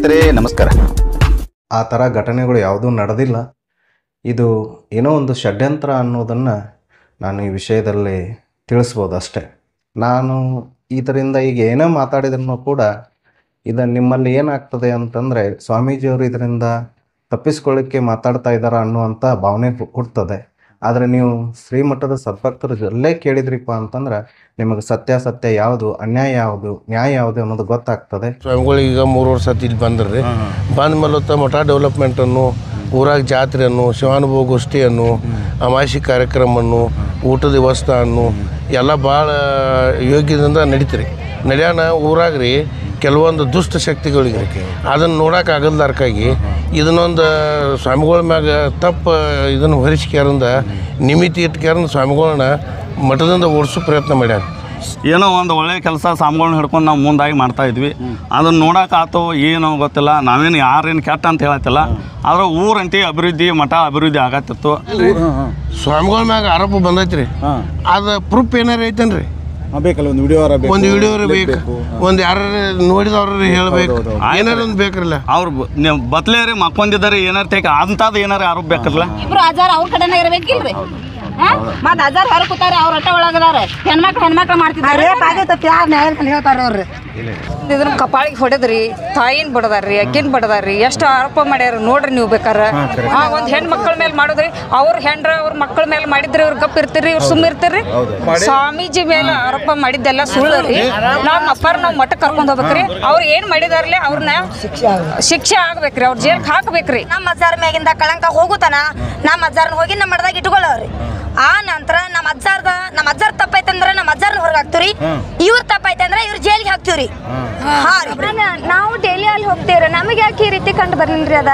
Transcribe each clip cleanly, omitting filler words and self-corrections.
ಸ್ನೇಹಿತರೆ ನಮಸ್ಕಾರ. ಆ ಥರ ಘಟನೆಗಳು ಯಾವುದೂ ನಡೆದಿಲ್ಲ. ಇದು ಏನೋ ಒಂದು ಷಡ್ಯಂತ್ರ ಅನ್ನೋದನ್ನು ನಾನು ಈ ವಿಷಯದಲ್ಲಿ ತಿಳಿಸ್ಬೋದು ಅಷ್ಟೆ. ನಾನು ಇದರಿಂದ ಈಗ ಏನೋ ಮಾತಾಡಿದ್ರೂ ಕೂಡ ನಿಮ್ಮಲ್ಲಿ ಏನಾಗ್ತದೆ ಅಂತಂದರೆ ಸ್ವಾಮೀಜಿಯವರು ಇದರಿಂದ ತಪ್ಪಿಸ್ಕೊಳ್ಳಿಕ್ಕೆ ಮಾತಾಡ್ತಾ ಇದ್ದಾರೆ ಅನ್ನುವಂಥ ಭಾವನೆ ಹುಡ್ತದೆ. ಆದರೆ ನೀವು ಶ್ರೀಮಠದ ಸದ್ಭಕ್ತರು ಎಲ್ಲೇ ಕೇಳಿದ್ರಿಪ್ಪ ಅಂತಂದ್ರೆ ನಿಮಗೆ ಸತ್ಯಾಸತ್ಯ ಯಾವುದು, ಅನ್ಯಾಯ ಯಾವುದು, ನ್ಯಾಯ ಯಾವುದು ಅನ್ನೋದು ಗೊತ್ತಾಗ್ತದೆ. ಸ್ವಾಮಿಗಳು ಈಗ 3 ವರ್ಷ ಇಲ್ಲಿ ಬಂದ್ರಿ. ಬಂದ ಮೇಲೆ ಮಠ ಡೆವಲಪ್ಮೆಂಟನ್ನು, ಊರಾಗ ಜಾತ್ರೆಯನ್ನು, ಶಿವಾನುಭವ ಗೋಷ್ಠಿಯನ್ನು, ಅಮಾವಾಸ್ಯೆ ಕಾರ್ಯಕ್ರಮವನ್ನು, ಊಟದ ವ್ಯವಸ್ಥೆಯನ್ನು ಎಲ್ಲ ಭಾಳ ಯೋಗ್ಯದಿಂದ ನಡೀತೀರಿ. ನಡೆಯೋಣ ಊರಾಗ ರೀ ಕೆಲವೊಂದು ದುಷ್ಟ ಶಕ್ತಿಗಳಿಗೆ ಅದನ್ನು ನೋಡೋಕ್ಕಾಗಲ್ದಾರ್ಕಾಗಿ ಇದನ್ನೊಂದು ಸ್ವಾಮಿಗಳ ಮ್ಯಾಗ ತಪ್ಪು ಇದನ್ನು ಹೊರಿಸ್ಕ್ಯಾರಿಂದ ನಿಮಿತಿ ಇಟ್ಕ್ಯಾರಿಂದ ಸ್ವಾಮಿಗಳನ್ನ ಮಠದಿಂದ ಓಡಿಸೋ ಪ್ರಯತ್ನ ಮಾಡ್ಯಾರ. ಏನೋ ಒಂದು ಒಳ್ಳೆಯ ಕೆಲಸ ಸ್ವಾಮಿಗಳನ್ನ ಹಿಡ್ಕೊಂಡು ನಾವು ಮುಂದಾಗಿ ಮಾಡ್ತಾಯಿದ್ವಿ. ಅದನ್ನು ನೋಡೋಕ್ಕಾತೋ ಏನೋ ಗೊತ್ತಿಲ್ಲ. ನಾವೇನು ಯಾರೇನು ಕೆಟ್ಟ ಅಂತ ಹೇಳತ್ತಿಲ್ಲ. ಆದ್ರೆ ಊರಂಟಿ ಅಭಿವೃದ್ಧಿ, ಮಠ ಅಭಿವೃದ್ಧಿ ಆಗತ್ತಿತ್ತು. ಸ್ವಾಮಿಗಳ ಮ್ಯಾಗ ಆರೋಪ ಬಂದೈತ್ರಿ. ಅದು ಪ್ರೂಫ್ ಏನಾರು ಐತೇನ್ರಿ? ಬೇಕಲ್ಲ, ಒಂದು ವಿಡಿಯೋ ಬೇಕು, ಒಂದು ಯಾರು ನೋಡಿದವ್ರ ಹೇಳ್ಬೇಕು, ಏನಾರ ಒಂದು ಬೇಕ್ರಲ್ಲ. ಅವ್ರು ಬತ್ಲೇರಿ ಮಕ್ಕೊಂದಿದ್ದಾರೆ ಏನಾರು ಅಂಥದ್ದು ಏನಾರು ಆರೋಪ ಬೇಕಲ್ಲ. ಇಬ್ರು ಅಜಾರ್ ಅವ್ರ ಕಡೆನೇ ಇರ್ಬೇಕಿಲ್ರಿ. ಮತ್ ಅಜಾರ್ ಹೊರ ಕೂತಾರ, ಅವ್ರ ಹೊಟ್ಟೆ ಒಳಗದಾರ. ಹೆಣ್ಮಕ್ಳು ಮಾಡ್ತಿದ್ದಾರೆ. ಹೇಳ್ತಾರ ಅವ್ರಿ ಇದನ್ನ ಕಪಾಳಿಗೆ ಹೊಡೆದ್ರಿ, ತಾಯಿನ ಬಡದಾರ್ರಿ, ಅಕ್ಕಿನ ಬಡದಾರ್ರಿ, ಎಷ್ಟು ಆರೋಪ ಮಾಡ್ಯಾರ ನೋಡ್ರಿ ನೀವು ಬೇಕಾರೆ. ಒಂದು ಹೆಣ್ಣು ಮಕ್ಕಳ ಮೇಲೆ ಮಾಡೋದ್ರಿ, ಅವ್ರ ಮಕ್ಕಳ ಮೇಲೆ ಮಾಡಿದ್ರಿ ಇವ್ರು ಗಪ್ ಇರ್ತೀರಿ, ಇವ್ರು ಸುಮ್ಮ ಇರ್ತೀರಿ. ಸ್ವಾಮೀಜಿ ಮೇಲೆ ಆರೋಪ ಮಾಡಿದ್ದೆಲ್ಲ ಸುಳ್ಳು ರೀ. ನಾವು ಮಠಕ್ಕೆ ಕರ್ಕೊಂಡು ಹೋಗ್ಬೇಕ್ರಿ. ಅವ್ರು ಏನ್ ಮಾಡಿದಾರ್ಲಿ ಅವ್ರನ್ನ ಶಿಕ್ಷೆ ಆಗ್ಬೇಕ್ರಿ, ಅವ್ರ ಜೈಲ್ಗೆ ಹಾಕ್ಬೇಕ್ರಿ. ನಮ್ಮ ಅಜ್ಜಾರ ಮ್ಯಾಗಿಂದ ಕಳಂಕ ಹೋಗುತ್ತಾನ ನಮ್ಮ ಅಜ್ಜಾರನ್ನ ಹೋಗಿ ನಮ್ಮ ಮಠದಾಗ ಇಟ್ಕೊಳ್ಳೋರಿ. ಆ ನಂತರ ನಮ್ಮ ಅಜ್ಜಾರ್ ತಪ್ಪೈತಂದ್ರೆ ನಮ್ಮ ಅಜ್ಜಾರನ್ನ ಹೊರಗೆ ಹಾಕ್ತಿವ್ರಿ. ಇವ್ರ ತಪ್ಪೈತಂದ್ರೆ ಇವ್ರ ಜೈಲಿಗೆ ಹಾಕ್ತಿವ್ರಿ. ನಾವು ಡೈಲಿ ಅಲ್ಲಿ ಹೋಗ್ತೇವ್ರಿ. ನಮಗೆ ಯಾಕೆ ಈ ರೀತಿ ಕಂಡು ಬರ್ಲಿಲ್ರಿ? ಅದ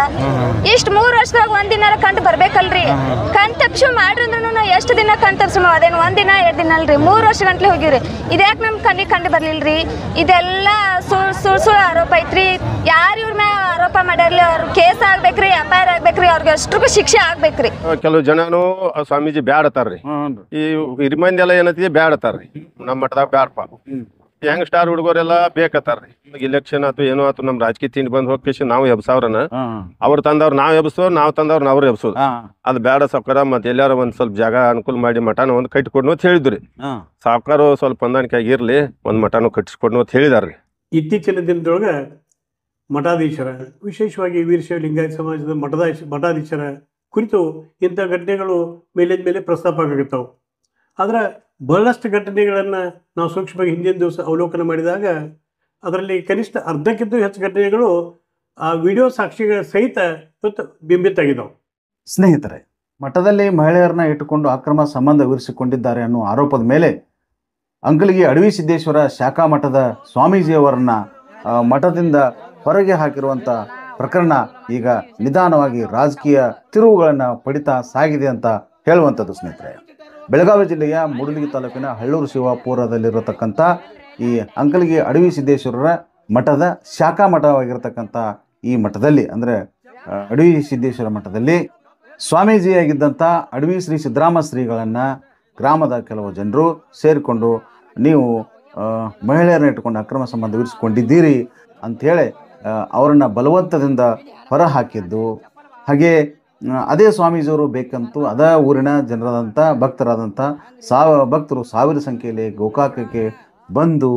ಇಷ್ಟು 3 ವರ್ಷದಾಗ ಒಂದಿನ ಕಂಡು ಬರ್ಬೇಕಲ್ರಿ. ಕಣ್ ತಪ್ಸು ಮಾಡ್ರಂದ್ರೂ ನಾವು ಎಷ್ಟು ದಿನ ಕಣ್ ತಪ್ಸು? ಅದೇನು 1 ದಿನ 2 ದಿನ ಅಲ್ರಿ, 3 ವರ್ಷ ಗಂಟ್ಲೆ ಹೋಗಿವ್ರಿ. ಇದ್ಯಾಕೆ ನಮ್ ಕಣ್ಣಿಗೆ ಕಂಡು ಬರ್ಲಿಲ್ರಿ? ಇದೆಲ್ಲ ಸುಳ್ಳು ಆರೋಪ ಐತ್ರಿ. ಯಾರು ಇವ್ರ ಮ್ಯಾಗ ಆರೋಪ ಮಾಡ್ಯಾರ್ಲಿ ಅವ್ರ ಕೇಸ್ ಆಗ್ಬೇಕ್ರಿ, FIR ಆಗ್ಬೇಕ್ರಿ, ಅವ್ರಿಗೆ ಅಷ್ಟ್ರಿಗೂ ಶಿಕ್ಷೆ ಆಗ್ಬೇಕ್ರಿ. ಕೆಲವು ಜನನು ಸ್ವಾಮೀಜಿ ಬ್ಯಾಡತಾರ್ರಿ. ಈ ಹಿರಿಮಂದಿ ಎಲ್ಲ ಏನೈತಿ ಬ್ಯಾಡತಾರ್ರಿ. ನಮ್ಮ ಮಠದಾಗ ಬ್ಯಾಡಪ್ಪ, ಹೆಂಗ್ ಸ್ಟಾರ್ ಹುಡುಗರೆಲ್ಲ ಬೇಕತ್ತಾರ್ರಿ. ಇಲೆಕ್ಷನ್ ಆತು ಏನೋ ಆತು, ನಮ್ ರಾಜಕೀಯ ತಿಂಡಿ ಬಂದ್ ಹೋಗ್ಕೇಶ್ ನಾವು ಎಬ್ಸಾವ್ರನ ಅವ್ರು ತಂದವ್ರು ನಾವ್ ಎಬ್ಸೋ, ನಾವ್ ತಂದವ್ರು ಅವ್ರು ಎಬ್ಸೋದು. ಅದು ಬ್ಯಾಡ ಸಾವ್ಕಾರ, ಮತ್ತೆ ಎಲ್ಲಾರ ಒಂದ್ ಸ್ವಲ್ಪ ಜಾಗ ಅನುಕೂಲ ಮಾಡಿ ಮಠನ ಒಂದ್ ಕಟ್ಟಿಕೊಡ್ನು ಅಂತ ಹೇಳಿದ್ರಿ. ಸಾವ್ಕಾರ ಸ್ವಲ್ಪ ಹೊಂದಾಣಿಕೆ ಆಗಿರ್ಲಿ, ಒಂದ್ ಮಠನು ಕಟ್ಟಿಸ್ಕೊಡ್ನು ಅಂತ ಹೇಳಿದಾರ್ರಿ. ಇತ್ತೀಚಿನ ದಿನದೊಳಗೆ ಮಠಾಧೀಶರ, ವಿಶೇಷವಾಗಿ ವೀರಶೈವ ಲಿಂಗಾಯತ ಸಮಾಜದ ಮಠಾಧೀಶರ ಕುರಿತು ಇಂಥ ಘಟನೆಗಳು ಮೇಲಿಂದ ಮೇಲೆ ಪ್ರಸ್ತಾಪ ಆಗುತ್ತವೆ. ಆದರೆ ಬಹಳಷ್ಟು ಘಟನೆಗಳನ್ನು ನಾವು ಸೂಕ್ಷ್ಮವಾಗಿ ಹಿಂದಿನ ದಿವಸ ಅವಲೋಕನ ಮಾಡಿದಾಗ ಅದರಲ್ಲಿ ಕನಿಷ್ಠ ಅರ್ಧಕ್ಕಿಂತ ಹೆಚ್ಚು ಘಟನೆಗಳು ಆ ವಿಡಿಯೋ ಸಾಕ್ಷಿಗಳ ಸಹಿತ ಇವತ್ತು ಬಿಂಬಿತಾಗಿದ್ದಾವೆ. ಸ್ನೇಹಿತರೆ, ಮಠದಲ್ಲಿ ಮಹಿಳೆಯರನ್ನ ಇಟ್ಟುಕೊಂಡು ಅಕ್ರಮ ಸಂಬಂಧವಿರಿಸಿಕೊಂಡಿದ್ದಾರೆ ಅನ್ನೋ ಆರೋಪದ ಮೇಲೆ ಅಂಕಲಗಿ ಅಡವಿ ಸಿದ್ದೇಶ್ವರ ಶಾಖಾ ಮಠದ ಸ್ವಾಮೀಜಿಯವರನ್ನ ಮಠದಿಂದ ಹೊರಗೆ ಹಾಕಿರುವಂಥ ಪ್ರಕರಣ ಈಗ ನಿಧಾನವಾಗಿ ರಾಜಕೀಯ ತಿರುವುಗಳನ್ನು ಪಡಿತಾ ಸಾಗಿದೆ ಅಂತ ಹೇಳುವಂಥದ್ದು. ಸ್ನೇಹಿತರೆ, ಬೆಳಗಾವಿ ಜಿಲ್ಲೆಯ ಮೂಡಲಗಿ ತಾಲೂಕಿನ ಹಳ್ಳೂರು ಶಿವಾಪುರದಲ್ಲಿರತಕ್ಕಂಥ ಈ ಅಂಕಲಗಿ ಅಡವಿ ಸಿದ್ದೇಶ್ವರರ ಮಠದ ಶಾಖಾ ಮಠವಾಗಿರತಕ್ಕಂಥ ಈ ಮಠದಲ್ಲಿ, ಅಂದರೆ ಅಡವಿ ಸಿದ್ದೇಶ್ವರ ಮಠದಲ್ಲಿ ಸ್ವಾಮೀಜಿಯಾಗಿದ್ದಂಥ ಅಡವಿ ಶ್ರೀ ಸಿದ್ದರಾಮ ಶ್ರೀಗಳನ್ನು ಗ್ರಾಮದ ಕೆಲವು ಜನರು ಸೇರಿಕೊಂಡು ನೀವು ಮಹಿಳೆಯರನ್ನ ಇಟ್ಟುಕೊಂಡು ಅಕ್ರಮ ಸಂಬಂಧವಿರಿಸಿಕೊಂಡಿದ್ದೀರಿ ಅಂಥೇಳಿ ಅವರನ್ನು ಬಲವಂತದಿಂದ ಹೊರ ಹಾಕಿದ್ದು. ಹಾಗೆ ಅದೇ ಸ್ವಾಮೀಜಿಯವರು ಬೇಕಂತೂ ಅದೇ ಊರಿನ ಜನರಾದಂಥ ಭಕ್ತರಾದಂಥ ಭಕ್ತರು ಸಾವಿರ ಸಂಖ್ಯೆಯಲ್ಲಿ ಗೋಕಾಕಕ್ಕೆ ಬಂದು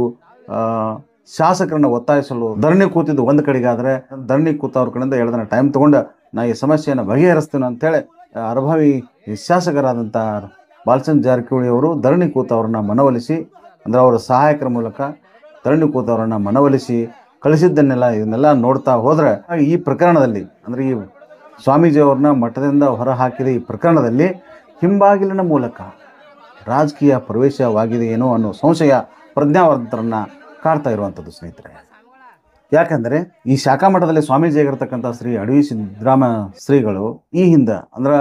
ಶಾಸಕರನ್ನು ಒತ್ತಾಯಿಸಲು ಧರಣಿ ಕೂತಿದ್ದು ಒಂದು ಕಡೆಗಾದರೆ, ಧರಣಿ ಕೂತವ್ರ ಕಡೆಯಿಂದ 2 ದಿನ ಟೈಮ್ ತೊಗೊಂಡು ನಾ ಈ ಸಮಸ್ಯೆಯನ್ನು ಬಗೆಹರಿಸ್ತೀನಿ ಅಂತೇಳಿ ಅರಭಾವಿ ಶಾಸಕರಾದಂಥ ಬಾಲಚಂದ್ರ ಜಾರಕಿಹೊಳಿ ಅವರು ಧರಣಿ ಕೂತವ್ರನ್ನ ಮನವೊಲಿಸಿ, ಅಂದರೆ ಅವರ ಸಹಾಯಕರ ಮೂಲಕ ಧರಣಿ ಕೂತವ್ರನ್ನ ಮನವೊಲಿಸಿ ಇದನ್ನೆಲ್ಲ ನೋಡ್ತಾ ಹೋದರೆ ಈ ಪ್ರಕರಣದಲ್ಲಿ, ಅಂದರೆ ಈ ಸ್ವಾಮೀಜಿಯವ್ರನ್ನ ಮಠದಿಂದ ಹೊರ ಹಾಕಿದ ಈ ಪ್ರಕರಣದಲ್ಲಿ ಹಿಂಬಾಗಿಲಿನ ಮೂಲಕ ರಾಜಕೀಯ ಪ್ರವೇಶವಾಗಿದೆ ಏನೋ ಅನ್ನೋ ಸಂಶಯ ಪ್ರಜ್ಞಾವಂತರನ್ನು ಕಾಡ್ತಾ ಇರುವಂಥದ್ದು. ಸ್ನೇಹಿತರೆ, ಯಾಕಂದರೆ ಈ ಶಾಖಾ ಮಠದಲ್ಲಿ ಸ್ವಾಮೀಜಿಯಾಗಿರ್ತಕ್ಕಂಥ ಶ್ರೀ ಅಡವಿ ಸಿದ್ದರಾಮ ಶ್ರೀಗಳು ಈ ಹಿಂದೆ, ಅಂದ್ರೆ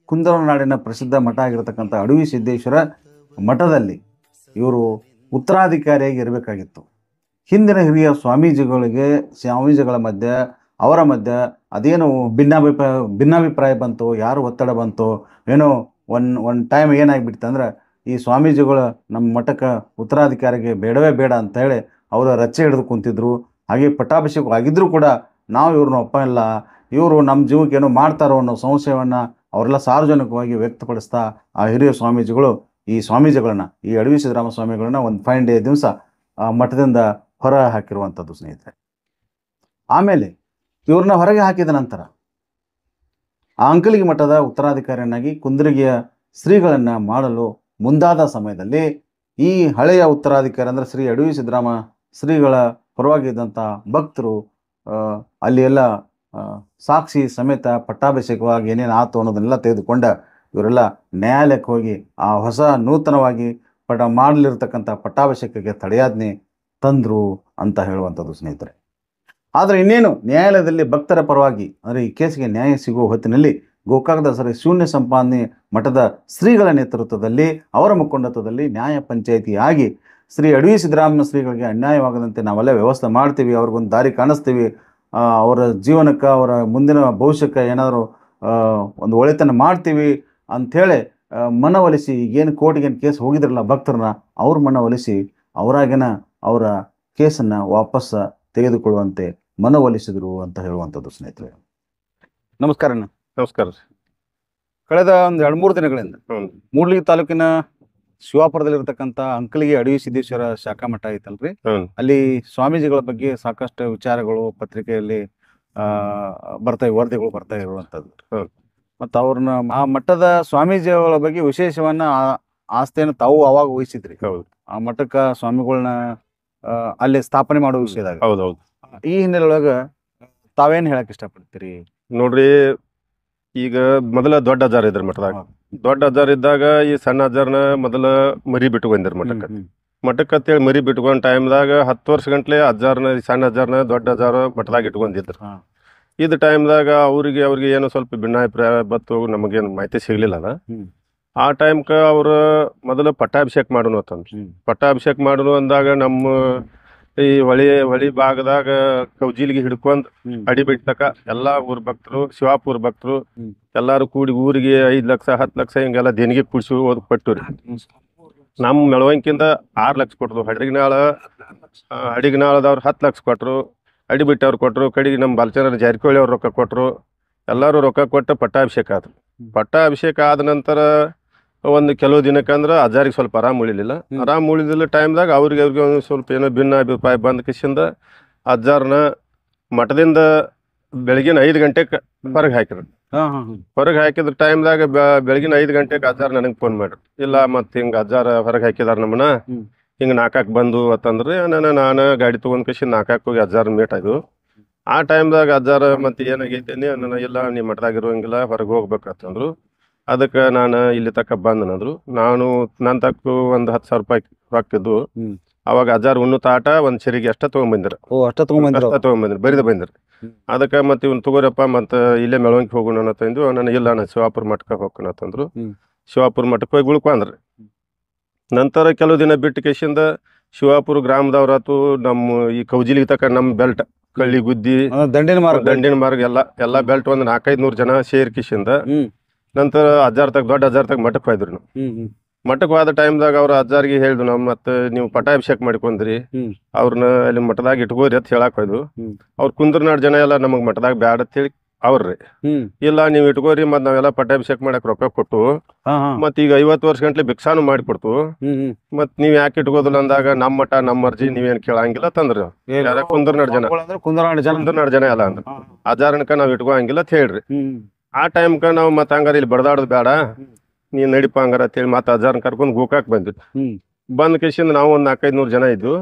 ಕುಂದರನಾಡಿನ ಪ್ರಸಿದ್ಧ ಮಠ ಆಗಿರತಕ್ಕಂಥ ಅಡವಿ ಸಿದ್ದೇಶ್ವರ ಮಠದಲ್ಲಿ ಇವರು ಉತ್ತರಾಧಿಕಾರಿಯಾಗಿ ಇರಬೇಕಾಗಿತ್ತು. ಹಿಂದಿನ ಹಿರಿಯ ಸ್ವಾಮೀಜಿಗಳ ಮಧ್ಯೆ ಅವರ ಮಧ್ಯೆ ಅದೇನು ಭಿನ್ನಾಭಿಪ್ರಾಯ ಬಂತು, ಯಾರು ಒತ್ತಡ ಬಂತು ಏನೋ ಒಂದು ಟೈಮ್ ಏನಾಗಿಬಿಡ್ತು ಅಂದ್ರೆ ಈ ಸ್ವಾಮೀಜಿಗಳು ನಮ್ಮ ಮಠಕ್ಕೆ ಉತ್ತರಾಧಿಕಾರಿಗೆ ಬೇಡವೇ ಬೇಡ ಅಂತ ಹೇಳಿ ಅವರ ರಚ್ಚೆ ಹಿಡಿದು ಕುಂತಿದ್ರು. ಹಾಗೆ ಪಟ್ಟಾಭಿಷೇಕ ಆಗಿದ್ರೂ ಕೂಡ ನಾವು ಇವ್ರನ್ನ ಒಪ್ಪ ಇಲ್ಲ, ಇವರು ನಮ್ಮ ಜೀವಕ್ಕೆ ಏನೋ ಮಾಡ್ತಾರೋ ಅನ್ನೋ ಸಂಶಯವನ್ನು ಅವರೆಲ್ಲ ಸಾರ್ವಜನಿಕವಾಗಿ ವ್ಯಕ್ತಪಡಿಸ್ತಾ ಆ ಹಿರಿಯ ಸ್ವಾಮೀಜಿಗಳು ಈ ಸ್ವಾಮೀಜಿಗಳನ್ನ, ಈ ಅಡವಿ ಸಿದ್ದರಾಮ ಸ್ವಾಮಿಗಳನ್ನ ಒಂದು 5 ಡೇ ದಿವಸ ಮಠದಿಂದ ಹೊರ ಹಾಕಿರುವಂಥದ್ದು ಸ್ನೇಹಿತರೆ. ಆಮೇಲೆ ಇವ್ರನ್ನ ಹೊರಗೆ ಹಾಕಿದ ನಂತರ ಆ ಅಂಕಲಿಗೆ ಮಠದ ಉತ್ತರಾಧಿಕಾರಿಯನ್ನಾಗಿ ಕುಂದರ್ಗಿಯ ಶ್ರೀಗಳನ್ನು ಮಾಡಲು ಮುಂದಾದ ಸಮಯದಲ್ಲಿ ಈ ಹಳೆಯ ಉತ್ತರಾಧಿಕಾರಿ ಅಂದರೆ ಶ್ರೀ ಅಡವಿ ಸಿದ್ದರಾಮ ಶ್ರೀಗಳ ಪರವಾಗಿದ್ದಂಥ ಭಕ್ತರು ಅಲ್ಲಿ ಎಲ್ಲ ಸಾಕ್ಷಿ ಸಮೇತ ಪಟ್ಟಾಭಿಷೇಕವಾಗಿ ಏನೇನು ಆತು ಅನ್ನೋದನ್ನೆಲ್ಲ ತೆಗೆದುಕೊಂಡ ಇವರೆಲ್ಲ ನ್ಯಾಯಾಲಯಕ್ಕೆ ಹೋಗಿ ಆ ಹೊಸ ನೂತನವಾಗಿ ಮಾಡಲಿರ್ತಕ್ಕಂಥ ಪಟ್ಟಾಭಿಷೇಕಕ್ಕೆ ತಡೆಯಾಜ್ಞೆ ತಂದರು ಅಂತ ಹೇಳುವಂಥದ್ದು ಸ್ನೇಹಿತರೆ. ಆದರೆ ಇನ್ನೇನು ನ್ಯಾಯಾಲಯದಲ್ಲಿ ಭಕ್ತರ ಪರವಾಗಿ ಅಂದರೆ ಈ ಕೇಸಿಗೆ ನ್ಯಾಯ ಸಿಗುವ ಹೊತ್ತಿನಲ್ಲಿ ಗೋಕಾಕದ ಸರಿ ಶೂನ್ಯ ಸಂಪಾದನೆ ಮಠದ ಶ್ರೀಗಳ ನೇತೃತ್ವದಲ್ಲಿ ಅವರ ಮುಖಂಡತ್ವದಲ್ಲಿ ನ್ಯಾಯ ಪಂಚಾಯಿತಿ ಆಗಿ ಶ್ರೀ ಅಡವಿ ಸಿದ್ದರಾಮ ಶ್ರೀಗಳಿಗೆ ಅನ್ಯಾಯವಾಗದಂತೆ ನಾವೆಲ್ಲ ವ್ಯವಸ್ಥೆ ಮಾಡ್ತೀವಿ, ಅವ್ರಿಗೊಂದು ದಾರಿ ಕಾಣಿಸ್ತೀವಿ, ಅವರ ಜೀವನಕ್ಕೆ ಅವರ ಮುಂದಿನ ಭವಿಷ್ಯಕ್ಕೆ ಏನಾದರೂ ಒಂದು ಒಳಿತನ್ನು ಮಾಡ್ತೀವಿ ಅಂಥೇಳಿ ಮನವೊಲಿಸಿ, ಏನು ಕೋರ್ಟಿಗೇನು ಕೇಸ್ ಹೋಗಿದ್ರಲ್ಲ ಭಕ್ತರನ್ನ ಅವ್ರ ಮನವೊಲಿಸಿ ಅವರಾಗಿನ ಅವರ ಕೇಸನ್ನು ವಾಪಸ್ ತೆಗೆದುಕೊಳ್ಳುವಂತೆ ಮನವೊಲಿಸಿದರು ಅಂತ ಹೇಳುವಂಥದ್ದು ಸ್ನೇಹಿತರೆ. ನಮಸ್ಕಾರ. ನಮಸ್ಕಾರ. ಕಳೆದ ಒಂದು 2-3 ದಿನಗಳಿಂದ ಮೂಡ್ಲಿಗಿ ತಾಲೂಕಿನ ಶಿವಾಪುರದಲ್ಲಿರ್ತಕ್ಕಂಥ ಅಂಕಲಿಗೆ ಅಡವಿ ಸಿದ್ದೇಶ್ವರ ಶಾಖಾ ಮಠ ಐತಲ್ರಿ, ಅಲ್ಲಿ ಸ್ವಾಮೀಜಿಗಳ ಬಗ್ಗೆ ಸಾಕಷ್ಟು ವಿಚಾರಗಳು ಪತ್ರಿಕೆಯಲ್ಲಿ ವರದಿಗಳು ಬರ್ತಾ ಇರುವಂಥದ್ದು. ಮತ್ತು ಅವ್ರನ್ನ ಆ ಮಠದ ಸ್ವಾಮೀಜಿಗಳ ಬಗ್ಗೆ ವಿಶೇಷವನ್ನ ಆಸ್ತಿಯನ್ನು ತಾವು ಅವಾಗ ವಹಿಸಿದ್ರಿ. ಆ ಮಠಕ್ಕೆ ಸ್ವಾಮಿಗಳನ್ನ ಅಲ್ಲಿ ಸ್ಥಾಪನೆ ಮಾಡೋ ವಿಷಯದಾಗ. ಹೌದೌದು. ಈ ಹಿನ್ನೆಲೆ ಒಳಗ ತಾವೇನು ಹೇಳಕ್ ಇಷ್ಟಪಡ್ತೀರಿ? ನೋಡ್ರಿ, ಈಗ ಮೊದಲ ದೊಡ್ಡ ಅಜ್ಜಾರ್ ಇದ್ರ ಮಠದಾಗ. ದೊಡ್ಡ ಅಜ್ಜಾರ್ ಇದ್ದಾಗ ಈ ಸಣ್ಣ ಅಜ್ಜಾರ್ನ ಮೊದಲ ಮರಿ ಬಿಟ್ಕೊಂಡಿರ ಮಠಕ್ಕೆ ಅಂತೇಳಿ ಮರಿ ಬಿಟ್ಕೊಂಡ್ ಟೈಮ್ದಾಗ 10 ವರ್ಷ ಗಂಟ್ಲೆ ಅಜ್ಜಾರ್ನ ಸಣ್ಣ ಅಜ್ಜಾರ್ನ ದೊಡ್ಡ ಅಜ್ಜಾರ ಮಠದಾಗ ಇಟ್ಕೊಂಡಿದ್ರು. ಇದ್ ಟೈಮ್ದಾಗ ಅವ್ರಿಗೆ ಏನೋ ಸ್ವಲ್ಪ ಭಿನ್ನಾಭಿಪ್ರಾಯ ಬತ್ತು, ನಮಗೇನು ಮಾಹಿತಿ ಸಿಗ್ಲಿಲ್ಲ ಅದ. ಆ ಟೈಮ್ಕ ಅವ್ರ ಮೊದಲು ಪಟ್ಟಾಭಿಷೇಕ ಮಾಡೋನು ಅಂತಂದ್ರು. ಪಟ್ಟಾಭಿಷೇಕ ಮಾಡೋನು ಅಂದಾಗ ನಮ್ಮ ಈ ಹೊಳಿ ಭಾಗದಾಗ ಕೌಜಿಲಿಗೆ ಹಿಡ್ಕೊಂಡ್ ಅಡಿ ಬಿಟ್ಟಕ ಎಲ್ಲಾ ಊರ್ ಭಕ್ತರು, ಶಿವಾಪುರ ಭಕ್ತರು ಎಲ್ಲಾರು ಕೂಡಿ ಊರಿಗೆ 5 ಲಕ್ಷ 10 ಲಕ್ಷ ಹಿಂಗೆಲ್ಲ ದೇಣಿಗೆ ಕುಡಿಸಿ ಕೊಟ್ಟುರಿ. ನಮ್ಮ ಮೆಳವಂಕಿಂದ 6 ಲಕ್ಷ ಕೊಟ್ರು. ಅಡಿಗನಾಳದವ್ರು 10 ಲಕ್ಷ ಕೊಟ್ರು. ಅಡಿ ಬಿಟ್ಟವ್ರು ಕೊಟ್ರು. ಕಡೆಗೆ ನಮ್ಮ ಬಾಲಚಂದ್ರ ಜಾರಕಿಹೊಳಿ ಅವ್ರು ರೊಕ್ಕ ಕೊಟ್ರು. ಎಲ್ಲರೂ ರೊಕ್ಕ ಕೊಟ್ಟು ಪಟ್ಟಾಭಿಷೇಕ ಆದ್ರು. ಪಟ್ಟಾಭಿಷೇಕ ಆದ ನಂತರ ಒಂದು ಕೆಲವು ದಿನಕ್ಕಂದ್ರೆ ಅಜ್ಜಾರಿಗೆ ಸ್ವಲ್ಪ ಆರಾಮ್ ಉಳಿದಿಲ್ಲ ಟೈಮ್ದಾಗ ಅವ್ರಿಗೆ ಒಂದು ಸ್ವಲ್ಪ ಏನೋ ಭಿನ್ನ ಅಭಿಪ್ರಾಯ ಬಂದ ಕಿಸಿಂದ ಅಜ್ಜಾರನ ಮಠದಿಂದ ಬೆಳಗಿನ 5 ಗಂಟೆಗೆ ಹೊರಗೆ ಹಾಕಿದ್ರು. ಹೊರಗೆ ಹಾಕಿದ್ರ ಟೈಮ್ದಾಗ ಬೆಳಗಿನ 5 ಗಂಟೆಗೆ ಅಜ್ಜಾರ ನನಗೆ ಫೋನ್ ಮಾಡ್ರಿ, ಇಲ್ಲ ಮತ್ತೆ ಹಿಂಗೆ ಅಜ್ಜಾರ ಹೊರಗೆ ಹಾಕಿದಾರ ನಮ್ಮನ್ನ, ಹಿಂಗೆ ನಾಲ್ಕಕ್ಕೆ ಬಂದು ಅಂತಂದ್ರೆ ನಾನು ಗಾಡಿ ತೊಗೊಂಡ್ ಕಿಸಿ 4 ಹೋಗಿ ಅಜ್ಜಾರ ಮೀಟ್ ಆಯ್ತು. ಆ ಟೈಮ್ದಾಗ ಅಜ್ಜಾರ ಮತ್ತೆ ಏನಾಗೈತೇನೆ, ಇಲ್ಲ ನೀವು ಮಠದಾಗಿರೋಂಗಿಲ್ಲ, ಹೊರಗೆ ಹೋಗ್ಬೇಕಂತಂದ್ರು. ಅದಕ್ಕೆ ನಾನು ಇಲ್ಲಿ ತಕ್ಕ ಬಂದನಂದ್ರು. ನಾನು ನನ್ನ ತಕ್ಕ ಒಂದು 10,000 ರೂಪಾಯಿ ಹಾಕಿದ್ದು. ಅವಾಗ ಅಜ್ಜಾರ್ ಉಣ್ಣು ತಾಟ ಒಂದು ಚರಿಗೆ ಅಷ್ಟ ತೊಗೊಂಬಂದಿರ. ತೊಗೊಂಬಂದಿರ ಬರಿದ ಬಂದಿರ. ಅದಕ್ಕೆ ಮತ್ತೆ ಇವ್ನು ತಗೋರಪ್ಪ ಮತ್ತೆ ಇಲ್ಲೇ ಮೆಳವಂಕಿ ಹೋಗೋಣ ಅಂತಂದು ನಾನು ಇಲ್ಲ ನಾನು ಶಿವಾಪುರ ಮಠಕ್ಕೆ ಹೋಗೋಣ ಅಂತಂದ್ರು. ಶಿವಾಪುರ ಮಠಕ್ಕೆ ಹೋಗಿ ಉಳ್ಕೊಂಡ್ರಿ. ನಂತರ ಕೆಲವು ದಿನ ಬಿಟ್ಟು ಕೇಸಿಂದ ಶಿವಾಪುರ ಗ್ರಾಮದವ್ರಾತು ನಮ್ಮ ಈ ಕೌಜಿಲಿಗೆ ತಕ್ಕ ನಮ್ಮ ಬೆಲ್ಟ್ ಕಳ್ಳಿ ಗುದ್ದಿ ದಂಡಿನ ಮಾರ್ಗ ಎಲ್ಲ ಬೆಲ್ಟ್ ಒಂದು 400-500 ಜನ ಸೇರಿ ಕಿಸಿಂದ ನಂತರ ದೊಡ್ಡ ಅಜ್ಜಾರ್ ತಗ ಮಠಕ್ಕೆ ಹೋಯ್ದ್ರು. ನಾವು ಮಠಕ್ಕೆ ಹೋದ ಟೈಮ್ದಾಗ ಅವ್ರ ಅಜ್ಜಾರಿಗೆ ಹೇಳಿದ್ರು, ನಾವು ಮತ್ತೆ ನೀವು ಪಟ್ಟಾಭಿಷೇಕ ಮಾಡ್ಕೊಂಡ್ರಿ, ಅವ್ರನ್ನ ಅಲ್ಲಿ ಮಠದಾಗ ಇಟ್ಕೋರಿ ಅಂತ ಹೇಳಕ್ ಹೋಯ್ದು. ಅವ್ರ ಕುಂದ್ರನಾಡ್ ಜನ ಎಲ್ಲ ನಮಗ್ ಮಠದಾಗ ಬ್ಯಾಡ ಅಂತ ಹೇಳಿ ಅವ್ರಿ, ಇಲ್ಲ ನೀವು ಇಟ್ಕೋರಿ ಮತ್ ನಾವೆಲ್ಲ ಪಟ್ಟಾಭಿಷೇಕ ಮಾಡಕ್ ರೊಕ್ಕ ಕೊಟ್ಟು ಮತ್ ಈಗ 50 ವರ್ಷ ಗಂಟ್ಲೆ ಭಿಕ್ಷಾನು ಮಾಡಿಕೊಡ್ತು, ಮತ್ ನೀವ್ ಯಾಕೆ ಇಟ್ಕೋದಿಲ್ಲ ಅಂದಾಗ ನಮ್ಮ ಮಠ ನಮ್ಮ ಮರ್ಜಿ ನೀವೇನ್ ಕೇಳಂಗಿಲ್ಲ ತಂದ್ರಿ. ಕುಂದ್ರನಾಡ್ ಜನ ಎಲ್ಲ ಅಂದ್ರ ಅಜ್ಜಾರನಕ ನಾವ್ ಇಟ್ಕೋಂಗಿಲ್ಲ ಅಂತ ಹೇಳ್ರಿ. ಆ ಟೈಮ್ಕ ನಾವು ಮತ್ತೆ ಹಂಗಾರ ಇಲ್ಲಿ ಬಡದಾಡೋದು ಬೇಡ, ನೀನ್ ನಡಿಪ ಹಂಗಾರ ಅಂತೇಳಿ ಮತ್ತೆ ಅಜ್ಜಾರನ್ ಕರ್ಕೊಂಡು ಗೋಕಾಕ್ ಬಂದಿದ್ದು. ಬಂದ್ ಕೇಸಿಂದ ನಾವು ಒಂದ್ 400-500 ಜನ ಇದ್ದು.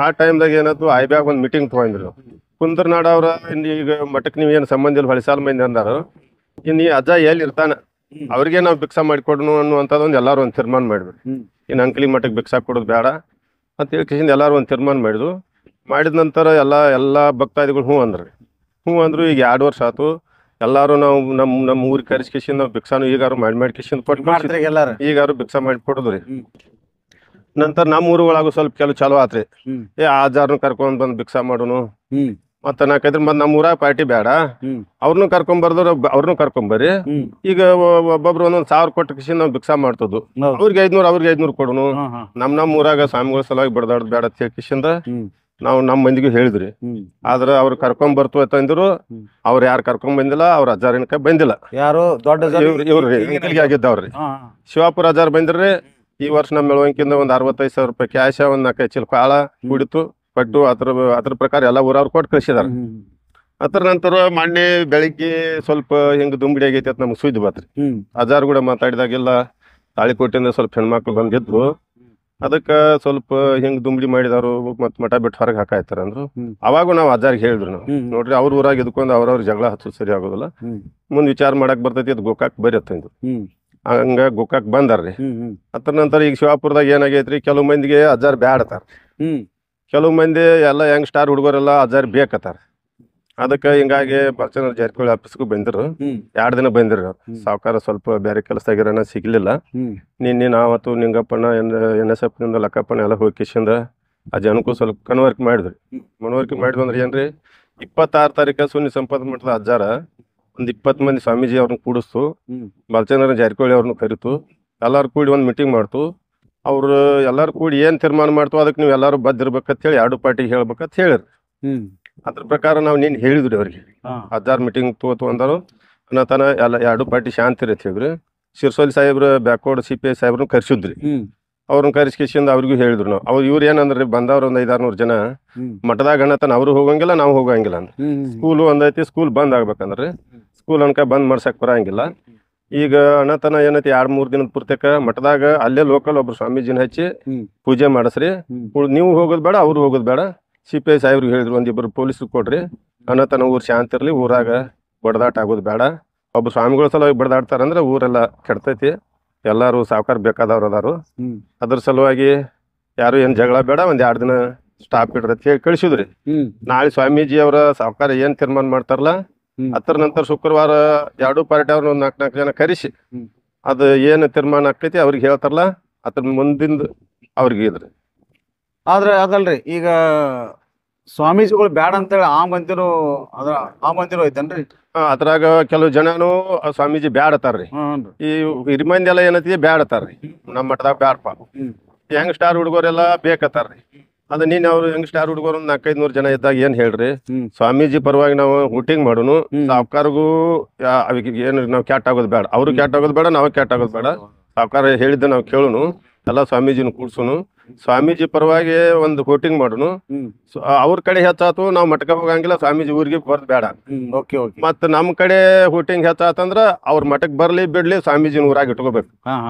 ಆ ಟೈಮ್ದಾಗ ಏನಾಯ್ತು, ಐಬ್ಯಾಗ ಒಂದ್ ಮೀಟಿಂಗ್ ತಗೊಂಡ್ರು. ಕುಂದ್ರನಾಡ್ ಅವ್ರ ಈಗ ಮಠಕ್ಕೆ ನೀವ್ ಏನ್ ಸಂಬಂಧ ಇಲ್ಲ ಹೊಳಿಸಾಲ ಮಂದಿ ಅಂದಾರ, ಇನ್ ಈ ಅಜ್ಜ ಎಲ್ಲಿ ಇರ್ತಾನ ಅವ್ರಿಗೆ ನಾವ್ ಭಿಕ್ಷಾ ಮಾಡಿಕೊಡ್ನು ಅನ್ನುವಂಥದ್ದೊಂದು ಎಲ್ಲಾರು ಒಂದ್ ತೀರ್ಮಾನ ಮಾಡಿದ್ರು. ಇನ್ ಅಂಕಲಿ ಮಠಕ್ಕೆ ಭಿಕ್ಷಾ ಕೊಡೋದು ಬೇಡ ಅಂತ ಹೇಳಿ ಕೇಸಿಂದ ಎಲ್ಲಾರು ಒಂದ್ ತೀರ್ಮಾನ ಮಾಡಿದ್ರು. ಮಾಡಿದ ನಂತರ ಎಲ್ಲಾ ಭಕ್ತಾದಿಗಳು ಹ್ಞೂ ಅಂದ್ರು. ಈಗ 2 ವರ್ಷ ಆಯ್ತು. ಎಲ್ಲಾರು ನಾವು ನಮ್ಮ ಊರಿಗೆ ಕರೆಸ್ಕೇಸಿಂದ ನಾವು ಭಿಕ್ಷಾನು ಈಗಾರು ಮಾಡಿ ಕಿಸಿಂದ ಕೊಟ್ಟು ಈಗಾರು ಭಿಕ್ಷಾ ಮಾಡಿ ಕೊಡುದ್ರಿ. ನಂತರ ನಮ್ಮ ಊರ ಒಳಗೂ ಸ್ವಲ್ಪ ಕೆಲವು ಚಾಲು ಆತ್ರಿ. ಅಜ್ಜಾರನು ಕರ್ಕೊಂಡ್ ಬಂದ್ ಭಿಕ್ಷಾ ಮಾಡೋನು ಮತ್ತ ನಾಕೈದ್ರ ಮತ್ ನಮ್ಮ ಊರಾಗ ಪಾರ್ಟಿ ಬೇಡ, ಅವ್ರನ್ನು ಅವ್ರನ್ನು ಕರ್ಕೊಂಬರ್ರಿ. ಈಗ ಒಬ್ಬೊಬ್ರು 1,000 ಕೊಟ್ಟ ಕಿಸಿಂದ ನಾವು ಭಿಕ್ಷಾ ಮಾಡ್ತದ್ದು. ಅವ್ರಿಗೆ 500 ಕೊಡೋನು. ನಮ್ಮ ಊರಾಗ ಸ್ವಾಮಿಗಳ ಸಲುವಾಗಿ ಬಡದಾಡೋದು ಬೇಡ ಅಂತ ಹೇಳಿ ಕಿಸಿಂದ ನಾವು ನಮ್ಮ ಮಂದಿಗೂ ಹೇಳಿದ್ರಿ. ಆದ್ರೆ ಅವ್ರು ಕರ್ಕೊಂಡ್ ಬರ್ತಂದ್ರು, ಅವ್ರು ಯಾರು ಕರ್ಕೊಂಡ್ ಬಂದಿಲ್ಲ, ಅವ್ರ ಅಜ್ಜಾರಿನಕ ಬಂದಿಲ್ಲ. ಯಾರು ದೊಡ್ಡ ಇವ್ರಿ ಆಗಿದ್ದವ್ರಿ. ಶಿವಾಪುರ ಅಜ್ಜಾರ್ ಬಂದ್ರಿ. ಈ ವರ್ಷ ನಮ್ಮ ಮೆಳವಂಕಿಂದ ಒಂದ್ 65,000 ರೂಪಾಯಿ ಕ್ಯಾಶ, ಒಂದ್ 4 ಚೀಲ ಕಾಳ ಕುಡಿತು ಪಟ್ಟು ಅದ್ರ ಪ್ರಕಾರ ಎಲ್ಲ ಊರವ್ರು ಕೊಟ್ಟು ಕಳಿಸಿದಾರ. ಅದ್ರ ನಂತರ ಮೊನ್ನೆ ಬೆಳಿಗ್ಗೆ ಸ್ವಲ್ಪ ಹಿಂಗ್ ದುಂಬಿಡಿ ಆಗೈತಿ ಅಂತ ನಮ್ಗೆ ಸುದ್ದಿ ಬತ್ರಿ. ಅಜ್ಜಾರ್ ಕೂಡ ಮಾತಾಡಿದಾಗೆಲ್ಲ ತಾಳಿಕೋಟಿಂದ ಸ್ವಲ್ಪ ಹೆಣ್ಮಕ್ಳು ಬಂದಿದ್ರು. ಅದಕ್ಕ ಸ್ವಲ್ಪ ಹಿಂಗ್ ದುಂಬಿಡಿ ಮಾಡಿದವರು ಮತ್ ಮಠ ಬಿಟ್ಟು ಹೊರಗೆ ಹಾಕಾಯ್ತಾರ ಅಂದ್ರು. ಅವಾಗೂ ನಾವು ಅಜ್ಜಾರಿಗೆ ಹೇಳಿದ್ರು, ನಾವು ನೋಡ್ರಿ ಅವ್ರ ಊರಾಗ ಇದ್ಕೊಂಡು ಅವ್ರವ್ರ ಜಗಳ ಹಚ್ಚೋದು ಸರಿ ಆಗೋದಿಲ್ಲ, ಮುಂದ್ ವಿಚಾರ ಮಾಡಕ್ ಬರ್ತೈತಿ, ಅದು ಗೋಕಾಕ್ ಬರತ್ತಂದ್ರು. ಹಂಗ ಗೋಕಾಕ್ ಬಂದಾರ್ರಿ. ಅದ್ರ ನಂತರ ಈಗ ಶಿವಾಪುರದಾಗ ಏನಾಗೈತ್ರಿ, ಕೆಲವು ಮಂದಿಗೆ ಅಜ್ಜಾರ್ ಬ್ಯಾಡತಾರ, ಕೆಲವು ಮಂದಿ ಎಲ್ಲ ಯಂಗ್ ಸ್ಟಾರ್ ಹುಡುಗರೆಲ್ಲ ಅಜ್ಜಾರ್ ಬೇಕತ್ತಾರ. ಅದಕ್ಕೆ ಹಿಂಗಾಗಿ ಬಲ್ಚನರ್ ಜಾರಕಿಹೊಳಿ ಆಫೀಸ್ಗೂ ಬಂದಿರು. 2 ದಿನ ಬಂದಿರಿ. ಸಾವುಕಾರ ಸ್ವಲ್ಪ ಬೇರೆ ಕೆಲಸದಾಗಿರೋಣ ಸಿಗ್ಲಿಲ್ಲ. ನಿನ್ನೆ ನಾವತ್ತು ನಿಂಗಪ್ಪನ NSF ನಿಂದ ಲಕ್ಕಪ್ಪನ ಎಲ್ಲ ಹೋಗಿಸಿಂದ ಆ ಜನಕ್ಕೂ ಸ್ವಲ್ಪ ಮನವರಿಕೆ ಮಾಡಿದ್ರಿ. ಮನವರಿಕೆ ಮಾಡಿದ್ವಿ ಅಂದ್ರೆ ಏನ್ರಿ, 26 ತಾರೀಕು ಸುನ್ನಿ ಸಂಪದ ಮಠದ ಅಜ್ಜಾರ ಒಂದ್ 20 ಮಂದಿ ಸ್ವಾಮೀಜಿ ಅವ್ರನ್ನ ಕೂಡಿಸ್ತು, ಬಲ್ಚನರ್ ಜಾರಕಿಹೊಳಿ ಅವ್ರನ್ನ ಕರಿತು, ಎಲ್ಲಾರು ಕೂಡಿ ಒಂದ್ ಮೀಟಿಂಗ್ ಮಾಡ್ತು. ಅವ್ರು ಎಲ್ಲಾರು ಕೂಡಿ ಏನ್ ತೀರ್ಮಾನ ಮಾಡ್ತು ಅದಕ್ಕೆ ನೀವು ಎಲ್ಲಾರು ಬದ್ದಿರ್ಬೇಕಂತ ಹೇಳಿ 2 ಪಾರ್ಟಿಗೆ ಹೇಳ್ಬೇಕಂತ ಹೇಳಿರಿ. ಅದ್ರ ಪ್ರಕಾರ ನಾವು ನೀನ್ ಹೇಳಿದ್ರಿ ಅವ್ರಿಗೆ, ಅಜ್ಜಾರ್ ಮೀಟಿಂಗ್ ತೋತು ಅಂದರು ಅನ್ನತನ ಎಲ್ಲ 2 ಪಾರ್ಟಿ ಶಾಂತಿ ಇರತ್ತೆ ಹೇಳಿದ್ರಿ. ಶಿರ್ಸೋಲಿ ಸಾಹೇಬ್ರ ಬ್ಯಾಕ್ವರ್ಡ್ CPI ಸಾಹೇಬ್ರನ್ನ ಕರ್ಸಿದ್ರಿ. ಅವ್ರನ್ನ ಕರ್ಸ್ಕಿಸಿಂದ ಅವ್ರಿಗೂ ಹೇಳಿದ್ರು ನಾವು. ಇವ್ರು ಏನಂದ್ರಿ, ಬಂದವ್ರ ಒಂದ್ 500-600 ಜನ ಮಠದಾಗ ಅನ್ನತನ ಅವ್ರು ಹೋಗಂಗಿಲ್ಲ, ನಾವು ಹೋಗಂಗಿಲ್ಲ ಅಂದ್ರೆ. ಸ್ಕೂಲು ಒಂದೈತಿ, ಸ್ಕೂಲ್ ಬಂದ್ ಆಗ್ಬೇಕಂದ್ರಿ, ಸ್ಕೂಲ್ ಅನ್ಕ ಬಂದ್ ಮಾಡ್ಸಕ್ ಬರಂಗಿಲ್ಲ. ಈಗ ಅನ್ನತನ ಏನೈತಿ 2-3 ದಿನದ ಪೂರ್ತಕ ಮಠದಾಗ ಅಲ್ಲೇ ಲೋಕಲ್ ಒಬ್ರು ಸ್ವಾಮೀಜಿನ ಹಚ್ಚಿ ಪೂಜೆ ಮಾಡಿಸ್ರಿ, ನೀವು ಹೋಗೋದ್ ಬೇಡ, ಅವ್ರು ಹೋಗೋದ್ ಬೇಡ. CPI ಸಾಹೇಬ್ರಿಗೆ ಹೇಳಿದ್ರು, 1-2 ಪೊಲೀಸ್ರು ಕೊಡ್ರಿ, ಅನ್ನತನ ಊರ್ ಶಾಂತಿ ಇರ್ಲಿ, ಊರಾಗ ಬಡದಾಟ ಆಗೋದು ಬೇಡ. ಒಬ್ಬ ಸ್ವಾಮಿಗಳ ಸಲುವಾಗಿ ಬಡದಾಡ್ತಾರಂದ್ರೆ ಊರೆಲ್ಲ ಕೆಡ್ತೈತಿ, ಎಲ್ಲಾರು ಸಾವುಕಾರ ಬೇಕಾದವ್ರು ಅದಾರು. ಅದ್ರ ಸಲುವಾಗಿ ಯಾರು ಏನ್ ಜಗಳ ಬೇಡ, 1-2 ದಿನ ಸ್ಟಾಪ್ ಇಡ್ರಿ ಅಂತ ಹೇಳಿ ಕಳಿಸಿದ್ರಿ. ನಾಳೆ ಸ್ವಾಮೀಜಿ ಅವರ ಸಾವುಕಾರ ಏನ್ ತೀರ್ಮಾನ ಮಾಡ್ತಾರಲ್ಲ, ಅದ್ರ ನಂತರ ಶುಕ್ರವಾರ 2 ಪಾರ್ಟಿ ಅವ್ರನ್ನ 4 ಜನ ಕರೆಸಿ ಅದು ಏನ್ ತೀರ್ಮಾನ ಆಕೈತಿ ಅವ್ರಿಗೆ ಹೇಳ್ತಾರಲ್ಲ, ಅದ್ರ ಮುಂದಿಂದ ಅವ್ರಿಗೆ ಇದ್ರಿ. ಆದ್ರೆ ಅದಲ್ರಿ, ಈಗ ಸ್ವಾಮೀಜಿಗಳು ಬ್ಯಾಡ ಅಂತೇಳಿ ಆ ಮಂದಿನೂ ಐತೇನ್ರಿ? ಅದ್ರಾಗ ಕೆಲವು ಜನನು ಸ್ವಾಮೀಜಿ ಬ್ಯಾಡತಾರ್ರಿ. ಈ ಹಿರಿಮಂದಿ ಎಲ್ಲ ಏನೈತಿ ಬ್ಯಾಡತಾರ್ರಿ, ನಮ್ಮ ಮಠದಾಗ ಬ್ಯಾಡಪ್ಪ. ಯಂಗ್ ಸ್ಟಾರ್ ಹುಡುಗರೆಲ್ಲ ಬೇಕತ್ತಾರ್ರಿ. ಅದ ನೀನ್ ಅವ್ರು ಯಂಗ್ ಸ್ಟಾರ್ ಹುಡುಗರು 400-500 ಜನ ಇದ್ದಾಗ ಏನ್ ಹೇಳ್ರಿ, ಸ್ವಾಮೀಜಿ ಪರವಾಗಿ ನಾವು ಮೀಟಿಂಗ್ ಮಾಡೋನು, ಸಾವುಕಾರ್ಗೂ ಏನು ನಾವು ಕ್ಯಾಟ್ ಆಗೋದು ಬೇಡ, ಅವ್ರು ಕ್ಯಾಟ್ ಆಗೋದು ಬೇಡ, ನಾವು ಕ್ಯಾಟ್ ಆಗೋದು ಬೇಡ. ಸಾವುಕಾರ ಹೇಳಿದ್ದ ನಾವು ಕೇಳೋನು, ಎಲ್ಲ ಸ್ವಾಮೀಜಿನ ಕೂಡ್ಸೋನು, ಸ್ವಾಮೀಜಿ ಪರವಾಗಿ ಒಂದು ವೋಟಿಂಗ್ ಮಾಡೋನು. ಅವ್ರ ಕಡೆ ಹೆಚ್ಚಾತು, ನಾವು ಮಠಕ್ಕೆ ಹೋಗಂಗಿಲ್ಲ, ಸ್ವಾಮೀಜಿ ಊರಿಗೆ ಬರ್ದ್ ಬೇಡ. ಮತ್ ನಮ್ ಕಡೆ ವೋಟಿಂಗ್ ಹೆಚ್ಚಾತಂದ್ರ ಅವ್ರ ಮಠಕ್ಕೆ ಬರ್ಲಿ ಬಿಡ್ಲಿ, ಸ್ವಾಮೀಜಿನ ಊರಾಗ ಇಟ್ಕೋಬೇಕು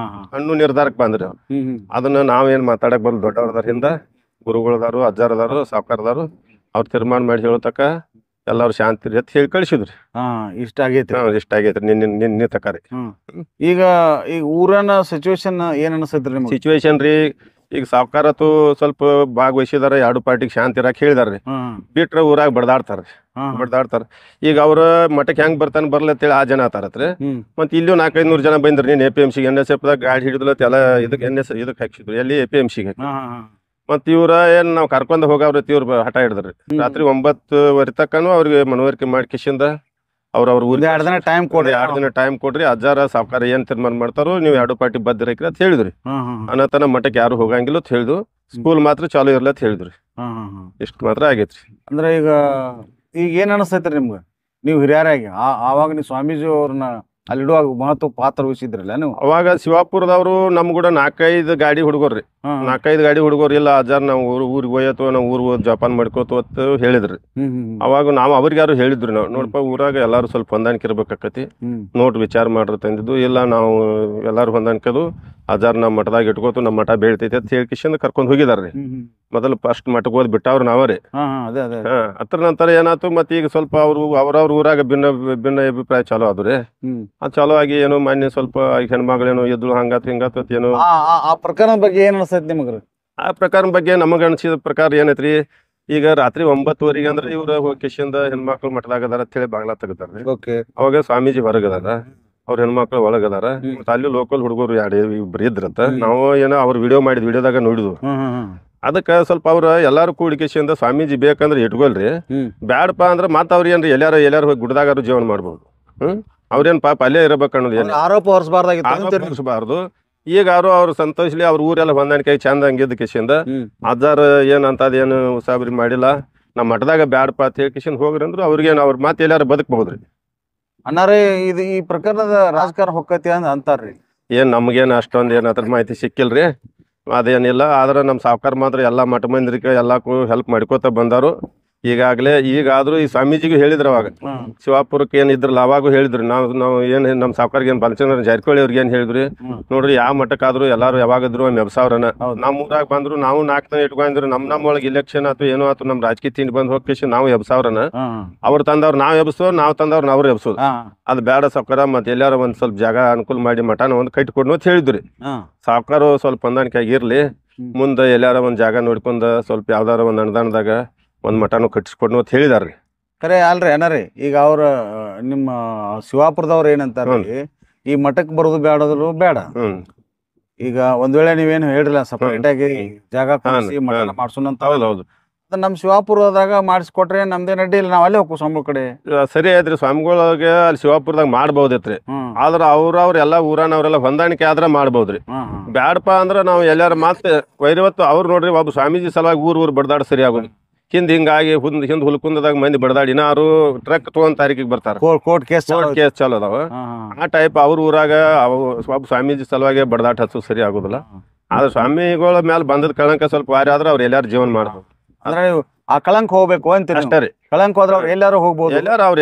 ಅನ್ನೋ ನಿರ್ಧಾರಕ್ಕೆ ಬಂದ್ರಿ ಅವ್ರು. ಅದನ್ನ ನಾವೇನ್ ಮಾತಾಡಕ್ ಬರ್ಲಿ, ದೊಡ್ಡವ್ರದಾರ ಹಿಂದ ಗುರುಗಳದಾರು, ಅಜ್ಜಾರದಾರು, ಸಾವುಕಾರದಾರು, ಅವ್ರ ತೀರ್ಮಾನ ಮಾಡಿ ಹೇಳತಕ್ಕ ಎಲ್ಲಾರು ಶಾಂತಿ ಅಂತ ಹೇಳಿ ಕಳಿಸಿದ್ರಿ. ಇಷ್ಟ ಆಗೈತ್ರಿ ನಿನ್ನೆ ತಕಾರಿ. ಈಗ ಊರನ ಸಿಚುವೇಶನ್ ಏನ್ ಅನ್ಸೈತ್ರಿ ನಿಮ್ಗೆ? ಸಿಚುವೇಶನ್ ರೀ, ಈಗ ಸಾವುಕಾರತು ಸ್ವಲ್ಪ ಭಾಗವಹಿಸಿದಾರ, 2 ಪಾರ್ಟಿಗೆ ಶಾಂತಿ ಇರಾಕ್ ಹೇಳಿದಾರ್ರಿ. ಬಿಟ್ರೆ ಊರಾಗ ಬಡ್ದಾಡ್ತಾರ. ಈಗ ಅವ್ರ ಮಠಕ್ಕೆ ಹೆಂಗ್ ಬರ್ತಾನೆ ಬರ್ಲಿ ಅಂತೇಳಿ ಆ ಜನ ಆತಾರತ್ರಿ. ಮತ್ ಇಲ್ಲೂ 400-500 ಜನ ಬಂದ್ರಿ. ನೀನ್ APMC NSF ದಾಗ ಗಾಡಿ ಹಿಡಿದ್ಲ ಎಲ್ಲ ಇದಕ್ ಹಾಕ್ಸಿದ್ರು, ಎಲ್ಲಿ APMC ಮತ್ ಇವ್ರ ಏನ್ ನಾವ್ ಕರ್ಕೊಂಡ್ ಹೋಗವ್ರತಿ, ಇವ್ರ ಹಠ ಹಿಡಿದ್ರಿ. ರಾತ್ರಿ 9:30 ತಕ್ಕನು ಅವ್ರಿಗೆ ಮನವರಿಕೆ ಮಾಡ್ಕಿಸಿಂದ ಅವ್ರ ಊರಿಗೆ 2 ದಿನ ಟೈಮ್ ಕೊಡ್ರಿ, 2 ದಿನ ಟೈಮ್ ಕೊಡ್ರಿ, ಅಜ್ಜಾರ ಸಾವುಕಾರ ಏನ್ ತೀರ್ಮಾನ ಮಾಡ್ತಾರೋ ನೀವು 2 ಪಾರ್ಟಿ ಬದ್ದಿರಕ್ರಿ ಅಂತ ಹೇಳಿದ್ರಿ. ಅನ್ನತನ ಮಠಕ್ಕೆ ಯಾರು ಹೋಗಂಗಿಲ್ಲ ಅಂತ ಹೇಳಿದ್ರು. ಸ್ಕೂಲ್ ಮಾತ್ರ ಚಾಲು ಇರ್ಲಿ ಅಂತ ಹೇಳಿದ್ರಿ. ಇಷ್ಟು ಮಾತ್ರ ಆಗೈತ್ರಿ. ಅಂದ್ರೆ ಈಗ ಏನ್ ಅನಿಸ್ತೈತ್ರಿ ನಿಮ್ಗೆ, ನೀವು ಹಿರಿಯರಾಗಿ ಆವಾಗ ನೀವು ಸ್ವಾಮೀಜಿ ಅವ್ರನ್ನ ಅಲ್ಲಿಡುವಾಗ ಮಹತ್ವ ಪಾತ್ರ ವಹಿಸಿದ್ರಲ್ಲ ನೀವು? ಅವಾಗ ಶಿವಾಪುರದವ್ರು ನಮ್ ಕೂಡ 4-5 ಗಾಡಿ ಹುಡುಗರ್ರಿ, 4-5 ಗಾಡಿ ಹುಡುಗರು ಇಲ್ಲ ಅಜ್ಜಾರ್ ನಾವು ಊರಿಗೆ ಹೋಯತ್ತು, ನಾವು ಊರ್ ಜಪಾನ್ ಮಾಡ್ಕೋತು ಅಂತ ಹೇಳಿದ್ರಿ. ಅವಾಗ ನಾವು ಅವ್ರಿಗೆ ಯಾರು ಹೇಳಿದ್ರಿ, ನಾವು ನೋಡಪ್ಪ ಊರಾಗ ಎಲ್ಲಾರು ಸ್ವಲ್ಪ ಹೊಂದಾಣಿಕೆ ಇರ್ಬೇಕಾಕತಿ, ನೋಟ್ ವಿಚಾರ ಮಾಡ್ರಿ ತಂದಿದ್ದು. ಇಲ್ಲ ನಾವು ಎಲ್ಲಾರು ಹೊಂದಾಣಿಕೆದು ಅಜ್ಜಾರ್ ನಮ್ಮ ಮಠದಾಗ ಇಟ್ಕೋತು, ನಮ್ಮ ಮಠ ಬೆಳಿತೈತಿ ಅಂತ ಹೇಳ್ಕಿಸಿಂದ ಕರ್ಕೊಂಡ್ ಹೋಗಿದಾರ್ರಿ. ಮೊದಲು ಫಸ್ಟ್ ಮಠಕ್ಕೆ ಹೋದ್ ಬಿಟ್ಟವ್ರು ನಾವೇ. ಅದ್ರ ನಂತರ ಏನಾಯ್ತು, ಮತ್ತೆ ಈಗ ಸ್ವಲ್ಪ ಅವ್ರವ್ರ ಊರಾಗ ಭಿನ್ನ ಅಭಿಪ್ರಾಯ ಚಾಲೋ ಆದ್ರಿ. ಅದ್ ಚಾಲೋ ಆಗಿ ಏನೋ ಮಾನ್ಯ ಸ್ವಲ್ಪ ಹೆಣ್ಮಗಳೇನೋ ಎದ್ದು ಹಂಗಾತ್ ಹಿಂಗಾತ್ ಏನೋ. ಆ ಪ್ರಕರಣ ಬಗ್ಗೆ ಏನ್ ಅನ್ಸೈತಿ ನಿಮಗ್ರಿ? ಆ ಪ್ರಕಾರ ಬಗ್ಗೆ ನಮಗ ಅನ್ಸಿದ ಪ್ರಕಾರ ಏನೈತ್ರಿ, ಈಗ ರಾತ್ರಿ 9:00 ಅಂದ್ರೆ ಇವ್ರ ಹೋಗಿಸಿಂದ ಹೆಣ್ಮಕ್ಳು ಮಠದಾಗದಾರ ಅಂತ ಹೇಳಿ ಬಾಗ್ಲಾ ತೆಗದಾರ್ರಿ. ಅವಾಗ ಸ್ವಾಮೀಜಿ ಹೊರಗದಾರ, ಅವ್ರ ಹೆಣ್ಮಕ್ಳು ಒಳಗದಾರ. ಮತ್ತ ಅಲ್ಲಿ ಲೋಕಲ್ ಹುಡುಗರು 2-3 ಇದ್ರಂತ. ನಾವು ಏನೋ ಅವ್ರ ವಿಡಿಯೋದಾಗ ನೋಡಿದ್ವು. ಅದಕ್ಕ ಸ್ವಲ್ಪ ಅವ್ರ ಎಲ್ಲಾರು ಕೂಡಿಕೆಸಿಂದ ಸ್ವಾಮೀಜಿ ಬೇಕಂದ್ರೆ ಇಟ್ಕೊಳ್ರಿ, ಬ್ಯಾಡಪ್ಪ ಅಂದ್ರ ಮತ್ತ ಅವ್ರ ಏನ್ರಿ ಎಲ್ಲಾರು ಹೋಗಿ ಗುಡ್ದಾಗಾರು ಜೀವನ ಮಾಡ್ಬೋದು. ಅವ್ರೇನ್ ಪಾಪ ಅಲ್ಲೇ ಇರಬೇಕು ಅನ್ನೋದು ಏನು ಆರೋಪ ಹೊರಿಸಬಾರ್ದಾಗಿತ್ತು. ಹೊರಿಸಬಾರ್ದು. ಈಗ ಅವ್ರು ಸಂತೋಷಲಿ ಅವ್ರ ಊರೆಲ್ಲ ಹೊಂದಾಣಿಕೆ ಚಂದ ಹಂಗಿದ್ದ ಕಿಶಿಂದ ಅಜ್ಜಾರ ಏನು ಉಸಾಬರಿ ಮಾಡಿಲ್ಲ ನಮ್ಮ ಮಠದಾಗ ಬ್ಯಾಡಪ್ಪ ಅಂತ ಹೇಳಿ ಕಿಶಿಂದ ಹೋಗ್ರಿ ಅಂದ್ರು ಅವ್ರಿಗೇನು ಅವ್ರ ಮಾತು ಎಲ್ಲಾರು ಬದುಕಬಹುದ್ರಿ. ಅಣ್ಣಾರೇ ಇದು ಈ ಪ್ರಕರಣದ ರಾಜಕಾರಣ ಹೊಕ್ಕತಿ ಅಂತಾರ್ರಿ. ಏನ್ ನಮ್ಗೇನು ಅಷ್ಟೊಂದು ಏನು ಅದ್ರ ಮಾಹಿತಿ ಸಿಕ್ಕಿಲ್ರಿ, ಅದೇನಿಲ್ಲ. ಆದ್ರೆ ನಮ್ಮ ಸಾವುಕಾರ ಮಾತ್ರ ಎಲ್ಲ ಮಠ ಮಂದಿರಿಗೆ ಎಲ್ಲಕ್ಕೂ ಹೆಲ್ಪ್ ಮಾಡ್ಕೋತ ಬಂದಾರು ಈಗಾಗಲೇ. ಈಗಾದ್ರೂ ಈ ಸ್ವಾಮೀಜಿಗೂ ಹೇಳಿದ್ರು ಅವಾಗ ಶಿವಾಪುರಕ್ಕೆ ಏನು ಇದ್ರಲ್ಲ ಅವಾಗೂ ಹೇಳಿದ್ರು. ನಾವು ಏನು ನಮ್ಮ ಸಾವುಕಾರ್ಗೆ ಏನು ಬಾಲಚಂದ್ರ ಜಾರಕಿಹೊಳಿ ಅವ್ರಿಗೆ ಏನು ಹೇಳಿದ್ರಿ, ನೋಡ್ರಿ ಯಾವ ಮಠಕ್ಕಾದ್ರು ಎಲ್ಲಾರು ಯಾವಾಗಿದ್ರು ಮೆಬ್ಸಾವ್ರನ ನಮ್ಮ ಊರಾಗ ಬಂದ್ರು ನಾವು 4 ದಿನ ಇಟ್ಕೊಂಡಿದ್ರು ನಮ್ಮ ಒಳಗೆ ಇಲೆಕ್ಷನ್ ಆಯ್ತು ಏನೋ ಆಯ್ತು ನಮ್ಮ ರಾಜಕೀಯ ತಿಂಡಿ ಬಂದು ಹೋಗಿ ನಾವು ಎಬ್ಸಾವ್ರನ ಅವ್ರು ತಂದವ್ರು ನಾವು ಎಬ್ಸೋ ನಾವು ತಂದವ್ರು ಅವ್ರು ಎಬ್ಸೋದು. ಅದು ಬೇಡ ಸಾವುಕಾರ ಮತ್ತೆ ಎಲ್ಲಾರ ಒಂದ್ ಸ್ವಲ್ಪ ಜಾಗ ಅನುಕೂಲ ಮಾಡಿ ಮಠನ ಒಂದು ಕಟ್ಟಿಕೊಡ್ನು ಅಂತ ಹೇಳಿದ್ರಿ. ಸಾವುಕಾರು ಸ್ವಲ್ಪ ಹೊಂದಾಣಿಕೆ ಆಗಿರ್ಲಿ, ಮುಂದೆ ಎಲ್ಲಾರ ಒಂದ್ ಜಾಗ ನೋಡ್ಕೊಂಡ ಸ್ವಲ್ಪ ಯಾವ್ದಾರ ಒಂದ್ ಅನುದಾನದಾಗ ಒಂದ್ ಮಠನು ಕಟ್ಟಿಸ್ಕೊಡ್ನು ಅಂತ ಹೇಳಿದಾರ್ರಿ. ಖರೆ ಅಲ್ರಿ ಅಣ್ಣಾರಿ, ಈಗ ಅವ್ರ ನಿಮ್ಮ ಶಿವಾಪುರದವ್ರು ಏನಂತಾರ್ರಿ, ಈ ಮಠಕ್ಕೆ ಬರೋದು ಬೇಡದ್ರು ಬೇಡ. ಈಗ ಒಂದ್ ವೇಳೆ ನೀವೇನು ಹೇಳಿಲ್ಲ ಸಪರೇಟ್ ಆಗಿ ಜಾಗ ಮಾಡ್ಸೋಣ ಅಂತ. ಹೌದೌದು, ನಮ್ ಶಿವಾಪುರದಾಗ ಮಾಡಿಸ್ಕೊಟ್ರೆ ನಮ್ದೇನ್ ಅಡ್ಡಿ ಇಲ್ಲ, ನಾವ್ ಅಲ್ಲೇ ಹೋಗ್ತೀವಿ ಸ್ವಾಮಿ ಕಡೆ. ಸರಿ ಆಯ್ತ್ರಿ, ಸ್ವಾಮಿಗಳಿಗೆ ಅಲ್ಲಿ ಶಿವಾಪುರದಾಗ ಮಾಡ್ಬೋದಿತ್ರಿ. ಆದ್ರ ಅವ್ರ ಎಲ್ಲಾ ಊರನವ್ರೆಲ್ಲ ಹೊಂದಾಣಿಕೆ ಆದ್ರ ಮಾಡ್ಬೋದ್ರಿ. ಬ್ಯಾಡಪ್ಪ ಅಂದ್ರ ನಾವ್ ಎಲ್ಲಾರ ಮತ್ತೆ ವೈರವತ್ತು ಅವ್ರು ನೋಡ್ರಿ ಒಬ್ಬ ಸ್ವಾಮೀಜಿ ಸಲುವಾಗಿ ಊರ್ ಬಡ್ದಾಡ ಸರಿ ಆಗೋದು. ಹಿಂಗಾಗಿ ಹಿಂದ್ ಹುಲ್ಕುಂದದಾಗ ಮಂದಿ ಬಡದಾಡಿ ಇನ್ನಾರು ಟ್ರಕ್ ತಗೊಂಡ್ ತಾರೀಕಿಗೆ ಬರ್ತಾರ, ಕೋರ್ಟ್ ಕೇಸ್ ಚಲೋ ಅದಾವ. ಆ ಟೈಪ್ ಅವ್ರ ಊರಾಗ ಒಬ್ಬ ಸ್ವಾಮೀಜಿ ಸಲುವಾಗಿ ಬಡದಾಟ ಹಚ್ಚು ಸರಿ ಆಗುದಿಲ್ಲ. ಆದ್ರೆ ಸ್ವಾಮಿಗಳ ಮೇಲೆ ಬಂದದ್ ಕಳಂಕ ಸ್ವಲ್ಪ ವಾರಿ ಆದ್ರೆ ಅವ್ರು ಎಲ್ಲಾರು ಜೀವನ ಮಾಡ್ಬೋದು. ಅಂದ್ರೆ ನೀವು ಆ ಕಳಂಕ ಹೋಗ್ಬೇಕು ಅಂತೀರಿ ಅಷ್ಟೇ ರೀ. ಕಳಂಕ ಹೋದ್ರೆ ಅವ್ರು ಎಲ್ಲಾರು ಹೋಗ್ಬೋದು,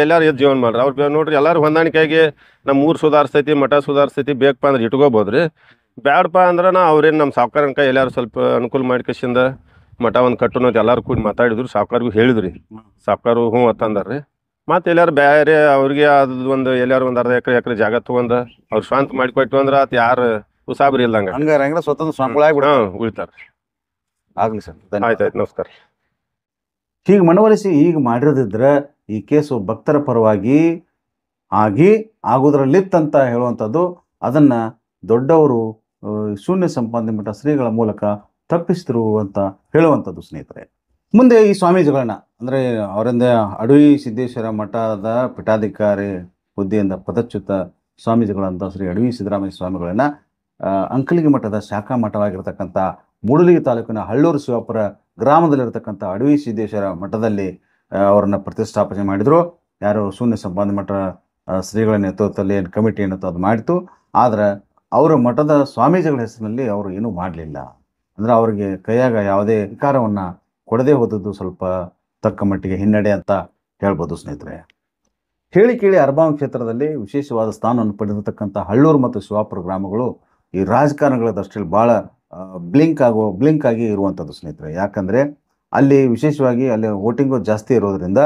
ಎಲ್ಲಾರು ಜೀವನ ಮಾಡ್ರಿ. ಅವ್ರು ನೋಡ್ರಿ ಎಲ್ಲಾರು ಹೊಂದಾಣಿಕೆಯಾಗಿ ನಮ್ಮ ಊರ್ ಸುಧಾರಿಸ್ತೈತಿ, ಮಠ ಸುಧಾರಿಸ್ತೈತಿ, ಬೇಕಪ್ಪ ಅಂದ್ರೆ ಇಟ್ಕೋಬೋದ್ರಿ. ಬ್ಯಾಡಪ್ಪ ಅಂದ್ರ ಅವ್ರೇನ್ ನಮ್ಮ ಸಾವುಕಾರನ್ಕ ಎಲ್ಲಾರು ಸ್ವಲ್ಪ ಅನುಕೂಲ ಮಾಡಿಕೇಶಿಂದ ಮಠ ಒಂದು ಕಟ್ಟುನ ಎಲ್ಲಾರು ಕೂಡಿ ಮಾತಾಡಿದ್ರು. ಸಾವುಕಾರ್ಗೂ ಹೇಳಿದ್ರಿ, ಸಾವುಕಾರು ಹ್ಞೂ ಅಂತಂದಾರ್ರಿ. ಮತ್ತೆ ಎಲ್ಲಾರು ಬೇರೆ ಅವ್ರಿಗೆ ಅದು ಒಂದು ಎಲ್ಲಾರು ಒಂದ್ ಅರ್ಧ ಎಕರೆ ಜಾಗ ತಗೊಂಡ ಅವ್ರು ಸ್ವಂತ ಮಾಡಿಕೊಟ್ಟು ಅಂದ್ರ ಅತ್ ಯಾರು ಉಸಾಬರಿ ಇಲ್ದಂಗ ಹಂಗಾರ ಸ್ವತಂತ್ರ ಸ್ವಾಮಿಗಳಾಗಿ ಉಳಿತಾರ. ಆಗ್ಲಿ ಸರ್, ಆಯ್ತಾಯ್ತು, ನಮಸ್ಕಾರ. ಹೀಗೆ ಮನವೊಲಿಸಿ ಈಗ ಮಾಡಿರೋದಿದ್ರೆ ಈ ಕೇಸು ಭಕ್ತರ ಪರವಾಗಿ ಆಗುವುದರಲ್ಲಿತ್ತಂತ ಹೇಳುವಂಥದ್ದು, ಅದನ್ನ ದೊಡ್ಡವರು ಶೂನ್ಯ ಸಂಪಾದನೆ ಮಠ ಶ್ರೀಗಳ ಮೂಲಕ ತಪ್ಪಿಸಿದ್ರು ಅಂತ ಹೇಳುವಂಥದ್ದು ಸ್ನೇಹಿತರೆ. ಮುಂದೆ ಈ ಸ್ವಾಮೀಜಿಗಳನ್ನ ಅಂದರೆ ಅವರಿಂದ ಅಡವಿ ಸಿದ್ದೇಶ್ವರ ಮಠದ ಪೀಠಾಧಿಕಾರಿ ಹುದ್ದೆಯಿಂದ ಪದಚ್ಯುತ ಸ್ವಾಮೀಜಿಗಳಂತ ಶ್ರೀ ಅಡವಿ ಸಿದ್ದರಾಮಯ್ಯ ಸ್ವಾಮಿಗಳನ್ನ ಅಂಕಲಿಗೆ ಮಠದ ಶಾಖಾ ಮಠವಾಗಿರ್ತಕ್ಕಂಥ ಮೂಡಲಗಿ ತಾಲೂಕಿನ ಹಳ್ಳೂರು ಶಿವಾಪುರ ಗ್ರಾಮದಲ್ಲಿರ್ತಕ್ಕಂಥ ಅಡವಿ ಸಿದ್ದೇಶ್ವರ ಮಠದಲ್ಲಿ ಅವರನ್ನು ಪ್ರತಿಷ್ಠಾಪನೆ ಮಾಡಿದರು. ಯಾರು ಶೂನ್ಯ ಸಂಪಾದನೆ ಮಠ ಶ್ರೀಗಳ ನೇತೃತ್ವದಲ್ಲಿ ಏನು ಕಮಿಟಿ ಏನಂತ ಅದು ಮಾಡಿತು. ಆದರೆ ಅವರ ಮಠದ ಸ್ವಾಮೀಜಿಗಳ ಹೆಸರಿನಲ್ಲಿ ಅವರು ಏನೂ ಮಾಡಲಿಲ್ಲ. ಅಂದರೆ ಅವರಿಗೆ ಕೈಯಾಗ ಯಾವುದೇ ಅಧಿಕಾರವನ್ನು ಕೊಡದೇ ಹೋದದ್ದು ಸ್ವಲ್ಪ ತಕ್ಕ ಮಟ್ಟಿಗೆ ಹಿನ್ನಡೆ ಅಂತ ಹೇಳ್ಬೋದು ಸ್ನೇಹಿತರೆ. ಹೇಳಿ ಕೇಳಿ ಅರಬಾವಿ ಕ್ಷೇತ್ರದಲ್ಲಿ ವಿಶೇಷವಾದ ಸ್ಥಾನವನ್ನು ಪಡೆದಿರ್ತಕ್ಕಂಥ ಹಳ್ಳೂರು ಮತ್ತು ಶಿವಾಪುರ ಗ್ರಾಮಗಳು ಈ ರಾಜಕಾರಣಗಳ ದೃಷ್ಟಿಯಲ್ಲಿ ಭಾಳ ಬ್ಲಿಂಕ್ ಆಗಿ ಇರುವಂಥದ್ದು ಸ್ನೇಹಿತರೆ. ಯಾಕಂದರೆ ಅಲ್ಲಿ ವಿಶೇಷವಾಗಿ ಅಲ್ಲಿ ವೋಟಿಂಗು ಜಾಸ್ತಿ ಇರೋದ್ರಿಂದ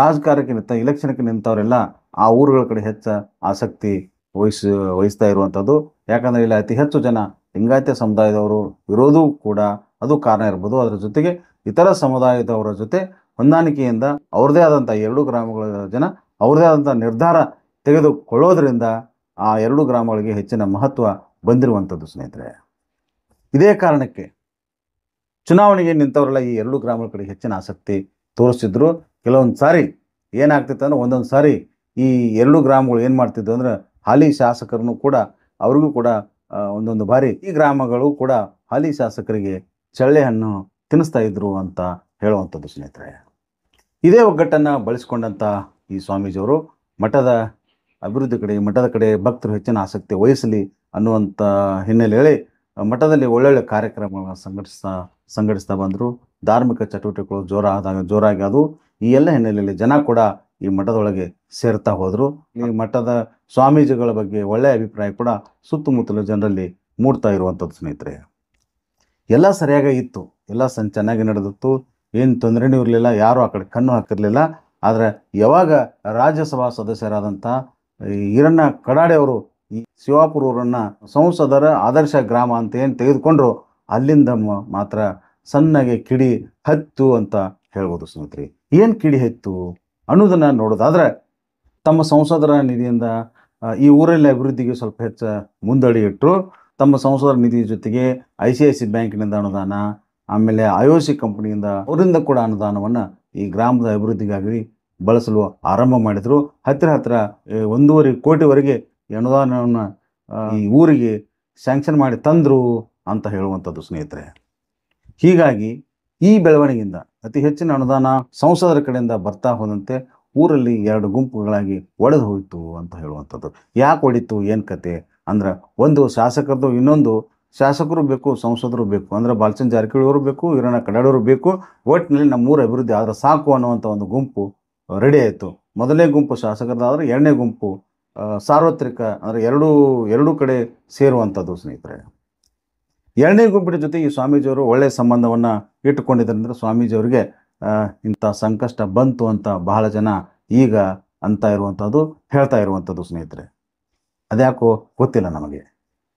ರಾಜಕಾರಣಕ್ಕೆ ಇಲೆಕ್ಷನ್ಗೆ ನಿಂತವರೆಲ್ಲ ಆ ಊರುಗಳ ಕಡೆ ಹೆಚ್ಚು ಆಸಕ್ತಿ ವಹಿಸ್ತಾ ಇರುವಂಥದ್ದು. ಯಾಕಂದರೆ ಇಲ್ಲಿ ಅತಿ ಹೆಚ್ಚು ಜನ ಲಿಂಗಾಯತ ಸಮುದಾಯದವರು ಇರೋದು ಕೂಡ ಅದು ಕಾರಣ ಇರ್ಬೋದು. ಅದರ ಜೊತೆಗೆ ಇತರ ಸಮುದಾಯದವರ ಜೊತೆ ಹೊಂದಾಣಿಕೆಯಿಂದ ಅವ್ರದ್ದೇ ಆದಂಥ 2 ಗ್ರಾಮಗಳ ಜನ ಅವ್ರದ್ದೇ ಆದಂಥ ನಿರ್ಧಾರ ತೆಗೆದುಕೊಳ್ಳೋದ್ರಿಂದ ಆ 2 ಗ್ರಾಮಗಳಿಗೆ ಹೆಚ್ಚಿನ ಮಹತ್ವ ಬಂದಿರುವಂಥದ್ದು ಸ್ನೇಹಿತರೆ. ಇದೇ ಕಾರಣಕ್ಕೆ ಚುನಾವಣೆಗೆ ನಿಂತವರೆಲ್ಲ ಈ 2 ಗ್ರಾಮಗಳ ಕಡೆ ಹೆಚ್ಚಿನ ಆಸಕ್ತಿ ತೋರಿಸ್ತಿದ್ರು. ಕೆಲವೊಂದು ಸಾರಿ ಏನಾಗ್ತಿತ್ತು ಅಂದರೆ ಒಂದೊಂದು ಸಾರಿ ಈ 2 ಗ್ರಾಮಗಳು ಏನು ಮಾಡ್ತಿದ್ವು ಅಂದರೆ ಹಾಲಿ ಶಾಸಕರನ್ನು ಕೂಡ ಅವ್ರಿಗೂ ಕೂಡ ಒಂದೊಂದು ಬಾರಿ ಈ ಗ್ರಾಮಗಳು ಕೂಡ ಹಾಲಿ ಶಾಸಕರಿಗೆ ಚಳ್ಳೆ ಹಣ್ಣು ತಿನ್ನಿಸ್ತಾ ಇದ್ರು ಅಂತ ಹೇಳುವಂಥದ್ದು ಸ್ನೇಹಿತರೆ. ಇದೇ ಒಗ್ಗಟ್ಟನ್ನು ಬಳಸಿಕೊಂಡಂಥ ಈ ಸ್ವಾಮೀಜಿಯವರು ಮಠದ ಅಭಿವೃದ್ಧಿ ಕಡೆ ಮಠದ ಕಡೆ ಭಕ್ತರು ಹೆಚ್ಚಿನ ಆಸಕ್ತಿ ವಹಿಸಲಿ ಅನ್ನುವಂಥ ಹಿನ್ನೆಲೆಯಲ್ಲಿ ಮಠದಲ್ಲಿ ಒಳ್ಳೊಳ್ಳೆ ಕಾರ್ಯಕ್ರಮಗಳನ್ನು ಸಂಘಟಿಸ್ತಾ ಬಂದರು. ಧಾರ್ಮಿಕ ಚಟುವಟಿಕೆಗಳು ಜೋರಾಗಿ ಅದು ಈ ಎಲ್ಲ ಹಿನ್ನೆಲೆಯಲ್ಲಿ ಜನ ಕೂಡ ಈ ಮಠದೊಳಗೆ ಸೇರ್ತಾ ಹೋದರು. ಈ ಮಠದ ಸ್ವಾಮೀಜಿಗಳ ಬಗ್ಗೆ ಒಳ್ಳೆಯ ಅಭಿಪ್ರಾಯ ಕೂಡ ಸುತ್ತಮುತ್ತಲ ಜನರಲ್ಲಿ ಮೂಡ್ತಾ ಇರುವಂಥದ್ದು ಸ್ನೇಹಿತರೆ. ಎಲ್ಲ ಸರಿಯಾಗಿ ಇತ್ತು, ಎಲ್ಲ ಚೆನ್ನಾಗಿ ನಡೆದಿತ್ತು, ಏನು ತೊಂದರೆನೂ ಇರಲಿಲ್ಲ, ಯಾರೂ ಆ ಕಡೆ ಕಣ್ಣು ಹಾಕಿರಲಿಲ್ಲ. ಆದರೆ ಯಾವಾಗ ರಾಜ್ಯಸಭಾ ಸದಸ್ಯರಾದಂಥ ಈರಣ್ಣ ಕಡಾಡೆ ಅವರು ಈ ಶಿವಾಪುರ ಊರನ್ನು ಸಂಸದರ ಆದರ್ಶ ಗ್ರಾಮ ಅಂತ ಏನು ತೆಗೆದುಕೊಂಡ್ರು, ಅಲ್ಲಿಂದ ಮಾತ್ರ ಸಣ್ಣಗೆ ಕಿಡಿ ಹತ್ತು ಅಂತ ಹೇಳ್ಬೋದು ಸ್ನೇಹಿತರೆ. ಏನು ಕಿಡಿ ಹತ್ತು ಅನ್ನೋದನ್ನು ನೋಡೋದಾದರೆ ತಮ್ಮ ಸಂಸದರ ನಿಧಿಯಿಂದ ಈ ಊರಲ್ಲಿ ಅಭಿವೃದ್ಧಿಗೆ ಸ್ವಲ್ಪ ಹೆಚ್ಚು ಮುಂದಡಿ ಇಟ್ಟರು. ತಮ್ಮ ಸಂಸದರ ನಿಧಿ ಜೊತೆಗೆ ICICI ಬ್ಯಾಂಕಿನಿಂದ ಅನುದಾನ, ಆಮೇಲೆ IOC ಕಂಪನಿಯಿಂದ ಅವರಿಂದ ಕೂಡ ಅನುದಾನವನ್ನು ಈ ಗ್ರಾಮದ ಅಭಿವೃದ್ಧಿಗಾಗಿ ಬಳಸಲು ಆರಂಭ ಮಾಡಿದರು. ಹತ್ತಿರ 1.5 ಕೋಟಿವರೆಗೆ ಈ ಅನುದಾನವನ್ನು ಈ ಊರಿಗೆ ಸ್ಯಾಂಕ್ಷನ್ ಮಾಡಿ ತಂದರು ಅಂತ ಹೇಳುವಂಥದ್ದು ಸ್ನೇಹಿತರೆ. ಹೀಗಾಗಿ ಈ ಬೆಳವಣಿಗೆಯಿಂದ ಅತಿ ಹೆಚ್ಚಿನ ಅನುದಾನ ಸಂಸದರ ಕಡೆಯಿಂದ ಬರ್ತಾ ಹೋದಂತೆ ಊರಲ್ಲಿ 2 ಗುಂಪುಗಳಾಗಿ ಒಡೆದು ಹೋಯಿತು ಅಂತ ಹೇಳುವಂಥದ್ದು. ಯಾಕೆ ಹೊಡಿತು, ಏನು ಕತೆ ಅಂದ್ರೆ, ಒಂದು ಶಾಸಕರದು, ಇನ್ನೊಂದು ಶಾಸಕರು ಬೇಕು, ಸಂಸದರು ಬೇಕು, ಅಂದರೆ ಬಾಲಚಂದ್ರ ಜಾರಕಿಹೊಳಿ ಅವರು ಬೇಕು, ಈರಣ್ಣ ಕಡಾಡಿಯವರು ಬೇಕು. ಒಟ್ಟಿನಲ್ಲಿ ನಮ್ಮೂರ ಅಭಿವೃದ್ಧಿ ಆದರೆ ಸಾಕು ಅನ್ನುವಂಥ ಒಂದು ಗುಂಪು ರೆಡಿ ಆಯಿತು. ಮೊದಲನೇ ಗುಂಪು ಶಾಸಕರದಾದರೆ, ಎರಡನೇ ಗುಂಪು ಸಾರ್ವತ್ರಿಕ, ಅಂದರೆ ಎರಡೂ ಕಡೆ ಸೇರುವಂಥದ್ದು ಸ್ನೇಹಿತರೆ. ಎರಡನೇ ಗುಂಪಿನ ಜೊತೆ ಈ ಸ್ವಾಮೀಜಿಯವರು ಒಳ್ಳೆಯ ಸಂಬಂಧವನ್ನು ಇಟ್ಟುಕೊಂಡಿದ್ದರಿಂದ ಸ್ವಾಮೀಜಿಯವರಿಗೆ ಇಂಥ ಸಂಕಷ್ಟ ಬಂತು ಅಂತ ಬಹಳ ಜನ ಈಗ ಅಂತ ಇರುವಂಥದ್ದು, ಹೇಳ್ತಾ ಇರುವಂಥದ್ದು ಸ್ನೇಹಿತರೆ. ಅದ್ಯಾಕೋ ಗೊತ್ತಿಲ್ಲ ನಮಗೆ.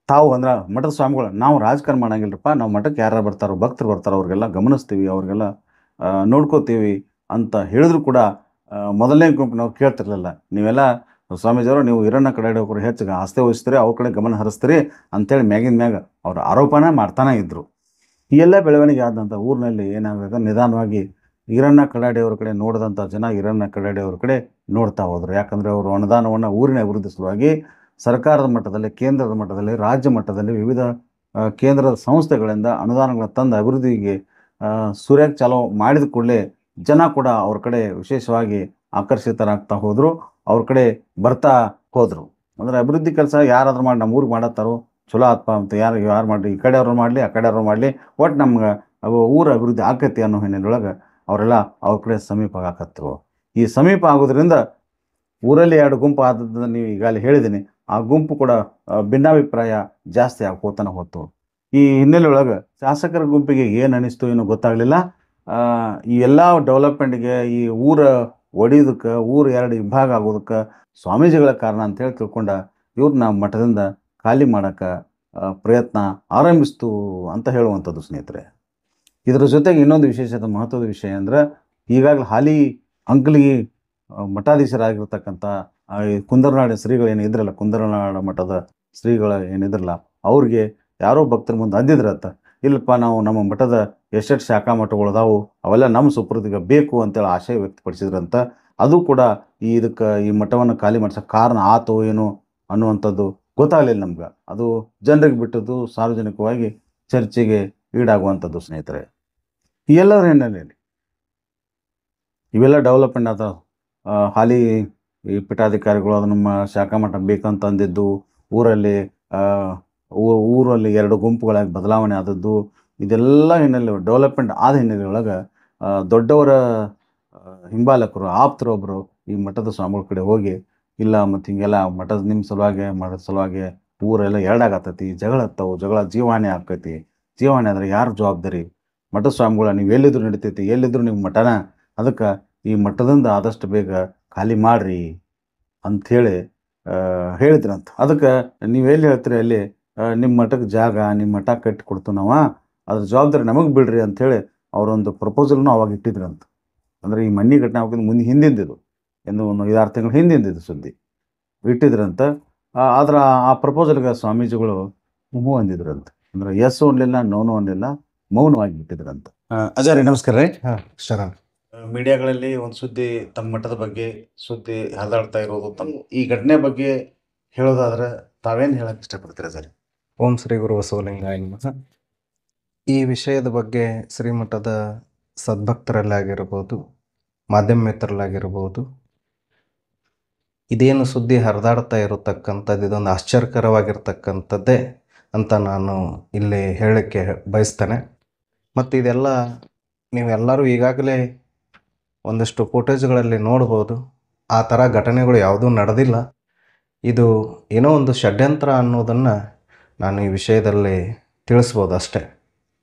ತಾವು ಅಂದ್ರೆ ಮಠದ ಸ್ವಾಮಿಗಳು, ನಾವು ರಾಜಕಾರಣ ಮಾಡಂಗಿಲ್ಲರಪ್ಪ, ನಾವು ಮಠಕ್ಕೆ ಯಾರು ಬರ್ತಾರೋ, ಭಕ್ತರು ಬರ್ತಾರೋ ಅವ್ರಿಗೆಲ್ಲ ಗಮನಿಸ್ತೀವಿ, ಅವ್ರಿಗೆಲ್ಲ ನೋಡ್ಕೋತೀವಿ ಅಂತ ಹೇಳಿದ್ರು ಕೂಡ ಮೊದಲನೇ ಗುಂಪಿನವ್ರು ಕೇಳ್ತಿರ್ಲಿಲ್ಲ. ನೀವೆಲ್ಲ ಸ್ವಾಮೀಜಿಯವರು ನೀವು ಈರಣ್ಣ ಕಡಾಡಿ ಅವರು ಹೆಚ್ಚಿಗೆ ಆಸ್ತಿ ವಹಿಸ್ತೀರಿ, ಅವ್ರ ಕಡೆ ಗಮನ ಹರಿಸ್ತೀರಿ ಅಂತೇಳಿ ಮ್ಯಾಗಿನ ಮ್ಯಾಗ ಅವ್ರ ಆರೋಪನ ಮಾಡ್ತಾನೆ ಇದ್ದರು. ಈ ಎಲ್ಲ ಬೆಳವಣಿಗೆ ಆದಂಥ ಊರಿನಲ್ಲಿ ಏನಾಗಬೇಕು, ನಿಧಾನವಾಗಿ ಈರಣ್ಣ ಕಡಾಡಿ ಅವ್ರ ಕಡೆ ನೋಡಿದಂಥ ಜನ ಈರಣ್ಣ ಕಡಾಡಿ ಅವ್ರ ಕಡೆ ನೋಡ್ತಾ ಹೋದರು. ಯಾಕಂದರೆ ಅವರು ಅನುದಾನವನ್ನು ಊರಿನ ಅಭಿವೃದ್ಧಿ ಸಲುವಾಗಿ ಸರ್ಕಾರದ ಮಟ್ಟದಲ್ಲಿ, ಕೇಂದ್ರದ ಮಟ್ಟದಲ್ಲಿ, ರಾಜ್ಯ ಮಟ್ಟದಲ್ಲಿ ವಿವಿಧ ಕೇಂದ್ರದ ಸಂಸ್ಥೆಗಳಿಂದ ಅನುದಾನಗಳನ್ನು ತಂದು ಅಭಿವೃದ್ಧಿಗೆ ಸೂರ್ಯಕ್ಕೆ ಚಾಲೋ ಮಾಡಿದ ಕೂಡಲೇ ಜನ ಕೂಡ ಅವ್ರ ಕಡೆ ವಿಶೇಷವಾಗಿ ಆಕರ್ಷಿತರಾಗ್ತಾ ಹೋದರು, ಅವ್ರ ಕಡೆ ಬರ್ತಾ ಹೋದರು. ಅಂದರೆ ಅಭಿವೃದ್ಧಿ ಕೆಲಸ ಯಾರಾದ್ರೂ ಮಾಡಿ ನಮ್ಮ ಊರಿಗೆ ಮಾಡತ್ತಾರೋ ಚಲೋ ಆತ್ಪ ಅಂತ, ಯಾರು ಮಾಡಲಿ, ಈ ಕಡೆಯವ್ರು ಮಾಡಲಿ, ಆ ಕಡೆಯವ್ರು ಮಾಡಲಿ, ಒಟ್ಟು ನಮ್ಗೆ ಊರ ಅಭಿವೃದ್ಧಿ ಆಕತಿ ಅನ್ನೋ ಹಿನ್ನೆಲೆಯೊಳಗೆ ಅವರೆಲ್ಲ ಅವ್ರ ಕಡೆ ಸಮೀಪ ಆಕತ್ತರು. ಈ ಸಮೀಪ ಆಗೋದ್ರಿಂದ ಊರಲ್ಲಿ 2 ಗುಂಪು ಆದದ್ದು ನೀವು ಈಗಾಗಲೇ ಹೇಳಿದ್ದೀನಿ. ಆ ಗುಂಪು ಕೂಡ ಭಿನ್ನಾಭಿಪ್ರಾಯ ಜಾಸ್ತಿ ಆಗೋತನ ಹೊತ್ತು. ಈ ಹಿನ್ನೆಲೆಯೊಳಗೆ ಶಾಸಕರ ಗುಂಪಿಗೆ ಏನು ಅನ್ನಿಸ್ತು ಏನೋ ಗೊತ್ತಾಗಲಿಲ್ಲ. ಈ ಎಲ್ಲ ಡೆವಲಪ್ಮೆಂಟ್ಗೆ, ಈ ಊರ ಒಡೆಯೋದಕ್ಕೆ, ಊರು 2 ವಿಭಾಗ ಆಗೋದಕ್ಕೆ ಸ್ವಾಮೀಜಿಗಳ ಕಾರಣ ಅಂತೇಳಿ ತಿಳ್ಕೊಂಡ ಇವ್ರನ್ನ ಮಠದಿಂದ ಖಾಲಿ ಮಾಡೋಕ್ಕೆ ಪ್ರಯತ್ನ ಆರಂಭಿಸ್ತು ಅಂತ ಹೇಳುವಂಥದ್ದು ಸ್ನೇಹಿತರೆ. ಇದರ ಜೊತೆಗೆ ಇನ್ನೊಂದು ವಿಶೇಷತೆ, ಮಹತ್ವದ ವಿಷಯ ಅಂದರೆ, ಈಗಾಗಲೇ ಹಾಲಿ ಅಂಕಲಿಗೆ ಮಠಾಧೀಶರಾಗಿರ್ತಕ್ಕಂಥ ಕುಂದರನಾಡಿನ ಶ್ರೀಗಳು ಏನಿದ್ರಲ್ಲ, ಕುಂದರನಾಡ ಮಠದ ಶ್ರೀಗಳು ಏನಿದ್ರಲ್ಲ, ಅವ್ರಿಗೆ ಯಾರೋ ಭಕ್ತರ ಮುಂದೆ ಅಂದಿದ್ರತ್ತ, ಇಲ್ಲಪ್ಪ ನಾವು ನಮ್ಮ ಮಠದ ಎಷ್ಟೆಷ್ಟು ಶಾಖಾ ಮಠಗಳದಾವು ಅವೆಲ್ಲ ನಮ್ಮ ಸುಪ್ರದಿಗೆ ಬೇಕು ಅಂತೇಳಿ ಆಶಯ ವ್ಯಕ್ತಪಡಿಸಿದ್ರಂತ. ಅದು ಕೂಡ ಈ ಮಠವನ್ನು ಖಾಲಿ ಮಾಡ್ಸೋಕ್ಕೆ ಕಾರಣ ಆತೋ ಏನೋ ಅನ್ನುವಂಥದ್ದು ಗೊತ್ತಾಗಲಿಲ್ಲ ನಮ್ಗೆ. ಅದು ಜನರಿಗೆ ಬಿಟ್ಟದ್ದು, ಸಾರ್ವಜನಿಕವಾಗಿ ಚರ್ಚೆಗೆ ಈಡಾಗುವಂಥದ್ದು ಸ್ನೇಹಿತರೆ. ಈ ಎಲ್ಲರ ಹಿನ್ನೆಲೆಯಲ್ಲಿ ಇವೆಲ್ಲ ಡೆವಲಪ್ಮೆಂಟ್ ಆದ ಹಾಲಿ ಈ ಪೀಠಾಧಿಕಾರಿಗಳು ಅದು ನಮ್ಮ ಶಾಖಾ ಮಠ ಬೇಕಂತ ಅಂದಿದ್ದು, ಊರಲ್ಲಿ 2 ಗುಂಪುಗಳಾಗಿ ಬದಲಾವಣೆ ಆದದ್ದು, ಇದೆಲ್ಲ ಹಿನ್ನೆಲೆ ಡೆವಲಪ್ಮೆಂಟ್ ಆದ ಹಿನ್ನೆಲೆಯೊಳಗೆ ದೊಡ್ಡವರ ಹಿಂಬಾಲಕರು, ಆಪ್ತರೊಬ್ಬರು ಈ ಮಠದ ಸ್ವಾಮಿಗಳ ಕಡೆ ಹೋಗಿ, ಇಲ್ಲ ಮತ್ತು ಹಿಂಗೆಲ್ಲ ಮಠದ ನಿಮ್ಮ ಸಲುವಾಗಿ, ಮಠದ ಸಲುವಾಗಿ ಊರೆಲ್ಲ ಎರಡಾಗತ್ತೈತಿ, ಜಗಳ ಜೀವಹಾನಿ ಆಕೈತಿ, ಜೀವಹಾನಿ ಆದರೆ ಯಾರು ಜವಾಬ್ದಾರಿ? ಮಠದ ಸ್ವಾಮಿಗಳ ನೀವು ಎಲ್ಲಿದ್ರು ನಡಿತೈತಿ, ಎಲ್ಲಿದ್ರು ನಿಮ್ಮ ಮಠನ, ಅದಕ್ಕೆ ಈ ಮಠದಿಂದ ಆದಷ್ಟು ಬೇಗ ಖಾಲಿ ಮಾಡಿರಿ ಅಂಥೇಳಿ ಹೇಳಿದ್ರಂತ. ಅದಕ್ಕೆ ನೀವು ಎಲ್ಲಿ ಹೇಳ್ತೀರಿ ಅಲ್ಲಿ ನಿಮ್ಮ ಮಠಕ್ಕೆ ಜಾಗ, ನಿಮ್ಮ ಮಠ ಕಟ್ಟಿ ಕೊಡ್ತು ನಾವು, ಅದ್ರ ಜವಾಬ್ದಾರಿ ನಮಗೆ ಬಿಡ್ರಿ ಅಂಥೇಳಿ ಅವರೊಂದು ಪ್ರಪೋಸಲ್ನು ಅವಾಗ ಇಟ್ಟಿದ್ರಂತ. ಅಂದರೆ ಈ ಮನೆ ಘಟನೆ ಆಗೋದು ಮುಂದೆ ಹಿಂದಿಂದಿದ್ದು, ಒಂದು 5-6 ತಿಂಗಳು ಹಿಂದಿಂದಿದ್ದು ಸುದ್ದಿ ಇಟ್ಟಿದ್ರಂತ. ಆದ್ರೆ ಆ ಪ್ರಪೋಸಲ್ಗೆ ಸ್ವಾಮೀಜಿಗಳು ಹ್ಞೂ ಅಂದಿದ್ರಂತ. ಅಂದರೆ ಎಸ್ ಅನ್ನಲಿಲ್ಲ, ನೋನು ಅನ್ನಲಿಲ್ಲ, ಮೌನವಾಗಿ ಬಿಟ್ಟಿದ್ರಂತ. ಅಜಾರಿ ನಮಸ್ಕಾರ ರೀ. ಶರಣ್. ಮೀಡಿಯಾಗಳಲ್ಲಿ ಒಂದು ಸುದ್ದಿ, ತಮ್ಮ ಮಠದ ಬಗ್ಗೆ ಸುದ್ದಿ ಹರಿದಾಡ್ತಾ ಇರೋದು, ತಮ್ಮ ಈ ಘಟನೆ ಬಗ್ಗೆ ಹೇಳೋದಾದ್ರೆ ತಾವೇನು ಹೇಳಕ್ಕೆ ಇಷ್ಟಪಡ್ತೀರಾ ಸರ್? ಓಂ ಶ್ರೀ ಗುರು ಬಸವಲಿಂಗಾಯ ನಮಃ. ಈ ವಿಷಯದ ಬಗ್ಗೆ ಶ್ರೀಮಠದ ಸದ್ಭಕ್ತರಲ್ಲಾಗಿರ್ಬೋದು, ಮಾಧ್ಯಮ ಮಿತ್ರರಲ್ಲಾಗಿರ್ಬೋದು, ಇದೇನು ಸುದ್ದಿ ಹರಿದಾಡ್ತಾ ಇರತಕ್ಕಂಥದ್ದು ಇದೊಂದು ಆಶ್ಚರ್ಯಕರವಾಗಿರ್ತಕ್ಕಂಥದ್ದೇ ಅಂತ ನಾನು ಇಲ್ಲಿ ಹೇಳಕ್ಕೆ ಬಯಸ್ತೇನೆ. ಮತ್ತು ಇದೆಲ್ಲ ನೀವೆಲ್ಲರೂ ಈಗಾಗಲೇ ಒಂದಷ್ಟು ಫೋಟೇಜ್ಗಳಲ್ಲಿ ನೋಡ್ಬೋದು. ಆ ಥರ ಘಟನೆಗಳು ಯಾವುದೂ ನಡೆದಿಲ್ಲ. ಇದು ಏನೋ ಒಂದು ಷಡ್ಯಂತ್ರ ಅನ್ನೋದನ್ನು ನಾನು ಈ ವಿಷಯದಲ್ಲಿ ತಿಳಿಸ್ಬೋದು ಅಷ್ಟೇ.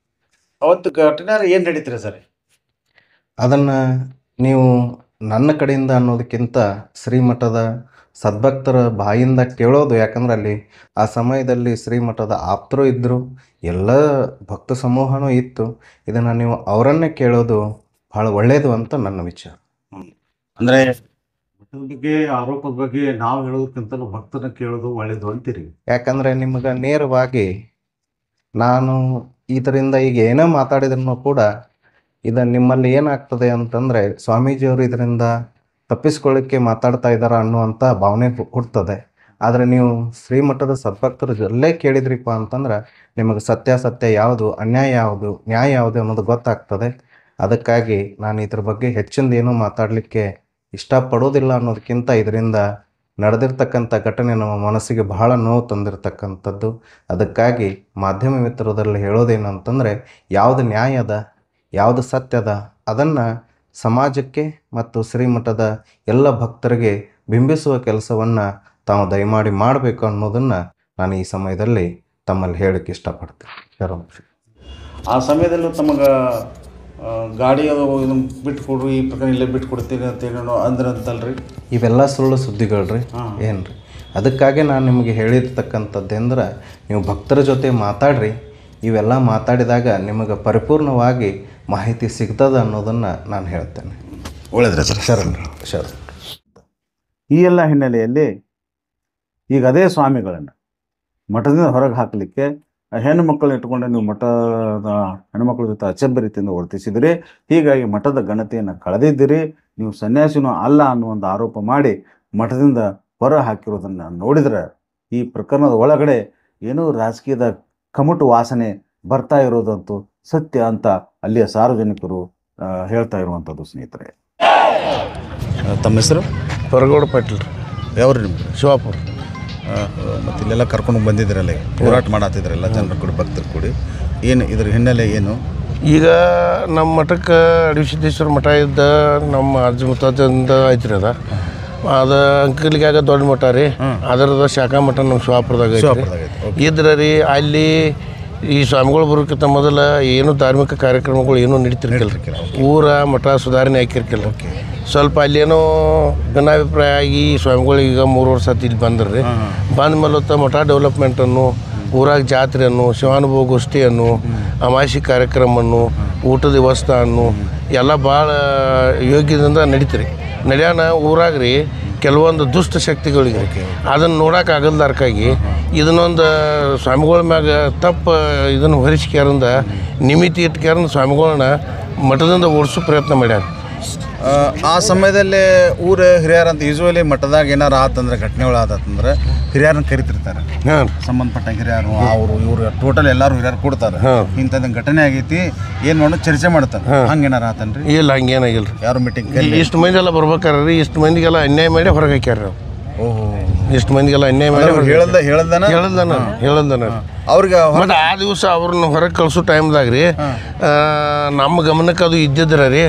ಅವತ್ತು ಘಟನೆ ಏನು ನಡೀತೀರಾ ಸರ್? ಅದನ್ನು ನೀವು ನನ್ನ ಕಡೆಯಿಂದ ಅನ್ನೋದಕ್ಕಿಂತ ಶ್ರೀಮಠದ ಸದ್ಭಕ್ತರ ಬಾಯಿಂದ ಕೇಳೋದು. ಯಾಕಂದ್ರೆ ಅಲ್ಲಿ ಆ ಸಮಯದಲ್ಲಿ ಶ್ರೀಮಠದ ಆಪ್ತರು ಇದ್ದರು, ಎಲ್ಲ ಭಕ್ತ ಸಮೂಹನೂ ಇತ್ತು. ಇದನ್ನು ನೀವು ಅವರನ್ನೇ ಕೇಳೋದು ಭಾಳ ಒಳ್ಳೆಯದು ಅಂತ ನನ್ನ ವಿಚಾರ. ಅಂದರೆ ಮಠದ ಬಗ್ಗೆ, ಆರೋಪದ ಬಗ್ಗೆ ನಾವು ಹೇಳೋದಕ್ಕಿಂತಲೂ ಭಕ್ತನ ಕೇಳೋದು ಒಳ್ಳೆಯದು ಅಂತೀರಿ? ಯಾಕಂದರೆ ನಿಮಗೆ ನೇರವಾಗಿ ನಾನು ಇದರಿಂದ ಈಗ ಏನೋ ಮಾತಾಡಿದ್ರೂ ಕೂಡ ಇದು ನಿಮ್ಮಲ್ಲಿ ಏನಾಗ್ತದೆ ಅಂತಂದರೆ, ಸ್ವಾಮೀಜಿಯವರು ಇದರಿಂದ ತಪ್ಪಿಸ್ಕೊಳ್ಳಿಕ್ಕೆ ಮಾತಾಡ್ತಾ ಇದ್ದಾರೆ ಅನ್ನುವಂಥ ಭಾವನೆ ಹುಡ್ತದೆ. ಆದರೆ ನೀವು ಶ್ರೀಮಠದ ಸದ್ಭಕ್ತರು ಎಲ್ಲೇ ಕೇಳಿದ್ರಿಪ್ಪ ಅಂತಂದ್ರೆ ನಿಮಗೆ ಸತ್ಯಾಸತ್ಯ ಯಾವುದು, ಅನ್ಯಾಯ ಯಾವುದು, ನ್ಯಾಯ ಯಾವುದು ಅನ್ನೋದು ಗೊತ್ತಾಗ್ತದೆ. ಅದಕ್ಕಾಗಿ ನಾನು ಇದ್ರ ಬಗ್ಗೆ ಹೆಚ್ಚಿಂದ ಏನೂ ಮಾತಾಡಲಿಕ್ಕೆ ಇಷ್ಟಪಡೋದಿಲ್ಲ ಅನ್ನೋದಕ್ಕಿಂತ ಇದರಿಂದ ನಡೆದಿರ್ತಕ್ಕಂಥ ಘಟನೆ ನಮ್ಮ ಮನಸ್ಸಿಗೆ ಬಹಳ ನೋವು ತಂದಿರತಕ್ಕಂಥದ್ದು. ಅದಕ್ಕಾಗಿ ಮಾಧ್ಯಮ ಮಿತ್ರರಲ್ಲಿ ಹೇಳೋದೇನಂತಂದರೆ ಯಾವುದು ನ್ಯಾಯದ, ಯಾವುದು ಸತ್ಯದ ಅದನ್ನು ಸಮಾಜಕ್ಕೆ ಮತ್ತು ಶ್ರೀಮಠದ ಎಲ್ಲ ಭಕ್ತರಿಗೆ ಬಿಂಬಿಸುವ ಕೆಲಸವನ್ನು ತಾವು ದಯಮಾಡಿ ಮಾಡಬೇಕು ಅನ್ನೋದನ್ನು ನಾನು ಈ ಸಮಯದಲ್ಲಿ ತಮ್ಮಲ್ಲಿ ಹೇಳಕ್ಕೆ ಇಷ್ಟಪಡ್ತೀನಿ. ಶರಣು. ಆ ಸಮಯದಲ್ಲೂ ತಮಗೆ ಗಾಡಿ ಅದು ಇದನ್ನು ಬಿಟ್ಟು ಕೊಡ್ರಿ, ಈ ಪ್ರಕಾರ ಇಲ್ಲೇ ಬಿಟ್ಟು ಕೊಡ್ತೀನಿ ಅಂತೇನೋ ಅಂದ್ರಂತಲ್ರಿ. ಇವೆಲ್ಲ ಸುಳ್ಳು ಸುದ್ದಿಗಳ್ರಿ. ಏನು ರೀ, ಅದಕ್ಕಾಗೆ ನಾನು ನಿಮಗೆ ಹೇಳಿರ್ತಕ್ಕಂಥದ್ದೆಂದ್ರೆ ನೀವು ಭಕ್ತರ ಜೊತೆ ಮಾತಾಡ್ರಿ. ಇವೆಲ್ಲ ಮಾತಾಡಿದಾಗ ನಿಮಗೆ ಪರಿಪೂರ್ಣವಾಗಿ ಮಾಹಿತಿ ಸಿಗ್ತದೆ ಅನ್ನೋದನ್ನು ನಾನು ಹೇಳ್ತೇನೆ. ಒಳ್ಳೆಯದ್ರೆ ಸರ್. ಶರಣು. ಈ ಎಲ್ಲ ಹಿನ್ನೆಲೆಯಲ್ಲಿ ಈಗ ಅದೇ ಸ್ವಾಮಿಗಳನ್ನು ಮಠದಿಂದ ಹೊರಗೆ ಹಾಕಲಿಕ್ಕೆ ಹೆಣ್ಣು ಮಕ್ಕಳನ್ನ ಇಟ್ಕೊಂಡು ನೀವು ಮಠದ ಹೆಣ್ಣುಮಕ್ಕಳ ಜೊತೆ ಅಚೆಬ್ಬ ರೀತಿಯಿಂದ ವರ್ತಿಸಿದಿರಿ. ಹೀಗಾಗಿ ಮಠದ ಘನತೆಯನ್ನು ಕಳೆದಿದ್ದೀರಿ. ನೀವು ಸನ್ಯಾಸಿನೂ ಅಲ್ಲ ಅನ್ನೋ ಒಂದು ಆರೋಪ ಮಾಡಿ ಮಠದಿಂದ ಹೊರ ಹಾಕಿರೋದನ್ನು ನೋಡಿದರೆ ಈ ಪ್ರಕರಣದ ಒಳಗಡೆ ಏನೋ ರಾಜಕೀಯದ ಕಮಟು ವಾಸನೆ ಬರ್ತಾ ಇರೋದಂತೂ ಸತ್ಯ ಅಂತ ಅಲ್ಲಿಯ ಸಾರ್ವಜನಿಕರು ಹೇಳ್ತಾ ಇರುವಂಥದ್ದು. ಸ್ನೇಹಿತರೆ, ತಮ್ಮ ಹೆಸರು? ಹೊರಗೌಡ ಪಾಟೀಲ್. ಯಾವ್ರಿ ನಿಮ್ಗೆ? ಶಿವಾಪುರ. ಮತ್ತು ಇಲ್ಲೆಲ್ಲ ಕರ್ಕೊಂಡು ಬಂದಿದ್ರಲ್ಲ, ಹೋರಾಟ ಮಾಡತ್ತಿದ್ರಲ್ಲ ಜನರು ಕೂಡಿ ಭಕ್ತರು ಕೂಡಿ, ಏನು ಇದ್ರ ಹಿನ್ನೆಲೆ ಏನು? ಈಗ ನಮ್ಮ ಮಠಕ್ಕೆ ಅಡವಿಸಿದ್ದೇಶ್ವರ ಮಠ ಇದ್ದ ನಮ್ಮ ಅಜ್ಜ ಮುತ್ತಾದಿಂದ ಐತ್ರಿ ಅದು ಅಂಕಲಿಗೆ ಆಗ ದೊಡ್ಡ ಮಠ ರೀ. ಅದರದ ಶಾಖಾ ಮಠ ನಮ್ಮ ಶಿವಾಪುರದಾಗ ಐತ್ರಿ. ಇದ್ರ ರೀ ಅಲ್ಲಿ ಈ ಸ್ವಾಮಿಗಳು ಬರೋಕ್ಕಿಂತ ಮೊದಲು ಏನು ಧಾರ್ಮಿಕ ಕಾರ್ಯಕ್ರಮಗಳು ಏನೂ ನಡೀತಿರ್ಕಿಲ್ಲ. ಊರ ಮಠ ಸುಧಾರಣೆ ಹಾಕಿರ್ಕಿಲ್ಲ. ಸ್ವಲ್ಪ ಅಲ್ಲೇನೋ ಭಿನ್ನಾಭಿಪ್ರಾಯ ಆಗಿ ಸ್ವಾಮಿಗಳು ಈಗ 3 ವರ್ಷ ಆತು ಇಲ್ಲಿ ಬಂದ್ರಿ. ಬಂದ ಮೇಲೆ ಮಠ ಡೆವಲಪ್ಮೆಂಟನ್ನು, ಊರಾಗ ಜಾತ್ರೆಯನ್ನು, ಶಿವಾನುಭವ ಗೋಷ್ಠಿಯನ್ನು, ಅಮಾವಾಸ್ಯೆ ಕಾರ್ಯಕ್ರಮವನ್ನು, ಊಟದ ವ್ಯವಸ್ಥೆಯನ್ನು ಎಲ್ಲ ಭಾಳ ಯೋಗ್ಯದಿಂದ ನಡೀತೀರಿ. ನಡೆಯೋಣ ಊರಾಗ ರೀ ಕೆಲವೊಂದು ದುಷ್ಟ ಶಕ್ತಿಗಳಿಗೆ ಅದನ್ನು ನೋಡೋಕ್ಕಾಗಲ್ದಾರ್ಕಾಗಿ ಇದನ್ನೊಂದು ಸ್ವಾಮಿಗಳ ಮ್ಯಾಗ ತಪ್ಪು ಇದನ್ನು ಹೊರಿಸ್ಕ್ಯಾರಿಂದ ನಿಮಿತಿ ಇಟ್ಕ್ಯಾರನ್ನ ಸ್ವಾಮಿಗಳನ್ನ ಮಠದಿಂದ ಓಡಿಸೋ ಪ್ರಯತ್ನ ಮಾಡ್ಯಾರ. ಆ ಸಮಯದಲ್ಲಿ ಊರ ಹಿರಿಯರು ಅಂತ ಯೂಶ್ವಲಿ ಮಠದಾಗ ಏನಾರು ಆತಂದ್ರೆ ಘಟನೆಗಳು ಆತಂದ್ರೆ ಹಿರಿಯರನ್ನ ಕರಿತಿರ್ತಾರೆ. ಸಂಬಂಧಪಟ್ಟ ಹಿರಿಯರು ಅವರು ಇವರು ಟೋಟಲ್ ಎಲ್ಲರೂ ಹಿರಿಯರು ಕೊಡ್ತಾರೆ. ಇಂಥದ್ದು ಘಟನೆ ಆಗೈತಿ ಏನು ಮಾಡೋ ಚರ್ಚೆ ಮಾಡ್ತಾರೆ. ಹಂಗೇನಾರು ಆತನ್ರಿ? ಇಲ್ಲ, ಹಂಗೇನಾಗಿಲ್ಲ. ಯಾರು ಮೀಟಿಂಗ್ ಇಷ್ಟು ಮಂದಿ ಎಲ್ಲ ಬರ್ಬೇಕಾರೆ ರೀ, ಇಷ್ಟು ಮಂದಿಗೆಲ್ಲ ಅನ್ಯಾಯ ಮಾಡಿ ಹೊರಗೆ ಹಾಕ್ಯಾರ ನಾವು. ಇಷ್ಟು ಮಂದಿಗೆಲ್ಲ ಅನ್ಯಾಯ ಮಾಡಿ ಹೇಳಲ್ದನ ಅವ್ರಿಗೆ ಮತ್ತು ಆ ದಿವಸ ಅವ್ರನ್ನ ಹೊರಗೆ ಕಳಿಸೋ ಟೈಮ್ದಾಗ ರೀ ನಮ್ಮ ಗಮನಕ್ಕೆ ಅದು ಇದ್ದಿದ್ರ ರೀ.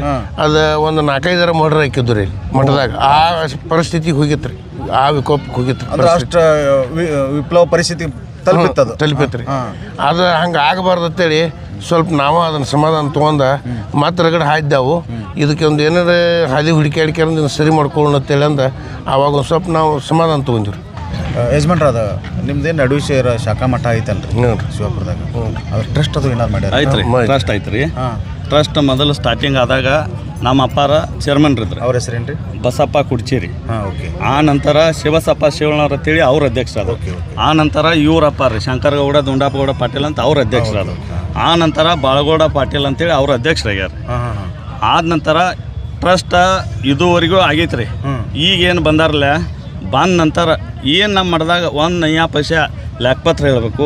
ಅದು ಒಂದು 4-5 ಮರ್ಡರ್ ಹಾಕಿದ್ದು ರೀ ಮಠದಾಗ. ಆ ಪರಿಸ್ಥಿತಿಗೆ ಹೋಗಿತ್ತು ರೀ, ಆ ವಿಕೋಪಕ್ಕೆ ಹೋಗಿತ್ತು. ಅಷ್ಟು ವಿಪ್ಲವ ಪರಿಸ್ಥಿತಿ ತಲುಪಿತ್ತು ರೀ. ಅದು ಹಂಗೆ ಆಗಬಾರ್ದು ಅಂತೇಳಿ ಸ್ವಲ್ಪ ನಾವು ಅದನ್ನು ಸಮಾಧಾನ ತೊಗೊಂಡ ಮತ್ತೆ ರಗಡೆ ಹಾಯ್ದೆವು. ಇದಕ್ಕೆ ಒಂದು ಏನಾರ ಹಾದಿ ಹುಡುಕಾಡಿಕೆ ಸರಿ ಮಾಡ್ಕೊಳ್ಳೋಣ ಅಂತೇಳಿ ಅಂದ ಆವಾಗ ಒಂದು ಸ್ವಲ್ಪ ನಾವು ಸಮಾಧಾನ ತೊಗೊಂಡಿವ್ರಿ. ಯಜಮಾನ್ರ ಅದು ನಿಮ್ದೇನು ಅಡವಿಸಿರ ಶಾಖಾ ಮಠ ಐತಲ್ರಿ ಶಿವಾಪುರದಾಗ, ಅದ್ರ ಟ್ರಸ್ಟ್ ಅದು ಏನಾರು ಮಾಡ್ಯಾರ? ಐತ್ರಿ, ಟ್ರಸ್ಟ್ ಐತ್ರಿ. ಟ್ರಸ್ಟ್ ಮೊದಲು ಸ್ಟಾರ್ಟಿಂಗ್ ಆದಾಗ ನಮ್ಮ ಅಪ್ಪಾರ ಚೇರ್ಮನ್ ಇದ್ರು. ಅವ್ರ ಹೆಸರೇನ್ರಿ? ಬಸಪ್ಪ ಕುಡ್ಚೇರಿ. ಓಕೆ. ಆ ನಂತರ ಶಿವಸಪ್ಪ ಶಿವಣ್ಣವ್ರ ಅಂತೇಳಿ ಅವ್ರ ಅಧ್ಯಕ್ಷರಾದ. ಆ ನಂತರ ಇವರಪ್ಪ ರೀ ಶಂಕರಗೌಡ ದುಂಡಾಪಗೌಡ ಪಾಟೀಲ್ ಅಂತ ಅವ್ರ ಅಧ್ಯಕ್ಷರಾದ. ಆ ನಂತರ ಬಾಳಗೌಡ ಪಾಟೀಲ್ ಅಂತೇಳಿ ಅವ್ರ ಅಧ್ಯಕ್ಷರಾಗ್ಯಾರ. ಆದ ನಂತರ ಟ್ರಸ್ಟ್ ಇದುವರೆಗೂ ಆಗೈತ್ರಿ. ಈಗೇನು ಬಂದಾರಲ್ಲ ಬಂದ ನಂತರ ಏನು ನಮ್ಮ ಮಠದಾಗ 1 ನಯ್ಯ ಪೈಸೆ ಲೆಕ್ಕಪತ್ರ ಹೇಳಬೇಕು.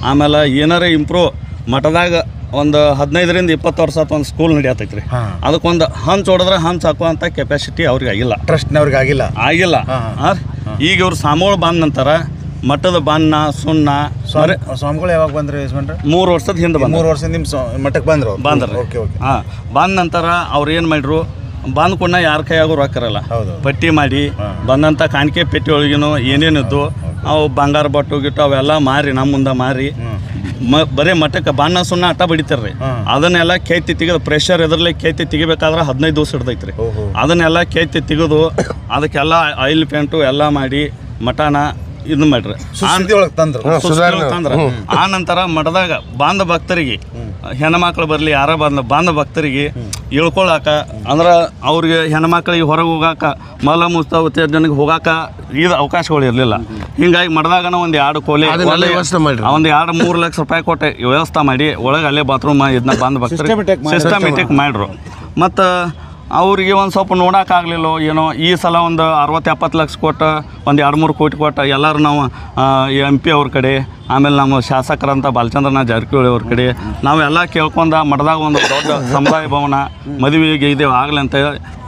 ಆಮೇಲೆ ಏನಾರ ಇಂಪ್ರೂವ್ ಮಠದಾಗ ಒಂದು 15-20 ವರ್ಷ ಒಂದು ಸ್ಕೂಲ್ ನಡೆಯತೈತ್ರಿ. ಅದಕ್ಕೊಂದು ಹಂಚ್ ಹೊಡೆದ್ರೆ ಹಂಚ್ ಹಾಕುವಂಥ ಕೆಪಾಸಿಟಿ ಅವ್ರಿಗೆ ಆಗಿಲ್ಲ, ಟ್ರಸ್ಟ್ನವ್ರಿಗೆ ಆಗಿಲ್ಲ. ಈಗ ಇವ್ರು ಸ್ವಾಮಿಗಳು ಬಂದ ನಂತರ ಮಠದ ಬಣ್ಣ ಸುಣ್ಣ ಸ್ವಾಮಿಗಳು ಯಾವಾಗ ಬಂದ್ರಿ ಯಜಮಾನ್ರ? 3 ವರ್ಷದ ಹಿಂದೆ ಬಂದ. 3 ವರ್ಷದಿಂದ ನಿಮ್ಮ ಮಠಕ್ಕೆ ಬಂದ್ರಿ? ಬಂದ ನಂತರ ಅವ್ರು ಏನು ಮಾಡ್ರು, ಬಂದ್ ಕೂಡ ಯಾರ ಕೈಯಾಗೂ ರೊಕ್ಕರಲ್ಲ, ಪಟ್ಟಿ ಮಾಡಿ ಬಂದಂಥ ಕಾಣಿಕೆ ಪೆಟ್ಟಿ ಒಳಗಿನೂ ಏನೇನಿದ್ದು ಅವು ಬಂಗಾರ ಬಟ್ಟು ಗಿಟ್ಟು ಅವೆಲ್ಲ ಮಾರಿ ನಮ್ಮ ಮುಂದೆ ಮಾರಿ ಬರೀ ಮಠಕ್ಕೆ ಬಣ್ಣ ಸುಣ್ಣ ಅಟ್ಟ ಬಡಿತಾರ್ರಿ. ಅದನ್ನೆಲ್ಲ ಕೇತಿ ತೆಗೆದು ಪ್ರೆಷರ್ ಎದ್ರಲ್ಲಿ ಕೇತಿ ತೆಗಿಬೇಕಾದ್ರೆ 15 ದಿವಸ ಹಿಡ್ದೈತ್ರಿ. ಅದನ್ನೆಲ್ಲ ಕೇತಿ ತೆಗೆದು ಅದಕ್ಕೆಲ್ಲ ಆಯಿಲ್ ಪೇಂಟು ಎಲ್ಲ ಮಾಡಿ ಮಠನ ಇದು ಮಾಡ್ರಿ ತಂದ್ರ. ಆ ನಂತರ ಮಠದಾಗ ಬಾಂಧ ಭಕ್ತರಿಗೆ ಹೆಣ್ಮಕ್ಳು ಬರಲಿ ಯಾರ ಬಾಂಧ ಭಕ್ತರಿಗೆ ಇಳ್ಕೊಳಕ ಅಂದ್ರೆ ಅವ್ರಿಗೆ ಹೆಣ್ಮಕ್ಳಿಗೆ ಹೊರಗೆ ಹೋಗಾಕ ಮಲ ಮುಸ್ತಾವತಿ ಜನಕ್ಕೆ ಹೋಗಾಕ ಇದು ಅವಕಾಶಗಳು ಇರಲಿಲ್ಲ. ಹಿಂಗಾಗಿ ಮಠದಾಗನ ಒಂದು 2 ಕೋಲೆ ಒಂದು 2-3 ಲಕ್ಷ ರೂಪಾಯಿ ಕೊಟ್ಟೆ ವ್ಯವಸ್ಥೆ ಮಾಡಿ ಒಳಗೆ ಅಲ್ಲೇ ಬಾತ್ರೂಮ್ ಇದನ್ನ ಬಾಂಧ ಭಕ್ತರಿಗೆ ಸಿಸ್ಟಮೆಟಿಕ್ ಮಾಡ್ರು. ಮತ್ತು ಅವ್ರಿಗೆ ಒಂದು ಸ್ವಲ್ಪ ನೋಡೋಕ್ಕಾಗಲಿಲ್ಲ ಏನೋ. ಈ ಸಲ ಒಂದು 60-70 ಲಕ್ಷ ಕೊಟ್ಟು ಒಂದು 2-3 ಕೋಟಿ ಕೊಟ್ಟು ಎಲ್ಲರೂ ನಾವು MP ಅವ್ರ ಕಡೆ, ಆಮೇಲೆ ನಮ್ಮ ಶಾಸಕರಂತ ಬಾಲಚಂದ್ರನಾಥ್ ಜಾರಕಿಹೊಳಿ ಅವ್ರ ಕಡೆ ನಾವೆಲ್ಲ ಕೇಳ್ಕೊಂಡು ಮಠದಾಗ ಒಂದು ದೊಡ್ಡ ಸಮುದಾಯ ಭವನ ಮದುವೆಗೆ ಇದೇವು ಆಗಲಿ ಅಂತ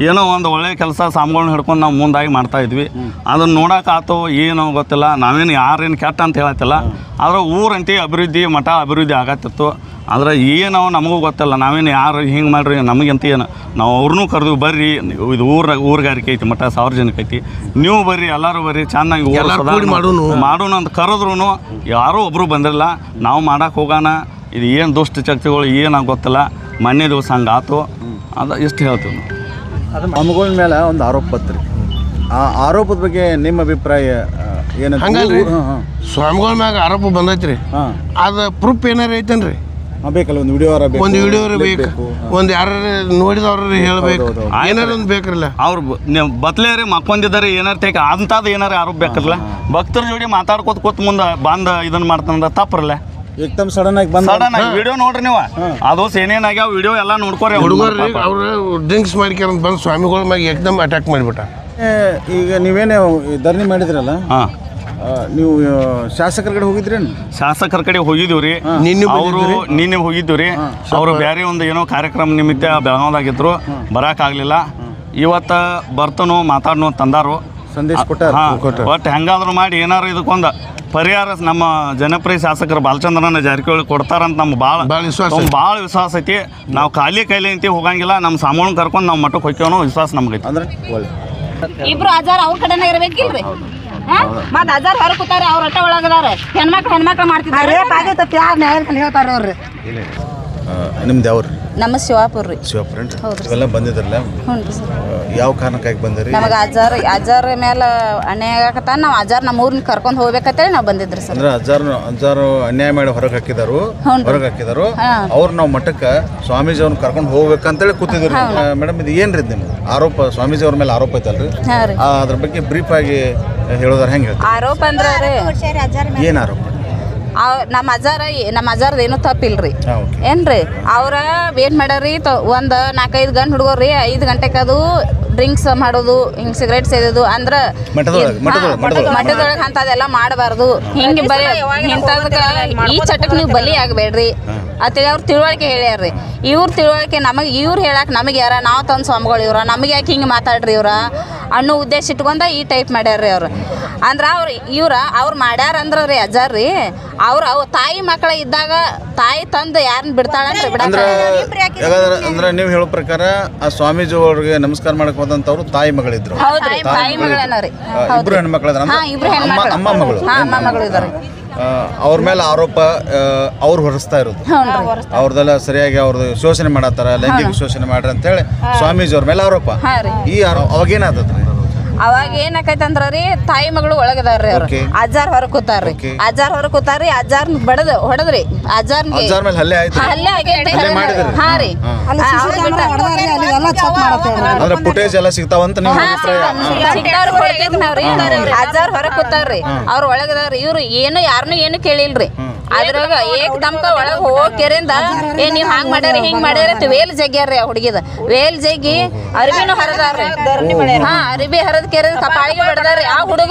ಏನೋ ಒಂದು ಒಳ್ಳೆಯ ಕೆಲಸ ಸಾಮಗಳನ್ನ ಹಿಡ್ಕೊಂಡು ನಾವು ಮುಂದಾಗಿ ಮಾಡ್ತಾಯಿದ್ವಿ. ಅದನ್ನು ನೋಡೋಕ್ಕಾತೋ ಏನೋ ಗೊತ್ತಿಲ್ಲ, ನಾವೇನು ಯಾರೇನು ಕೆಟ್ಟ ಅಂತ ಹೇಳತ್ತಿಲ್ಲ. ಆದರೆ ಊರಂತೆ ಅಭಿವೃದ್ಧಿ, ಮಠ ಅಭಿವೃದ್ಧಿ ಆಗತ್ತಿತ್ತು. ಆದರೆ ಏನೋ ನಮಗೂ ಗೊತ್ತಿಲ್ಲ, ನಾವೇನು ಯಾರು ಹಿಂಗೆ ಮಾಡ್ರಿ ನಮಗಂತ ಏನು, ನಾವು ಅವ್ರನ್ನೂ ಕರೆದು ಬರ್ರಿ, ಇದು ಊರುಗಾರಿಕೆ ಐತಿ, ಮಠ ಸಾರ್ವಜನಿಕ ಐತಿ, ನೀವು ಬರ್ರಿ, ಎಲ್ಲರೂ ಬರ್ರಿ, ಚೆನ್ನಾಗಿ ಮಾಡೋಣ ಅಂತ ಕರೆದ್ರೂ ಯಾರೂ ಒಬ್ಬರು ಬಂದಿರಲಿಲ್ಲ. ನಾವು ಮಾಡೋಕೆ ಹೋಗೋಣ, ಇದು ಏನು ದುಷ್ಟ ಶಕ್ತಿಗಳು ಏನಾಗ ಗೊತ್ತಿಲ್ಲ. ಮೊನ್ನೆ ದಿವಸ ಹಂಗೆ ಆತು. ಅದು ಇಷ್ಟು ಹೇಳ್ತೀವಿ ನಾವು. ಸ್ವಾಮಿಗಳ ಮೇಲೆ ಒಂದು ಆರೋಪ ಬತ್ರಿ. ಆ ಆರೋಪದ ಬಗ್ಗೆ ನಿಮ್ಮ ಅಭಿಪ್ರಾಯ ಏನಂತ? ಹಂಗಲ್ರಿ, ಸ್ವಾಮಿಗಳ ಮ್ಯಾಗ ಆರೋಪ ಬಂದೈತ್ರಿ, ಅದು ಪ್ರೂಫ್ ಏನಾರು ಐತೇನ್ರಿ? ಬೇಕಲ್ಲ, ಒಂದು ವಿಡಿಯೋ ಒಂದು ವಿಡಿಯೋ ಬೇಕು, ಒಂದು ಯಾರು ನೋಡಿದವ್ರು ಹೇಳ್ಬೇಕು, ಏನಾರು ಒಂದು ಬೇಕ್ರಲ್ಲ. ಅವ್ರು ಬತ್ಲೇರಿ ಮಕ್ಕೊಂದಿದ್ದಾರೆ ಏನಾರು ತೇಕ ಅಂಥದ್ದು ಏನಾರು ಆರೋಪ ಬೇಕಲ್ಲ. ಭಕ್ತರ ಜೋಡಿ ಮಾತಾಡ್ಕೋತ ಕೂತ್ ಮುಂದೆ ಬಂದು ಇದನ್ನು ಮಾಡ್ತಾನ ತಪ್ಪರಲ್ಲ. ಏಕ್ದಮ್ ಸಡನ್ ಆಗಿ ವಿಡಿಯೋ ನೋಡ್ರಿ ನೀವು, ಅದು ಏನೇನಾಗ್ಯಾವ ವಿಡಿಯೋ ಎಲ್ಲ ನೋಡ್ಕೋರಿ. ಹುಡುಗರ್ರಿ ಅವ್ರು ಡ್ರಿಂಕ್ಸ್ ಮಾಡ್ಕೊಂಡು ಬಂದು ಸ್ವಾಮಿಗಳ ಮ್ಯಾಗ ಏಕ್ದಮ್ ಅಟ್ಯಾಕ್ ಮಾಡಿಬಿಟ್ಟ. ಈಗ ನೀವೇನೇ ಧರಣಿ ಮಾಡಿದ್ರಲ್ಲ, ನೀವು ಶಾಸಕರ ಕಡೆ ಹೋಗಿದ್ರೇನು? ಶಾಸಕರ ಕಡೆ ಹೋಗಿದ್ದೀವಿ ರೀ. ನಿನ್ನೆ ಹೋಗಿದ್ದೀವಿ ರೀ. ಅವರು ಬೇರೆ ಒಂದು ಏನೋ ಕಾರ್ಯಕ್ರಮ ನಿಮಿತ್ತ ಬೆಳಗಾವ್ದಾಗಿದ್ರು, ಬರೋಕ್ಕಾಗಲಿಲ್ಲ. ಇವತ್ತು ಬರ್ತನೋ ಮಾತಾಡ್ನೋ ತಂದಾರು, ಸಂದೇಶ ಕೊಟ್ಟಾರ. ಒಟ್ಟು ಹೆಂಗಾದ್ರೂ ಮಾಡಿ ಏನಾರು ಇದಕ್ಕೊಂದು ಪರಿಹಾರ ನಮ್ಮ ಜನಪ್ರಿಯ ಶಾಸಕರು ಬಾಲಚಂದ್ರನಾಥ್ ಜಾರಕಿಹೊಳಿ ಕೊಡ್ತಾರಂತ ನಮ್ಗೆ ಭಾಳ ವಿಶ್ವಾಸ ಐತಿ. ನಾವು ಖಾಲಿ ಅಂತೀವಿ ಹೋಗಂಗಿಲ್ಲ. ನಮ್ಮ ಸಾಮಾನು ಕರ್ಕೊಂಡು ನಾವು ಮಠಕ್ಕೆ ಹೋಗ್ಯವನೋ ವಿಶ್ವಾಸ ನಮ್ಗೈತಿ. ಅಂದ್ರೆ ಇಬ್ರು ಅಜಾರ್ ಅವ್ರ ಕಡೆನೇ ಇರ್ಬೇಕಿಲ್ರಿ. ಮತ್ ಅಜಾರ್ ಹೊರ ಕೂತಾರೆ, ಅವ್ರ ಅಟ್ಟ ಒಳಗದಾರ. ಹೆಣ್ಮಕ್ಳು ಮಾಡ್ತಿದ್ದಾರೆ. ಹೇಳ್ತಾರೆ ಅವ್ರಿ. ನಿಮ್ದು ಯಾವ್ರಿ? ನಮ್ಮ ಶಿವಾಪುರ ರೀ. ಶಿವಾಪುರ ಇವೆಲ್ಲ ಬಂದಿದ್ರಲ್ಲ, ಯಾವ ಕಾರಣಕ್ಕಾಗಿ ಬಂದ್ರಿ? ನಮಗೆ ಅಜಾರ್ ಮೇಲೆ ಅನ್ಯಾಯ ಆಗತ್ತ, ನಾವು ಅಜಾರ್ ನಮ್ಮ ಊರ್ನ ಕರ್ಕೊಂಡು ಹೋಗ್ಬೇಕಂತೇಳಿ ನಾವು ಬಂದಿದ್ರಿ ಸರ್. ಅಂದ್ರೆ ಅಜ್ಜಾರು ಅನ್ಯಾಯ ಮಾಡಿ ಹೊರಗೆ ಹಾಕಿದಾರು. ಅವ್ರು ನಾವು ಮಠಕ್ಕೆ ಸ್ವಾಮೀಜಿ ಅವ್ರನ್ನ ಕರ್ಕೊಂಡು ಹೋಗ್ಬೇಕಂತೇಳಿ ಕೂತಿದ್ರು. ಮೇಡಮ್, ಇದು ಏನ್ರಿ ನಿಮ್ದು ಆರೋಪ? ಸ್ವಾಮೀಜಿ ಅವ್ರ ಮೇಲೆ ಆರೋಪ ಐತಲ್ರಿ, ಅದ್ರ ಬಗ್ಗೆ ಬ್ರೀಫ್ ಆಗಿ ಹೇಳೋದಾರ ಹೆಂಗೆ ಹೇಳ್ತಾರೆ? ಆರೋಪ ಅಂದ್ರೆ ಏನು ಆರೋಪ? ನಮ್ಮ ಅಜಾರ್ದ ಏನೂ ತಪ್ಪಿಲ್ರಿ ಏನ್ರಿ. ಅವ್ರ ಏನ್ ಮಾಡ್ಯಾರಿ, ಒಂದು 4-5 ಗಂಟೆ ಹುಡುಗರ್ರಿ 5 ಗಂಟೆಗೆ ಅದು ಡ್ರಿಂಕ್ಸ್ ಮಾಡೋದು, ಹಿಂಗೆ ಸಿಗರೇಟ್ ಸೇದೋದು ಅಂದ್ರೆ ಮಠದೊಳಗೆ ಅಂತದೆಲ್ಲ ಮಾಡಬಾರ್ದು. ಹಿಂಗೆ ಬರೀ ಇಂಥದಕ್ಕೆ ಈ ಚಟಕ್ಕೆ ನೀವು ಬಲಿ ಆಗಬೇಡ್ರಿ ಅಂತೇಳಿ ಅವ್ರು ತಿಳುವಳಿಕೆ ಹೇಳ್ಯಾರ್ರಿ. ಇವ್ರ ತಿಳುವಳಿಕೆ ನಮಗೆ ಇವ್ರು ಹೇಳಕ್ಕೆ ನಮಗೆ ಯಾರ ನಾವು ತಂದು ಸ್ವಾಮಿಗಳು ಇವ್ರ ನಮಗೆ ಯಾಕೆ ಹಿಂಗೆ ಮಾತಾಡ್ರಿ ಇವ್ರ ಅನ್ನೋ ಉದ್ದೇಶ ಇಟ್ಕೊಂಡ ಈ ಟೈಪ್ ಮಾಡ್ಯಾರ್ರಿ ಅವ್ರು. ಅಂದ್ರೆ ಅವ್ರು ಮಾಡ್ಯಾರ ಅಂದ್ರೆ ರೀ ಅಜ್ಜಾರ್ ರೀ, ಅವ್ರು ತಾಯಿ ಮಕ್ಕಳ ಇದ್ದಾಗ ತಾಯಿ ತಂದು ಯಾರನ್ನ ಬಿಡ್ತಾಳಂದ್ರೆ ಅಂದ್ರೆ ನೀವು ಹೇಳೋ ಪ್ರಕಾರ ಆ ಸ್ವಾಮೀಜಿ ಅವ್ರಿಗೆ ನಮಸ್ಕಾರ ಮಾಡಕ್ ಹೋದಂತವ್ರು ತಾಯಿ ಮಗಳಿದ್ರು. ಹೌದ್ರಿ, ತಾಯಿ ಮಗಳೇನ ರೀ. ಇಬ್ರು ಹೆಣ್ಮಕ್ಳು ಅಮ್ಮ ಮಗಳು ಇದಾರೆ. ಅವ್ರ ಮೇಲೆ ಆರೋಪ ಅವ್ರು ಹೊರಿಸ್ತಾ ಇರೋದು, ಅವ್ರದೆಲ್ಲ ಸರಿಯಾಗಿ ಅವ್ರದ್ದು ಶೋಷಣೆ ಮಾಡತ್ತಾರ, ಲೈಂಗಿಕ ಶೋಷಣೆ ಮಾಡ್ರಿ ಅಂತೇಳಿ ಸ್ವಾಮೀಜಿ ಅವ್ರ ಮೇಲೆ ಆರೋಪ. ಈ ಅವಾಗೇನಾದ್ರಿ? ಅವಾಗ ಏನಾಕೈತೆ ಅಂದ್ರ ರೀ, ತಾಯಿ ಮಗಳು ಒಳಗದಾರ್ರಿ ಅವ್ರು. ಅಜ್ಜಾರ್ ಹೊರ ಕೂತಾರ್ರಿ, ಅಜ್ಜಾರ್ ಬಡದ್ ಹೊಡದ್ರಿ. ಅಜ್ಜಾರ್ ಮೇಲೆ ಹಲ್ಲೆ ಆಗೈತಿ. ಹಾ ರೀ, ಅಂದ್ರೆ ಫುಟೇಜ್ ಎಲ್ಲ ಸಿಗ್ತಾವಂತ ನಿಮ್ಮ ಅಭಿಪ್ರಾಯ? ಅಜ್ಜಾರ್ ಹೊರ ಕೂತಾರ್ರಿ, ಅವ್ರ ಒಳಗದಾರ್ರಿ. ಇವ್ರು ಯಾರನ್ನೂ ಏನು ಕೇಳಿಲ್ರಿ. ಅದ್ರಾಗ ಏಕದಮ್ಕ ಒಳಗೆ ಹೋಗ್ಕೆರಿಂದ ನೀವ್ ಹಂಗ್ ಮಾಡ್ಯಾರ ಹಿಂಗ್ ಮಾಡ್ಯಾರ ವೇಲ್ ಜಗ್ಗ್ಯಾರ್ರಿ. ಆ ಹುಡುಗಿದ ವೇಲ್ ಜಗ್ಗಿ ಅರ್ಬಿನೂ ಹರದಾರ್ರಿ. ಅರ್ಬಿ ಹರದ್ ಕೆರೆದ ಕಪಾಳಿಗೆ ಬಿಡದಾರ್ರಿ. ಆ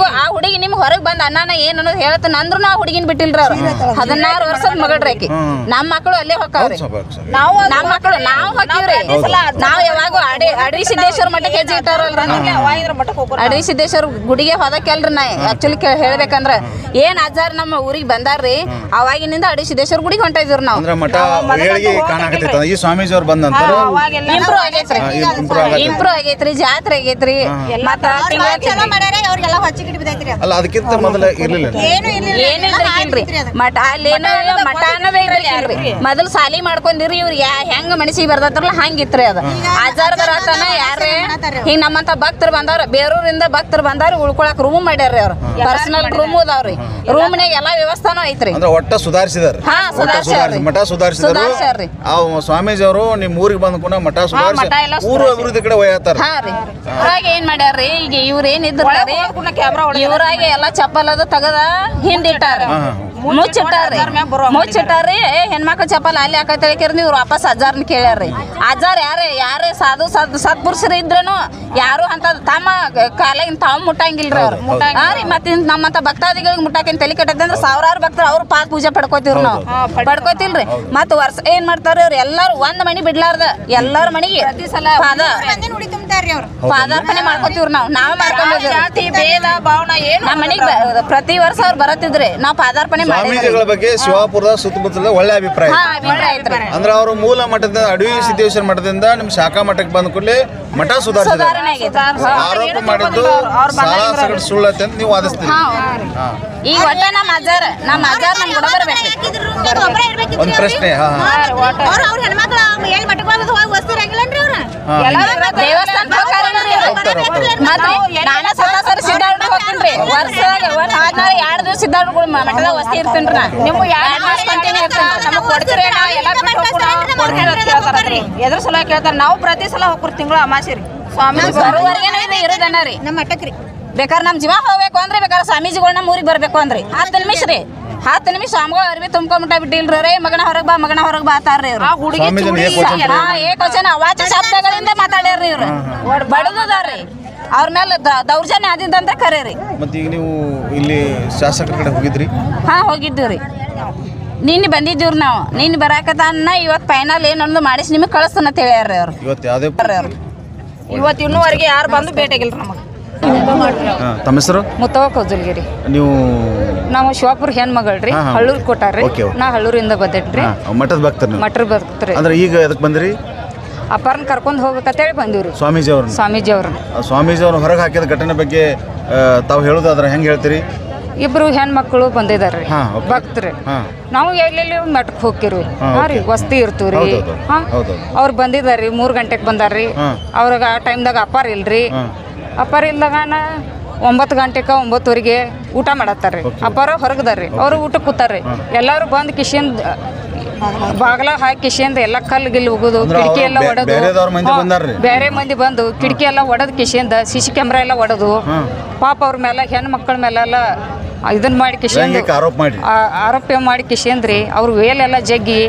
ಹುಡುಗಿ ನಿಮ್ಗೆ ಹೊರಗೆ ಬಂದ್ ಅನ್ನಾನ ಏನ್ ಅನ್ನೋದು ಹೇಳ್ತಾನ ಅಂದ್ರು ನಾವು ಹುಡುಗಿನ ಬಿಟ್ಟಿಲ್ರಿ. ಅವ್ರು 16 ವರ್ಷದ ಮಗಳ್ರಿ ಆಕಿ. ನಮ್ಮ ಮಕ್ಕಳು ಅಲ್ಲೇ ಹೋಗ್ತಾವ್ರಿ. ನಮ್ಮ ಮಕ್ಕಳು ನಾವು ಹೋಗ್ತೀವ್ರಿ. ನಾವ್ ಯಾವಾಗ ಅಡವಿ ಸಿದ್ದೇಶ್ವರ ಮಠಕ್ಕೆ ಹೆಜ್ಜೆ ಇಟ್ಟಾರಲ್ರಿ. ಅಡವಿ ಸಿದ್ದೇಶ್ವರ ಗುಡಿಗೆ ಹೋದಕ್ಕೆಲ್ರಿ. ನಾ ಆಕ್ಚುಲಿ ಹೇಳ್ಬೇಕಂದ್ರ ಏನ್ ಅಜ್ಜಾರ್ ನಮ್ಮ ಊರಿಗೆ ಬಂದಾರ್ರಿ, ಅವಾಗಿನಿಂದ ಅಡವಿ ಸಿದ್ದೇಶ್ವರ ಗುಡಿಗೆ ಹೊಂಟ ಇದ್ರಿ ನಾವು. ಈ ಸ್ವಾಮೀಜಿ ಅವ್ರು ಬಂದ ಇಂಪ್ರೂವ್ ಆಗೈತ್ರಿ, ಜಾತ್ರೆ ಆಗೈತ್ರಿ. ಅಲ್ಲ, ಅದಕ್ಕಿಂತ ಮೊದಲ ಇರ್ಲಿಲ್ಲ, ಮಠ ಅಲ್ಲೇನೋ ಮಠ ಅನ್ನೋದೇ ಇರ್ಲಿಲ್ರಿ. ಮೊದಲು ಸಾಲಿ ಮಾಡ್ಕೊಂಡಿರಿ. ಇವ್ರು ಹೆಂಗ ಮನಸ್ಸಿಗೆ ಬರ್ದತ್ರಲ್ಲ ಹಂಗಿತ್ರಿ. ಅದು ಅಜಾರ್ದರತನ ಯಾರೇ ಹಿಂಗ ನಮ್ಮಂತ ಭಕ್ತರು ಬಂದವ್ರ, ಬೇರೂರಿಂದ ಭಕ್ತರು ಬಂದವ್ರಿ ಉಳ್ಕೊಳಕ್ ರೂಮ್ ಮಾಡ್ಯಾರ್ರಿ. ಅವ್ರು ಪರ್ಸನಲ್ ರೂಮ್ ಅದಾವ್ರಿ. ರೂಮ್ನಾಗ ಎಲ್ಲಾ ವ್ಯವಸ್ಥಾನು ಐತ್ರಿ. ಒಟ್ಟ ಸುಧಾರಿಸಿದಾರೆ, ಮಠ ಸುಧಾರಿಸಿದಾರೆ. ಆ ಸ್ವಾಮೀಜಿ ಅವರು ನಿಮ್ ಊರಿಗೆ ಬಂದ ಮಠ ಸುಧಾರಿಸಿ ಊರು ಅಭಿವೃದ್ಧಿ ಕಡೆ ಒಯ್ಯತ್ತಾರ. ಊರಾಗ ಏನ್ ಮಾಡ್ಯಾರ್ರಿ, ಈಗ ಇವ್ರ ಏನ್ ಇದ್ರಿ ಇವ್ರಾಗೆ ಎಲ್ಲಾ ಚಪ್ಪಲ್ ಅದು ತೆಗದ ಹಿಂದಿಟ್ಟಾರ. ಮುಚ್ಚಿಟ್ಟಾರ್ರಿ ಹೆಣ್ಮಕ್ಳು ಚಪ್ಪಲ್ ಅಲ್ಲಿ ಹಾಕತ್ತೇಳಿ ಇವ್ರು ವಾಪಸ್ ಅಜ್ಜಾರ್ನ ಕೇಳ್ಯಾರ್ರಿ. ಅಜ್ಜಾರ್ ಯಾರೇ ಸಾಧು ಸತ್ಪುರುಷರು ಇದ್ರೂ ಯಾರು ಅಂತ ತಮ್ಮ ಕಾಲಾಗಿನ ತಾವು ಮುಟ್ಟಂಗಿಲ್ರಿ ಅವ್ರು. ಮತ್ತೆ ನಮ್ಮಂತ ಭಕ್ತಾದಿಗಳಿಗೆ ಮುಟ್ಟಾಕಿನ ತಲೆ ಕೆಟ್ಟದ ಅಂದ್ರೆ ಸಾವಿರಾರು ಭಕ್ತರು ಅವ್ರು ಪಾದ ಪೂಜೆ ಪಡ್ಕೋತೀವ್ರಿ ನಾವು ಪಡ್ಕೋತಿಲ್ರಿ. ಮತ್ತ ವರ್ಷ ಏನ್ ಮಾಡ್ತಾರ ಇವ್ರು ಎಲ್ಲಾರು ಒಂದ್ ಮನಿ ಬಿಡ್ಲಾರ್ದ ಎಲ್ಲಾರ ಮನಿಗೆ ಪಾದಾರ್ಪಣೆ ಮಾಡ್ಕೋತೀವ್ರಿ ನಾವ್ ಮಾಡ್ಕೊಂಡಿದ್ವಿ. ನಮ್ಮ ಮನಿಗ್ ಪ್ರತಿ ವರ್ಷ ಅವ್ರು ಬರತ್ತಿದ್ರಿ ನಾವ್ ಪಾದಾರ್ಪಣೆ ಸ್ವಾಮೀಜಿಗಳ ಬಗ್ಗೆ ಶಿವಾಪುರದ ಸುತ್ತಮುತ್ತಲ ಒಳ್ಳೆ ಅಭಿಪ್ರಾಯ ಅಂದ್ರೆ ಅವರು ಮೂಲ ಮಠದಿಂದ ಅಡವಿ ಸಿದ್ದೇಶ್ವರ ಮಠದಿಂದ ನಿಮ್ ಶಾಖಾ ಮಠಕ್ಕೆ ಬಂದ ಕೂಡಲೇ ಮಠ ಸುಧಾರಿಸಿದ್ದಾರೆ. ಆರೋಪ ಮಾಡಿದ್ದು ಸಾಲ ಸಗಟ ಸುಳ್ಳತ್ತೆ ಅಂತ ನೀವು ವಾದಿಸ್ತೀರಿ. ಈ ಒಟ್ಟ ನಮ್ಮ ಅಜ್ಜಾರ ನಮ್ ಕೂಡ ಬರ್ಬೇಕು. ಒಂದ್ ಪ್ರಶ್ನೆ ದೇವಸ್ಥಾನ ನಾನ ಸರಾಸರಿ ಸಿದ್ಧಾರ್ಥ ಹೋಗ್ತೀನಿ ವರ್ಷದಾಗ 2 ದಿವಸ ಸಿದ್ಧಾರ್ಥ ಮಠದಾಗ ವಸ್ತಿ ಇರ್ತೀನಿ. ಎದ್ರ ಸಲ ಕೇಳ್ತಾರ ನಾವು ಪ್ರತಿ ಸಲ ಹೋಗ್ರಿ ತಿಂಗಳು ಅಮಾಸಿ ರೀ ಸ್ವಾಮಿ ಬರುವವರೆಗೆ ಇರೋದನ್ನ ರೀ ನಮ್ಮ ಮಠಕ್ರಿ. ಬೇಕಾದ್ರೆ ನಮ್ ಜೀವ ಹೋಗ್ಬೇಕು ಅಂದ್ರೆ ಬೇಕಾದ್ರೆ ಸ್ವಾಮೀಜಿಗಳನ್ನ ಊರಿಗೆ ಬರ್ಬೇಕು ಅಂದ್ರಿ 10 ನಿಮಿಷ ರೀ 10 ನಿಮಿಷ ಸ್ವಾಮಿಗಳು ಅರ್ಬಿ ತುಂಬ್ಕೊಂಡ್ಬಿಟ್ಟ ಬಿಟ್ಟಿಲ್ರಿ. ಮಗನ ಹೊರಗ್ ಬಾತಾರ್ರಿ ಇವ್ರು. ಏಕವಚನ ಅವಾಚ ಶಬ್ದಗಳಿಂದ ಮಾತಾಡ್ಯಾರ್ರಿ ಇವ್ರು. ಬಡದದಾರ್ರಿ ಅವ್ರ ಮೇಲೆ ದೌರ್ಜನ್ಯ ಆದಿದ್ದಂತ ಕರೆ ರೀ. ಮತ್ತೆ ಈಗ ನೀವು ಇಲ್ಲಿ ಶಾಸಕರ ಕಡೆ ಹೋಗಿದ್ರಿ? ಹೋಗಿದ್ದೀವ್ರಿ. ನಿನ್ನೆ ಬಂದಿದ್ದೀವ್ರಿ ನಾವು. ನಿನ್ನೆ ಬರಾಕತಾನ ಇವತ್ತು ಫೈನಲ್ ಏನೊಂದು ಮಾಡಿಸಿ ನಿಮಗೆ ಕಳಿಸ್ತಾನ ಅಂತ ಹೇಳ್ಯಾರ್ರಿ ಅವ್ರು. ಇವತ್ತು ಇನ್ನೂವರೆಗೆ ಯಾರು ಬಂದು ಭೇಟಿಯಾಗಿಲ್ರಿ ನಮಗೆ. ತಮ್ಮ ಹೆಸರು? ಮುತ್ತವ್ವ ಕೌಜಲ್ಗಿರಿ. ನೀವು ನಾವು ಶಿವಾಪುರ ಹೆಣ್ಮಗಳ್ರಿ. ಹಳ್ಳೂರ್ ಕೊಟ್ಟಾರ್ರಿ. ನಾ ಹಳ್ಳೂರಿಂದ ಬಂದೇನ್ರಿ. ಮಠದ ಭಕ್ತರು? ಮಠದ ಭಕ್ತರಿ. ಅಂದ್ರೆ ಈಗ ಎದಕ್ ಬಂದ್ರಿ? ಅಪ್ಪಾರನ್ನ ಕರ್ಕೊಂಡು ಹೋಗ್ಬೇಕಂತೇಳಿ ಬಂದಿವ್ರಿ. ಸ್ವಾಮೀಜಿ ಅವ್ರನ್ನ ಹೊರಗೆ ಹಾಕಿದ ಘಟನೆ ಬಗ್ಗೆ ತಾವು ಹೇಳೋದಾದ್ರೆ ಹೆಂಗೆ ಹೇಳ್ತೀರಿ? ಇಬ್ರು ಹೆಣ್ಮಕ್ಳು ಬಂದಿದಾರ್ರಿ ಭಕ್ತರಿ. ನಾವು ಎಲ್ಲೆಲ್ಲಿ ಮಠಕ್ಕೆ ಹೋಗ್ತಿರ್ವಿ ರೀ ವಸ್ತಿ ಇರ್ತೀವ್ರಿ. ಅವ್ರು ಬಂದಿದಾರ್ರಿ 3 ಗಂಟೆಗೆ ಬಂದಾರ್ರಿ. ಅವ್ರಿಗೆ ಆ ಟೈಮ್ದಾಗ ಅಪ್ಪಾರ ಇಲ್ರಿ. ಅಪ್ಪಾರ ಇಲ್ದಾಗ 9 ಗಂಟೆಗೆ 9:30 ಊಟ ಮಾಡತ್ತಾರ್ರಿ. ಅಪ್ಪಾರ ಹೊರಗದಾರ್ರಿ. ಅವ್ರು ಊಟ ಕೂತಾರ್ರಿ. ಎಲ್ಲಾರು ಬಂದ್ ಕಿಶಿಂದ ಬಾಗಲ ಹಾಕಿ ಕಿಶಿಂದ ಎಲ್ಲ ಕಲ್ಲು ಗಿಲ್ಲು ಹೋಗುದು ಕಿಟಕಿ ಎಲ್ಲ ಒಡದು ಬೇರೆ ಮಂದಿ ಬಂದು ಕಿಟಕಿ ಎಲ್ಲ ಒಡದ್ ಕಿಶಿಂದ CC ಕ್ಯಾಮ್ರಾ ಎಲ್ಲ ಒಡದು ಪಾಪ ಅವ್ರ ಮೇಲೆ ಹೆಣ್ಮಕ್ಳ ಮೇಲೆಲ್ಲ ಇದನ್ನ ಮಾಡಿ ಕಿಶಿಂದ ಆರೋಪ ಮಾಡಿ ಕಿಶಿಂದ್ರಿ ಅವ್ರ ವೇಲೆಲ್ಲ ಜಗ್ಗಿ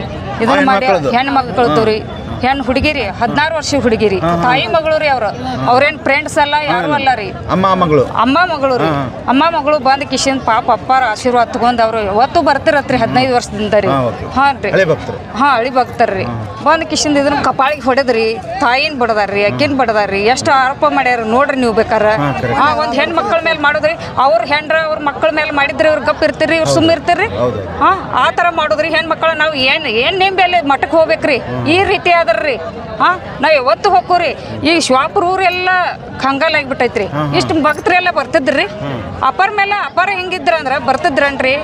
ಇದನ್ನ ಮಾಡಿ ಹೆಣ್ಮಕ್ಳದವ್ರಿ. ಹೆಣ್ಣು ಹುಡುಗಿರಿ 16 ವರ್ಷ ಹುಡುಗಿರಿ. ತಾಯಿ ಮಗಳು ರೀ ಅವ್ರೇನ್ ಫ್ರೆಂಡ್ಸ್ ಎಲ್ಲ ಯಾರು ಅಲ್ಲ ರೀ. ಅಮ್ಮ ಮಗಳು ರೀ. ಅಮ್ಮ ಮಗಳು ಬಂದ್ ಕಿಶನ್ ಪಾಪ ಅಪ್ಪಾರ ಆಶೀರ್ವಾದ ತಗೊಂಡ್ ಅವ್ರು ಯಾವತ್ತು ಬರ್ತಿರತ್ರಿ 15 ವರ್ಷದಿಂದ ರೀ. ಹಳಿ ಭಕ್ತರ್ರಿ. ಬಂದ್ ಕಿಶನ್ ಇದನ್ನ ಕಪಾಳಿಗೆ ಹೊಡೆದ್ರಿ. ತಾಯಿನ್ ಬಡದಾರ್ರಿ ಅಕ್ಕಿನ್ ಬಡದಾರ್ರಿ. ಎಷ್ಟು ಆರೋಪ ಮಾಡ್ಯಾರ ನೋಡ್ರಿ ನೀವು ಬೇಕಾರೆ. ಒಂದ್ ಹೆಣ್ ಮಕ್ಳ ಮೇಲೆ ಮಾಡುದ್ರಿ ಅವ್ರ ಹೆಣ್ರ ಅವ್ರ ಮಕ್ಳ ಮೇಲೆ ಮಾಡಿದ್ರಿ ಇವ್ರ ಗಪ್ ಇರ್ತಿರಿ ಇವ್ರು ಸುಮ್ಮ ಇರ್ತಿರಿ. ಆ ತರ ಮಾಡುದ್ರಿ ಹೆಣ್ಮಕ್ಳ ನಾವು ಏನ್ ನಿಂಬೆಲ್ಲಿ ಮಠಕ್ಕೆ ಹೋಗ್ಬೇಕ್ರಿ ಈ ರೀತಿ ಆದ್ರಿ. ನಾವ್ ಯಾವತ್ತು ಹೋಗ್ರಿ. ಈ ಶಿವಾಪುರ ಊರೆಲ್ಲ ಕಂಗಾಲ್ ಆಗಿಬಿಟ್ಟೈತ್ರಿ. ಇಷ್ಟು ಭಕ್ತರೆಲ್ಲ ಬರ್ತಿದ್ರಿ. ಅಪ್ಪರ ಮೇಲೆ ಅಪ್ಪಾರ ಹಿಂಗಿದ್ರ ಅಂದ್ರ ಬರ್ತಿದ್ರನ್ರಿ.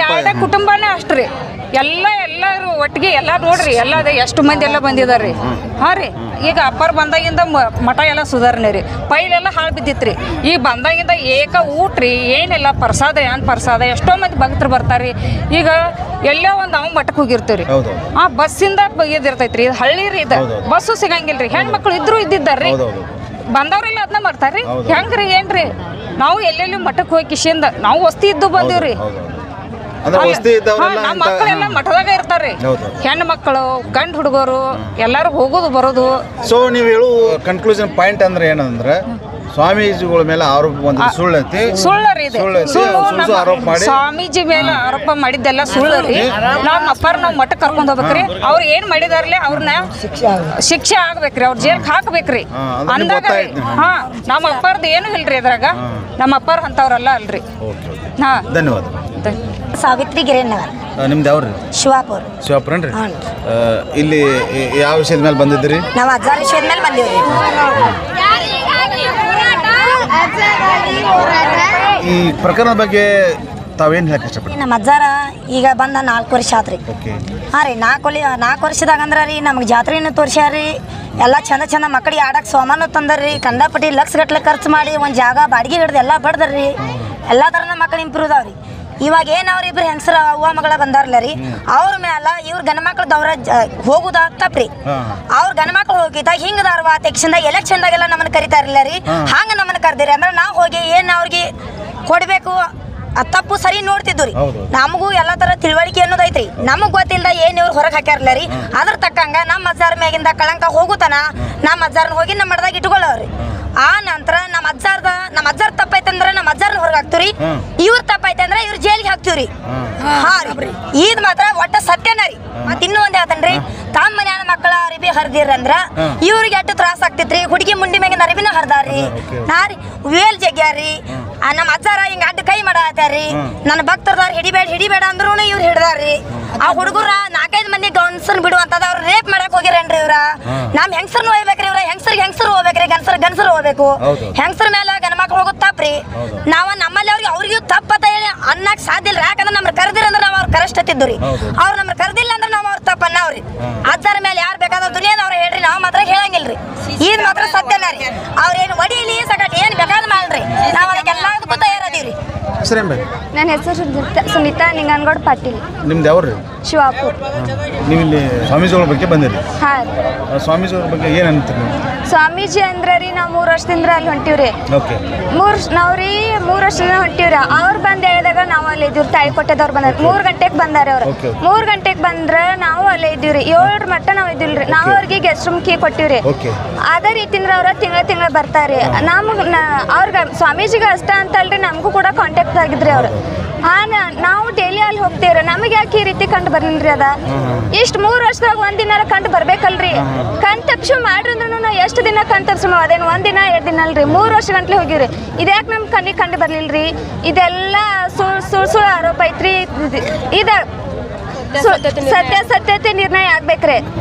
ಎರಡ ಕುಟುಂಬನೇ ಅಷ್ಟ್ರಿ. ಎಲ್ಲಾರು ಒಟ್ಟಿಗೆ ಎಲ್ಲ ನೋಡ್ರಿ ಎಲ್ಲ ಎಷ್ಟು ಮಂದಿ ಎಲ್ಲ ಬಂದಿದಾರ್ರಿ. ರೀ ಈಗ ಅಪ್ಪಾರ ಬಂದಾಗಿಂದ ಮಠ ಎಲ್ಲ ಸುಧಾರಣೆ ರೀ. ಪೈಲೆಲ್ಲ ಹಾಳು ಬಿದ್ದಿತ್ರಿ. ಈಗ ಬಂದಾಗಿಂದ ಏಕ ಊಟ್ರಿ ಏನಿಲ್ಲ ಪ್ರಸಾದ ಎಷ್ಟೋ ಮಂದಿ ಭಕ್ತರು ಬರ್ತಾರ್ರಿ. ಈಗ ಎಲ್ಲೋ ಒಂದು ನಾವು ಮಠಕ್ಕೆ ಹೋಗಿರ್ತೀವ್ರಿ. ಬಸ್ಸಿಂದ ಇದಿರ್ತೈತ್ರಿ. ಹಳ್ಳಿ ರೀ ಇದು ಬಸ್ಸು ಸಿಗಂಗಿಲ್ರಿ. ಹೆಣ್ಮಕ್ಳು ಇದ್ರು ಇದ್ದಿದ್ದಾರ್ರಿ. ಬಂದವ್ರೆಲ್ಲ ಅದನ್ನ ಮಾಡ್ತಾರ್ರಿ. ಹೆಂಗ್ರಿ ಏನ್ರಿ ನಾವು ಎಲ್ಲೆಲ್ಲಿ ಮಠಕ್ಕೆ ಹೋಗಿ ಕಿಶಿಂದ ನಾವು ವಸ್ತಿ ಇದ್ದು ಬಂದಿವ್ರಿ. ನಮ್ಮ ಮಕ್ಕಳೆಲ್ಲ ಮಠದಾಗ ಇರ್ತಾರ್ರಿ. ಹೆಣ್ಣು ಮಕ್ಕಳು ಗಂಡು ಹುಡುಗರು ಎಲ್ಲಾರು ಹೋಗೋದು ಬರೋದು. ಸೊ ನೀವು ಹೇಳು ಕನ್ಕ್ಲೂಷನ್ ಪಾಯಿಂಟ್ ಅಂದ್ರೆ ಏನಂದ್ರೆ ಸ್ವಾಮೀಜಿಗಳ ಮೇಲೆ ಆರೋಪ ಸುಳ್ಳೈತಿ. ಸುಳ್ಳರಿ ಸ್ವಾಮೀಜಿ ಮೇಲೆ ಆರೋಪ ಮಾಡಿದ್ದೆಲ್ಲ ಸುಳ್ಳರಿ. ನಮ್ಮ ಅಪ್ಪಾರ ನಾವು ಮಠಕ್ಕೆ ಕರ್ಕೊಂಡ್ ಹೋಗ್ಬೇಕ್ರಿ. ಅವ್ರು ಏನ್ ಮಾಡಿದಾರ್ಲಿ ಅವ್ರನ್ನ ಶಿಕ್ಷೆ ಆಗ್ಬೇಕ್ರಿ. ಅವ್ರ ಜೈಲ್ಗೆ ಹಾಕ್ಬೇಕ್ರಿ. ಅಂದಾಗ ನಮ್ಮ ಅಪ್ಪಾರ್ದು ಏನು ಇಲ್ರಿ ಅದ್ರಾಗ. ನಮ್ಮ ಅಪ್ಪಾರ ಅಂತವ್ರಲ್ಲ ಅಲ್ರಿ. ಧನ್ಯವಾದ. ಸಾವಿತ್ರಿ ಗಿರಿನಗರ್. ನಿಮ್ದು ಯಾವ್ರಿ? ಶಿವಾಪುರನ್ರಿ. ಇಲ್ಲಿ ಯಾವ ವಿಷಯದ ಮೇಲೆ ಬಂದಿದ್ರಿ? ನಾವು ಅಜ್ಜಾರ ವಿಷಯದ ಮೇಲೆ ಬಂದಿವ್ರಿ. ಈ ಪ್ರಕರಣದ ಬಗ್ಗೆ ತಾವೇನು ಹೇಳಕ್ಕೆ ಇಷ್ಟಪಡ್ತೀವಿ? ನಮ್ಮ ಅಜ್ಜಾರ ಈಗ ಬಂದ 4 ವರ್ಷ ಆತ್ರಿ. ರೀ 4 ವರ್ಷದಾಗ ಅಂದ್ರೆ ರೀ ನಮ್ಗೆ ಜಾತ್ರೆನೂ ತೋರ್ಸ್ಯಾರಿ. ಎಲ್ಲ ಚಂದ ಮಕ್ಕಳಿಗೆ ಆಡಕ್ಕೆ ಸಾಮಾನು ತಂದರ್ರಿ. ಕಂಡಪಟ್ಟಿ ಲಕ್ಷಗಟ್ಲೆ ಖರ್ಚು ಮಾಡಿ ಒಂದು ಜಾಗ ಬಾಡಿಗೆ ಹಿಡ್ದು ಎಲ್ಲ ಬಡ್ದರ್ರಿ. ಎಲ್ಲ ಥರದ ಮಕ್ಕಳು ಇಂಪ್ರೂವ್ ಅದಾವ್ರಿ. ಇವಾಗ ಏನು ಅವ್ರ ಇಬ್ರು ಹೆಂಗಸರ ಅವ್ವ ಮಗಳ ಬಂದಾರಲ್ಲ ರೀ ಅವ್ರ ಮ್ಯಾಲ ಇವ್ರ ಗಣಮಕ್ಳು ದೌರ ಹೋಗುದ ತಪ್ಪ್ರಿ. ಅವ್ರ ಗಣಮಕ್ಳು ಹೋಗಿದ್ದಾಗ ಹಿಂಗದಾರವ ತೆಕ್ಷನ್ದಾಗ ಎಲೆಕ್ಷನ್ದಾಗೆಲ್ಲ ನಮ್ಮನ್ನ ಕರಿತಾರಿಲ್ಲ ರೀ. ಹಂಗ ನಮ್ಮನ್ನ ಕರ್ದಿರಿ ಅಂದ್ರೆ ನಾವು ಹೋಗಿ ಏನು ಅವ್ರಿಗೆ ಕೊಡಬೇಕು ಅದ್ ತಪ್ಪು ಸರಿ ನೋಡ್ತಿದ್ವಿ ರೀ. ನಮಗೂ ಎಲ್ಲಾ ತರ ತಿಳುವಳಿಕೆ ಅನ್ನೋದು ಐತ್ರಿ. ನಮಗ್ ಗೊತ್ತಿಲ್ದ ಏನ್ ಇವ್ರು ಹೊರಗೆ ಹಾಕ್ಯಾರಲ್ಲ ರೀ, ಅದ್ರ ತಕ್ಕಂಗ ನಮ್ಮ ಅಜ್ಜಾರ ಮ್ಯಾಗಿಂದ ಕಳಂಕ ಹೋಗುತ್ತಾನ ನಮ್ಮ ಅಜ್ಜಾರನ್ನ ಹೋಗಿ ನಮ್ಮ ಮಡದಾಗ ಇಟ್ಕೊಳ್ಳೋರಿ. ಆ ನಂತರ ನಮ್ಮ ಅಜ್ಜಾರ್ ತಪ್ಪೈತಂದ್ರ ನಮ್ಮ ಅಜ್ಜಾರನ್ನ ಹೊರಗೆ ಹಾಕ್ತಿವ್ರಿ, ಇವ್ರ ತಪ್ಪೈತೆ ಅಂದ್ರೆ ಇವ್ರ ಜೈಲಿಗೆ ಹಾಕ್ತಿವ್ರಿ. ಹಾ ರೀ, ಇದ್ ಮಾತ್ರ ಒಟ್ಟ ಸತ್ಯನ ರೀ. ಮತ್ ಇನ್ನೂ ಒಂದ್ ಹೇಳ್ತೇನ್ರಿ, ತಮ್ಮ ಮನ್ಯಾನ ಮಕ್ಕಳ ಅರಿಬಿ ಹರಿದಿರಂದ್ರ ಇವ್ರಿಗೆ ಎಷ್ಟು ತ್ರಾಸ ಆಗ್ತಿತ್ರಿ. ಹುಡುಗಿ ಮುಂಡಿ ಮ್ಯಾಗಿನ ಅರಿಬಿನ ಹರಿದಾರ್ರಿ. ನಾ ರೀ ವೇಲ್ ಜಗ್ಯಾರಿ, ನಮ್ಮ ಅಜ್ಜಾರ ಹಿಂಗ ಅಡ್ಡ ಕೈ ಮಾಡಾತಾರ್ರಿ. ನನ್ನ ಭಕ್ತರದಾರ ಹಿಡಿಬೇಡ ಅಂದ್ರೂ ಇವ್ರು ಹಿಡ್ದಾರ್ರಿ. ಆ ಹುಡುಗರ 4-5 ಮಂದಿ ಗನ್ಸನ್ ಬಿಡುವಂತದ ಅವ್ರ ರೇಪ್ ಮಾಡಕ್ ಹೋಗಿರೇನ್ರಿ ಇವ್ರ. ನಮ್ ಹೆಂಗಸರ್ನು ಹೋಗ್ಬೇಕ್ರಿ, ಇವ್ರ ಹೆಂಗಸರು ಹೋಗ್ಬೇಕ್ರಿ, ಗನ್ಸರು ಹೋಗ್ಬೇಕು. ಹೆಂಗಸರ ಮೇಲೆ ಗಣಮಕ್ಳು ಹೋಗೋದು ತಪ್ಪ್ರಿ. ನಾವ ನಮ್ಮಲ್ಲಿ ಅವ್ರಿಗೂ ತಪ್ಪತ್ತ ಹೇಳಿ ಅನ್ನಕ್ ಸಾಧ್ಯ ಇಲ್ಲ. ಯಾಕಂದ್ರೆ ನಮ್ಗೆ ಕರೆದಿರಂದ್ರೆ ನಾವು ಅವ್ರ ಕರೆಷ್ಟತ್ತಿದ್ದು ರೀ. ಅವ್ರು ನಮ್ಗೆ ಕರೆದಿಲ್ಲ ಅಂದ್ರೆ ನಾವು ಅವ್ರ ತಪ್ಪನ್ನವ್ರಿ. ಅಜ್ಜಾರ ಮೇಲೆ ಯಾರು ಬೇಕಾದ್ರೆ ದುನಿಯಾದ ಅವ್ರ ಹೇಳ್ರಿ, ನಾವು ಮಾತ್ರ ಹೇಳಂಗಿಲ್ರಿ. ಇದ್ ಮಾತ್ರ ಸತ್ಯನ ರೀ. ಅವ್ರೇನು ಒಡಿಲಿ ಸಗಟ್ ಏನ್ ಬೇಕಾದ್ ಮಾಡ್ರಿ, ನಾವ್ ಅದಕ್ಕೆಲ್ಲದಕ್ಕೂ ತಯಾರದೀವ್ರಿ. ನನ್ನ ಹೆಸರು ಸುನೀತಾ ನಿಂಗನಗೌಡ ಪಾಟೀಲ್. ನಿಮ್ದು ಯಾವ್ರಿ? ಶಿವಾಪುರ. ನೀವು ಇಲ್ಲಿ ಸ್ವಾಮೀಜಿಗಳ ಬಗ್ಗೆ ಬಂದಿರಿ. ಹಾಂ. ಸ್ವಾಮೀಜಿಗಳ ಬಗ್ಗೆ ಏನು ಅಂತೀರಿ ನೀವು? ಸ್ವಾಮೀಜಿ ಅಂದ್ರೆ ರೀ ನಾವು 3 ವರ್ಷದಿಂದ ಅಲ್ಲಿ ಹೊಂಟಿವ್ರಿ. ಓಕೆ. ನಾವ್ರಿ 3 ವರ್ಷದಿಂದ ಹೊಂಟಿವ್ರಿ. ಅವ್ರು ಬಂದು ಹೇಳಿದಾಗ ನಾವು ಅಲ್ಲಿ ಇದ್ದೀವಿ. ತಾಳಿಕೊಟ್ಟದವ್ರು ಬಂದಾರ 3 ಗಂಟೆಗೆ ಬಂದಾರ ಅವ್ರು. 3 ಗಂಟೆಗೆ ಬಂದ್ರೆ ನಾವು ಅಲ್ಲೇ ಇದ್ದೀವ್ರಿ. 7 ಮಟ್ಟ ನಾವು ಇದ್ದಿಲ್ರಿ. ನಾವು ಅವ್ರಿಗೆ ಗೆಸ್ಟ್ ರೂಮ್ ಕೀ ಕೊಟ್ಟಿವ್ರಿ. ಅದೇ ರೀತಿಂದ್ರ ಅವ್ರ ತಿಂಗಳ ಬರ್ತಾರೆ. ಅವ್ರಿಗೆ ಸ್ವಾಮೀಜಿಗೆ ಅಷ್ಟ ಅಂತಲ್ರಿ, ನಮಗೂ ಕೂಡ ಕಾಂಟ್ಯಾಕ್ಟ್ ಆಗಿದ್ರಿ ಅವ್ರು. ನಾವು ಡೈಲಿ ಅಲ್ಲಿ ಹೋಗ್ತೇವ್ರಿ. ನಮಗೆ ಯಾಕೆ ಈ ರೀತಿ ಕಂಡು ಬರ್ಲಿಲ್ರಿ ಅದ? ಇಷ್ಟು 3 ವರ್ಷದಾಗ ಒಂದಿನ ಕಂಡು ಬರ್ಬೇಕಲ್ರಿ. ಕಣ್ ತಪ್ಸು ಮಾಡ್ರಂದ್ರೂ ನಾವು ಎಷ್ಟು ದಿನ ಕಣ್ ತಪ್ಸು? ಅದೇನು 1 ದಿನ 2 ದಿನ ಅಲ್ರಿ, 3 ವರ್ಷ ಗಂಟ್ಲೆ ಹೋಗಿವ್ರಿ. ಇದ್ಯಾಕೆ ನಮ್ ಕಣ್ಣಿಗೆ ಕಂಡು ಬರ್ಲಿಲ್ರಿ? ಇದೆಲ್ಲ ಸುಳ್ಳು ಆರೋಪ ಐತ್ರಿ. ಇದ ಸತ್ಯತೆ ನಿರ್ಣಯ ಆಗ್ಬೇಕ್ರಿ.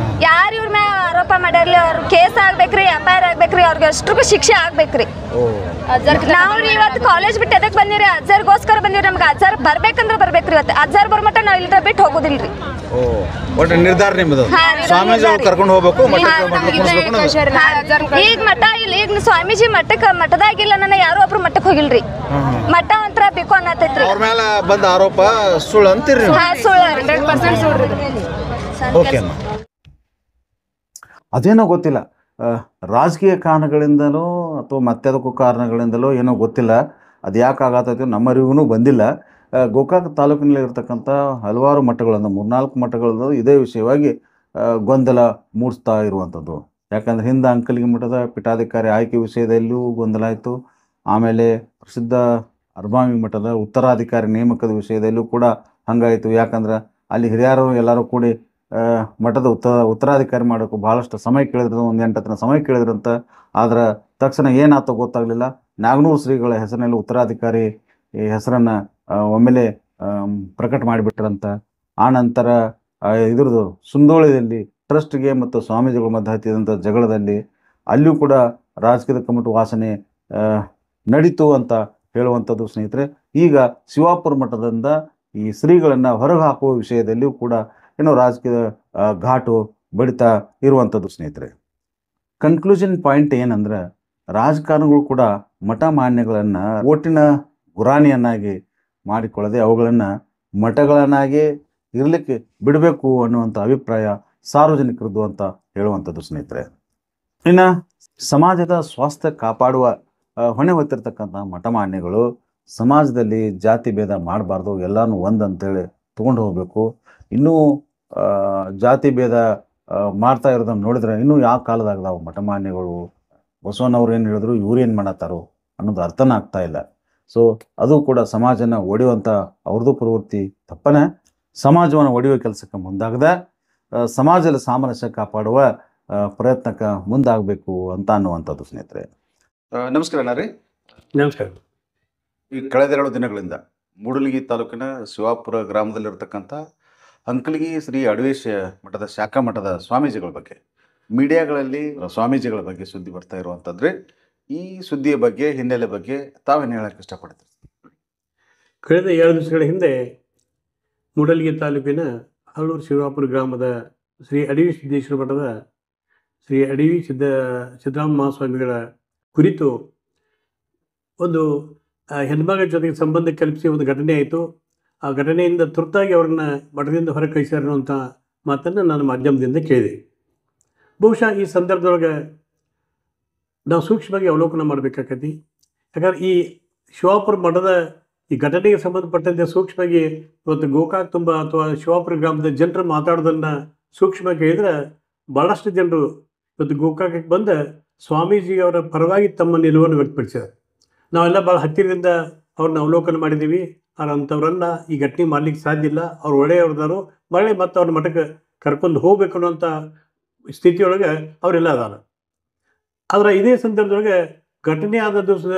ಯಾರು ಇವ್ರ ಮ್ಯಾಗ ಆರೋಪ ಮಾಡ್ಯಾರ್ಲಿ ಅವ್ರ ಕೇಸ್ ಆಗ್ಬೇಕ್ರಿ, FIR ಆಗ್ಬೇಕ್ರಿ, ಅವ್ರಿಗೆ ಅಷ್ಟ್ರಿಗೂ ಶಿಕ್ಷೆ ಆಗ್ಬೇಕ್ರಿ. ನಾವ್ರಿ ಇವತ್ತು ಕಾಲೇಜ್ ಬಿಟ್ಟು ಎದಕ್ ಬಂದಿವ್ರಿ? ಅಜ್ಜಾರ್ಗೋಸ್ಕರ ಬಂದಿವ್ರಿ. ನಮ್ಗೆ ಅಜ್ಜಾರ್ ಬರ್ಬೇಕಂದ್ರೆ ಬರ್ಬೇಕ್ರಿ. ಇವತ್ತು ಅಜ್ಜಾರ್ ಬರ್ಮಟ್ಟ ನಾವ್ ಇಲ್ದ ಬಿಟ್ಟು ಹೋಗುದಿಲ್ರಿ. ಒಟ್ಟು ನಿರ್ಧಾರ ನಿಮ್ಮದು. ಸ್ವಾಮೀಜಿ ಕರ್ಕೊಂಡು ಹೋಗ್ಬೇಕು, ಈಗ ಮಠ ಇಲ್ಲ. ಈಗ ಸ್ವಾಮೀಜಿ ಮಠದಾಗಿಲ್ಲ, ನನ್ನ ಯಾರು ಒಬ್ರು ಮಠಕ್ಕೆ ಹೋಗಿಲ್ರಿ. ಮಠ ಒಂಥರ ಬೇಕು ಅನ್ನತೈತ್ರಿ. ಅವ್ರ ಮೇಲೆ ಬಂದ ಆರೋಪ ಸುಳ್ಳು ಅಂತೀರಿ? ಸುಳ್ಳು, 100% ಸುಳ್ಳು. ಓಕೆ. ಅದೇನೋ ಗೊತ್ತಿಲ್ಲ, ರಾಜಕೀಯ ಕಾರಣಗಳಿಂದಲೋ ಅಥವಾ ಮತ್ತೆದಕ್ಕೂ ಕಾರಣಗಳಿಂದಲೋ ಏನೋ ಗೊತ್ತಿಲ್ಲ. ಅದು ಯಾಕೆ ಆಗತ್ತೈತೋ ನಮ್ಮರಿಗೂ ಬಂದಿಲ್ಲ. ಗೋಕಾಕ್ ತಾಲೂಕಿನಲ್ಲಿ ಇರತಕ್ಕಂಥ ಹಲವಾರು ಮಠಗಳನ್ನು 3-4 ಮಠಗಳದ್ದು ಇದೇ ವಿಷಯವಾಗಿ ಗೊಂದಲ ಮೂಡಿಸ್ತಾ ಇರುವಂಥದ್ದು. ಯಾಕಂದರೆ ಹಿಂದೆ ಅಂಕಲಿಗೆ ಮಠದ ಪೀಠಾಧಿಕಾರಿ ಆಯ್ಕೆ ವಿಷಯದಲ್ಲೂ ಗೊಂದಲ ಆಯಿತು. ಆಮೇಲೆ ಪ್ರಸಿದ್ಧ ಅರ್ಬಾವಿ ಮಠದ ಉತ್ತರಾಧಿಕಾರಿ ನೇಮಕದ ವಿಷಯದಲ್ಲೂ ಕೂಡ ಹಂಗಾಯಿತು. ಯಾಕಂದ್ರೆ ಅಲ್ಲಿ ಹಿರಿಯರು ಎಲ್ಲರೂ ಕೂಡಿ ಮಠದ ಉತ್ತರಾಧಿಕಾರಿ ಮಾಡೋಕ್ಕೂ ಭಾಳಷ್ಟು ಸಮಯ ಕೇಳಿದ್ರು, 1-8 ದಿನ ಸಮಯ ಕೇಳಿದ್ರಂತ. ಆದ್ರೆ ತಕ್ಷಣ ಏನಾಯ್ತೋ ಗೊತ್ತಾಗಲಿಲ್ಲ. ನಾಗನೂರು ಶ್ರೀಗಳ ಹೆಸರಿನಲ್ಲಿ ಉತ್ತರಾಧಿಕಾರಿ ಹೆಸರನ್ನು ಒಮ್ಮೆಲೆ ಪ್ರಕಟ ಮಾಡಿಬಿಟ್ರಂತ. ಆ ನಂತರ ಇದ್ರದ್ದು ಸುಂದೋಳಿಯಲ್ಲಿ ಟ್ರಸ್ಟ್ಗೆ ಮತ್ತು ಸ್ವಾಮೀಜಿಗಳ ಮಧ್ಯೆ ಹತ್ತಿದಂಥ ಜಗಳದಲ್ಲಿ ಅಲ್ಲಿಯೂ ಕೂಡ ರಾಜಕೀಯದ ಕಮ್ಮಟು ವಾಸನೆ ನಡೀತು ಅಂತ ಹೇಳುವಂಥದ್ದು ಸ್ನೇಹಿತರೆ. ಈಗ ಶಿವಾಪುರ ಮಠದಿಂದ ಈ ಶ್ರೀಗಳನ್ನು ಹೊರಗೆ ಹಾಕುವ ವಿಷಯದಲ್ಲಿಯೂ ಕೂಡ ಏನೋ ರಾಜಕೀಯ ಘಾಟು ಬಡಿತಾ ಇರುವಂಥದ್ದು ಸ್ನೇಹಿತರೆ. ಕನ್ಕ್ಲೂಷನ್ ಪಾಯಿಂಟ್ ಏನಂದ್ರೆ, ರಾಜಕಾರಣಿಗಳು ಕೂಡ ಮಠ ಮಾನ್ಯಗಳನ್ನು ಓಟಿನ ಗುರಾಣಿಯನ್ನಾಗಿ ಮಾಡಿಕೊಳ್ಳದೆ ಅವುಗಳನ್ನು ಮಠಗಳನ್ನಾಗಿ ಇರಲಿಕ್ಕೆ ಬಿಡಬೇಕು ಅನ್ನುವಂಥ ಅಭಿಪ್ರಾಯ ಸಾರ್ವಜನಿಕರದ್ದು ಅಂತ ಹೇಳುವಂಥದ್ದು ಸ್ನೇಹಿತರೆ. ಇನ್ನು ಸಮಾಜದ ಸ್ವಾಸ್ಥ್ಯ ಕಾಪಾಡುವ ಹೊಣೆ ಹೊತ್ತಿರ್ತಕ್ಕಂಥ ಮಠ ಮಾನ್ಯಗಳು ಸಮಾಜದಲ್ಲಿ ಜಾತಿ ಭೇದ ಮಾಡಬಾರ್ದು, ಎಲ್ಲನೂ ಒಂದಂತೇಳಿ ತೊಗೊಂಡು ಹೋಗಬೇಕು. ಇನ್ನೂ ಜಾತಿ ಭೇದ ಮಾಡ್ತಾ ಇರೋದನ್ನು ನೋಡಿದ್ರೆ ಇನ್ನೂ ಯಾವ ಕಾಲದಾಗದಾವು ಮಠ ಮಾನ್ಯಗಳು? ಬಸವಣ್ಣವ್ರು ಏನು ಹೇಳಿದ್ರು, ಇವ್ರು ಏನು ಮಾಡತ್ತಾರೋ ಅನ್ನೋದು ಅರ್ಥನೇ ಆಗ್ತಾ ಇಲ್ಲ. ಸೊ ಅದು ಕೂಡ ಸಮಾಜನ ಒಡೆಯುವಂಥ ಅವ್ರದ್ದು ಪ್ರವೃತ್ತಿ ತಪ್ಪನೆ. ಸಮಾಜವನ್ನು ಒಡೆಯುವ ಕೆಲಸಕ್ಕೆ ಮುಂದಾಗದೆ ಸಮಾಜದ ಸಾಮರಸ್ಯ ಕಾಪಾಡುವ ಪ್ರಯತ್ನಕ್ಕೆ ಮುಂದಾಗಬೇಕು ಅಂತ ಅನ್ನುವಂಥದ್ದು ಸ್ನೇಹಿತರೆ. ನಮಸ್ಕಾರ ರೀ. ನಮಸ್ಕಾರ. ಈ ಕಳೆದ 2 ದಿನಗಳಿಂದ ಮೂಡಲಗಿ ತಾಲೂಕಿನ ಶಿವಾಪುರ ಗ್ರಾಮದಲ್ಲಿರ್ತಕ್ಕಂಥ ಅಂಕಲಗಿ ಶ್ರೀ ಅಡವೇಶ ಮಠದ ಶಾಖಾ ಮಠದ ಸ್ವಾಮೀಜಿಗಳ ಬಗ್ಗೆ ಮೀಡಿಯಾಗಳಲ್ಲಿ ಸ್ವಾಮೀಜಿಗಳ ಬಗ್ಗೆ ಸುದ್ದಿ ಬರ್ತಾ ಇರುವಂಥದ್ರಿ. ಈ ಸುದ್ದಿಯ ಬಗ್ಗೆ ಹಿನ್ನೆಲೆ ಬಗ್ಗೆ ತಾವೇನು ಹೇಳಕ್ಕೆ ಇಷ್ಟಪಡ್ತೀರಿ? ಕಳೆದ 2 ದಿವಸಗಳ ಹಿಂದೆ ಮೂಡಲಗಿ ತಾಲೂಕಿನ ಹಳೂರು ಶಿವಾಪುರ ಗ್ರಾಮದ ಶ್ರೀ ಅಡವಿ ಸಿದ್ದೇಶ್ವರ ಮಠದ ಶ್ರೀ ಅಡವಿ ಸಿದ್ದರಾಮ ಮಹಾಸ್ವಾಮಿಗಳ ಕುರಿತು ಒಂದು ಹೆಣ್ಮಗಳ ಜೊತೆಗೆ ಸಂಬಂಧ ಕಲ್ಪಿಸಿ ಒಂದು ಘಟನೆ ಆಯಿತು. ಆ ಘಟನೆಯಿಂದ ತುರ್ತಾಗಿ ಅವ್ರನ್ನ ಮಠದಿಂದ ಹೊರ ಕಳಿಸ್ಯಾರ ಅನ್ನುವಂಥ ಮಾತನ್ನು ನಾನು ಮಾಧ್ಯಮದಿಂದ ಕೇಳಿದೆ. ಬಹುಶಃ ಈ ಸಂದರ್ಭದೊಳಗೆ ನಾವು ಸೂಕ್ಷ್ಮವಾಗಿ ಅವಲೋಕನ ಮಾಡಬೇಕಾಗತಿ. ಯಾಕಂದ್ರೆ ಈ ಶಿವಾಪುರ ಮಠದ ಈ ಘಟನೆಗೆ ಸಂಬಂಧಪಟ್ಟಂತೆ ಸೂಕ್ಷ್ಮವಾಗಿ ಇವತ್ತು ಗೋಕಾಕ್ ತುಂಬ ಅಥವಾ ಶಿವಾಪುರ ಗ್ರಾಮದ ಜನರು ಮಾತಾಡೋದನ್ನು ಸೂಕ್ಷ್ಮ ಕೇಳಿದ್ರೆ ಭಾಳಷ್ಟು ಜನರು ಇವತ್ತು ಗೋಕಾಕಕ್ಕೆ ಬಂದ ಸ್ವಾಮೀಜಿಯವರ ಪರವಾಗಿ ತಮ್ಮ ನಿಲುವನ್ನು ವ್ಯಕ್ತಪಡಿಸಿದ್ದಾರೆ. ನಾವೆಲ್ಲ ಭಾಳ ಹತ್ತಿರದಿಂದ ಅವ್ರನ್ನ ಅವಲೋಕನ ಮಾಡಿದ್ದೀವಿ. ಅಂಥವ್ರನ್ನ ಈ ಘಟನೆ ಮಾಡಲಿಕ್ಕೆ ಸಾಧ್ಯ ಇಲ್ಲ. ಅವ್ರು ಒಳ್ಳೆಯವ್ರದಾರು ಮರಳಿ ಮತ್ತು ಅವ್ರ ಮಠಕ್ಕೆ ಕರ್ಕೊಂಡು ಹೋಗ್ಬೇಕು ಅನ್ನೋಂಥ ಸ್ಥಿತಿಯೊಳಗೆ ಅವರೆಲ್ಲ ಅದಾರ. ಆದರೆ ಇದೇ ಸಂದರ್ಭದೊಳಗೆ ಘಟನೆ ಆದ ದಿವಸದ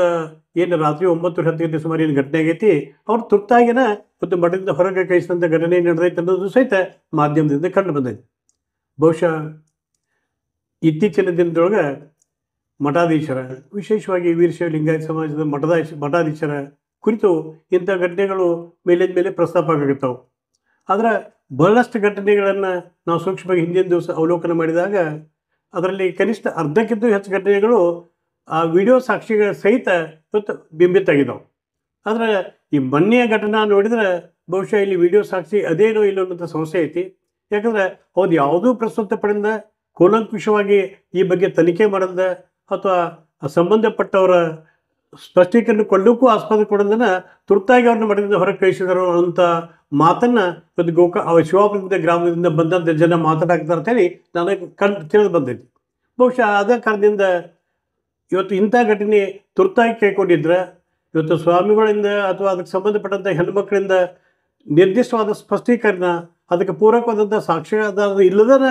ಏನು ರಾತ್ರಿ 9-10 ಗಂಟೆ ಸುಮಾರು ಏನು ಘಟನೆ ಆಗೈತಿ, ಅವ್ರು ತುರ್ತಾಗಿನ ಮತ್ತು ಮಠದಿಂದ ಹೊರಗೆ ಕಳಿಸಿದಂಥ ಘಟನೆ ನಡೆದೈತೆ ಅನ್ನೋದು ಸಹಿತ ಮಾಧ್ಯಮದಿಂದ ಕಂಡು ಬಂದೈತೆ. ಬಹುಶಃ ಇತ್ತೀಚಿನ ದಿನದೊಳಗೆ ಮಠಾಧೀಶರ, ವಿಶೇಷವಾಗಿ ವೀರಶೈವ ಲಿಂಗಾಯತ ಸಮಾಜದ ಮಠಾಧೀಶರ ಕುರಿತು ಇಂಥ ಘಟನೆಗಳು ಮೇಲಿಂದ ಮೇಲೆ ಪ್ರಸ್ತಾಪ ಆಗುತ್ತವೆ. ಆದರೆ ಬಹಳಷ್ಟು ಘಟನೆಗಳನ್ನು ನಾವು ಸೂಕ್ಷ್ಮವಾಗಿ ಹಿಂದಿನ ದಿವಸ ಅವಲೋಕನ ಮಾಡಿದಾಗ ಅದರಲ್ಲಿ ಕನಿಷ್ಠ ಅರ್ಧಕ್ಕಿಂತ ಹೆಚ್ಚು ಘಟನೆಗಳು ಆ ವಿಡಿಯೋ ಸಾಕ್ಷಿಗಳ ಸಹಿತ ಇವತ್ತು ಬಿಂಬಿತಾಗಿದ್ದಾವೆ. ಆದರೆ ಈ ಮೊನ್ನೆಯ ಘಟನಾ ನೋಡಿದರೆ ಬಹುಶಃ ಇಲ್ಲಿ ವಿಡಿಯೋ ಸಾಕ್ಷಿ ಅದೇನೋ ಇಲ್ಲ ಅನ್ನೋಂಥ ಸಮಸ್ಯೆ ಐತಿ. ಯಾಕಂದರೆ ಅವ್ರು ಯಾವುದೂ ಪ್ರಸ್ತುತಪಡಿಂದ ಕೂಲಂಕುಷವಾಗಿ ಈ ಬಗ್ಗೆ ತನಿಖೆ ಮಾಡದ ಅಥವಾ ಸಂಬಂಧಪಟ್ಟವರ ಸ್ಪಷ್ಟೀಕರಣ ಕೊಡಲಿಕ್ಕೂ ಆಸ್ಪದ ಕೊಡೋದನ್ನು ತುರ್ತಾಗಿ ಅವ್ರನ್ನ ಮಠದಿಂದ ಹೊರಗೆ ಕಳಿಸಿದರು ಅಂತ ಮಾತನ್ನು ಇವತ್ತು ಶಿವಾಪುರದಿಂದ ಗ್ರಾಮದಿಂದ ಬಂದಂಥ ಜನ ಮಾತಾಡ್ತಾರೆ ಅಂತೇಳಿ ನನಗೆ ತಿಳಿದು ಬಂದೈತಿ. ಬಹುಶಃ ಆದ ಕಾರಣದಿಂದ ಇವತ್ತು ಇಂಥ ಘಟನೆ ತುರ್ತಾಗಿ ಕೈಗೊಂಡಿದ್ರೆ ಇವತ್ತು ಸ್ವಾಮಿಗಳಿಂದ ಅಥವಾ ಅದಕ್ಕೆ ಸಂಬಂಧಪಟ್ಟಂಥ ಹೆಣ್ಮಕ್ಳಿಂದ ನಿರ್ದಿಷ್ಟವಾದ ಸ್ಪಷ್ಟೀಕರಣ, ಅದಕ್ಕೆ ಪೂರಕವಾದಂಥ ಸಾಕ್ಷ್ಯಾಧಾರ ಇಲ್ಲದ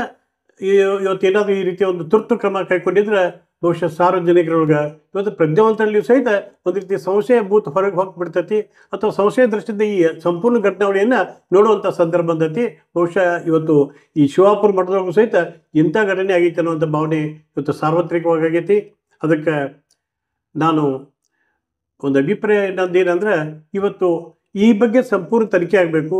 ಇವತ್ತೇನಾದರೂ ಈ ರೀತಿಯ ಒಂದು ತುರ್ತು ಕ್ರಮ ಕೈಗೊಂಡಿದ್ರೆ ಬಹುಶಃ ಸಾರ್ವಜನಿಕರೊಳಗೆ ಇವತ್ತು ಪ್ರಜ್ಞಾವಂತರಲ್ಲಿಯೂ ಸಹಿತ ಒಂದು ರೀತಿ ಸಂಶಯ ಭೂತ ಹೊರಗೆ ಹೋಗಿಬಿಡ್ತೈತಿ ಅಥವಾ ಸಂಶಯ ದೃಷ್ಟಿಯಿಂದ ಈ ಸಂಪೂರ್ಣ ಘಟನಾವಳಿಯನ್ನು ನೋಡುವಂಥ ಸಂದರ್ಭ ಬಂದೈತಿ. ಬಹುಶಃ ಇವತ್ತು ಈ ಶಿವಾಪುರ ಮಠದೊಳಗೂ ಸಹಿತ ಇಂಥ ಘಟನೆ ಆಗೈತೆ ಅನ್ನುವಂಥ ಭಾವನೆ ಇವತ್ತು ಸಾರ್ವತ್ರಿಕವಾಗಿ ಆಗೈತಿ. ಅದಕ್ಕೆ ನಾನು ಒಂದು ಅಭಿಪ್ರಾಯ ನಂದೇನೆಂದ್ರೆ, ಇವತ್ತು ಈ ಬಗ್ಗೆ ಸಂಪೂರ್ಣ ತನಿಖೆ ಆಗಬೇಕು.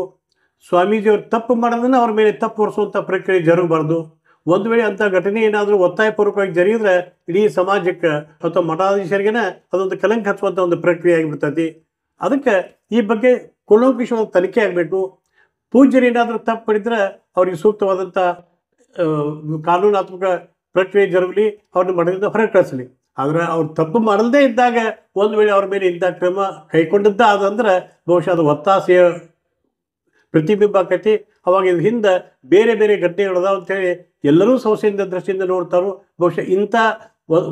ಸ್ವಾಮೀಜಿಯವರು ತಪ್ಪು ಮಾಡೋದನ್ನು ಅವ್ರ ಮೇಲೆ ತಪ್ಪು ಹೊರಿಸುವಂಥ ಪ್ರಕ್ರಿಯೆ ಜರುಗಬಾರ್ದು. ಒಂದು ವೇಳೆ ಅಂಥ ಘಟನೆ ಏನಾದರೂ ಒತ್ತಾಯಪೂರ್ವಕವಾಗಿ ಜರುಗಿದ್ರೆ ಇಡೀ ಸಮಾಜಕ್ಕೆ ಅಥವಾ ಮಠಾಧೀಶರಿಗೇನೆ ಅದೊಂದು ಕಲಂಕ ಹಚ್ಚುವಂಥ ಒಂದು ಪ್ರಕ್ರಿಯೆ ಆಗಿಬಿಡ್ತೈತಿ. ಅದಕ್ಕೆ ಈ ಬಗ್ಗೆ ಕೂಲಂಕುಷವಾದ ತನಿಖೆ ಆಗಬೇಕು. ಪೂಜ್ಯರು ಏನಾದರೂ ತಪ್ಪು ಮಾಡಿದ್ರೆ ಅವ್ರಿಗೆ ಸೂಕ್ತವಾದಂಥ ಕಾನೂನಾತ್ಮಕ ಪ್ರಕ್ರಿಯೆ ಜರುಗಲಿ, ಅವ್ರನ್ನ ಮಠದಿಂದ ಹೊರಗೆ ಕಳಿಸಲಿ. ಆದರೆ ಅವ್ರು ತಪ್ಪು ಮಾಡದೇ ಇದ್ದಾಗ ಒಂದು ವೇಳೆ ಅವ್ರ ಮೇಲೆ ಇಂಥ ಕ್ರಮ ಕೈಗೊಂಡದ್ದ ಆದಂದ್ರೆ ಬಹುಶಃ ಅದು ಒತ್ತಾಸೆಯ ಪ್ರತಿಬಿಂಬ ಆಕೈತಿ. ಅವಾಗ ಇದು ಹಿಂದೆ ಬೇರೆ ಬೇರೆ ಘಟನೆಗಳದಾವ ಅಂತೇಳಿ ಎಲ್ಲರೂ ಸಂಶಯದ ದೃಷ್ಟಿಯಿಂದ ನೋಡ್ತಾರೋ. ಬಹುಶಃ ಇಂಥ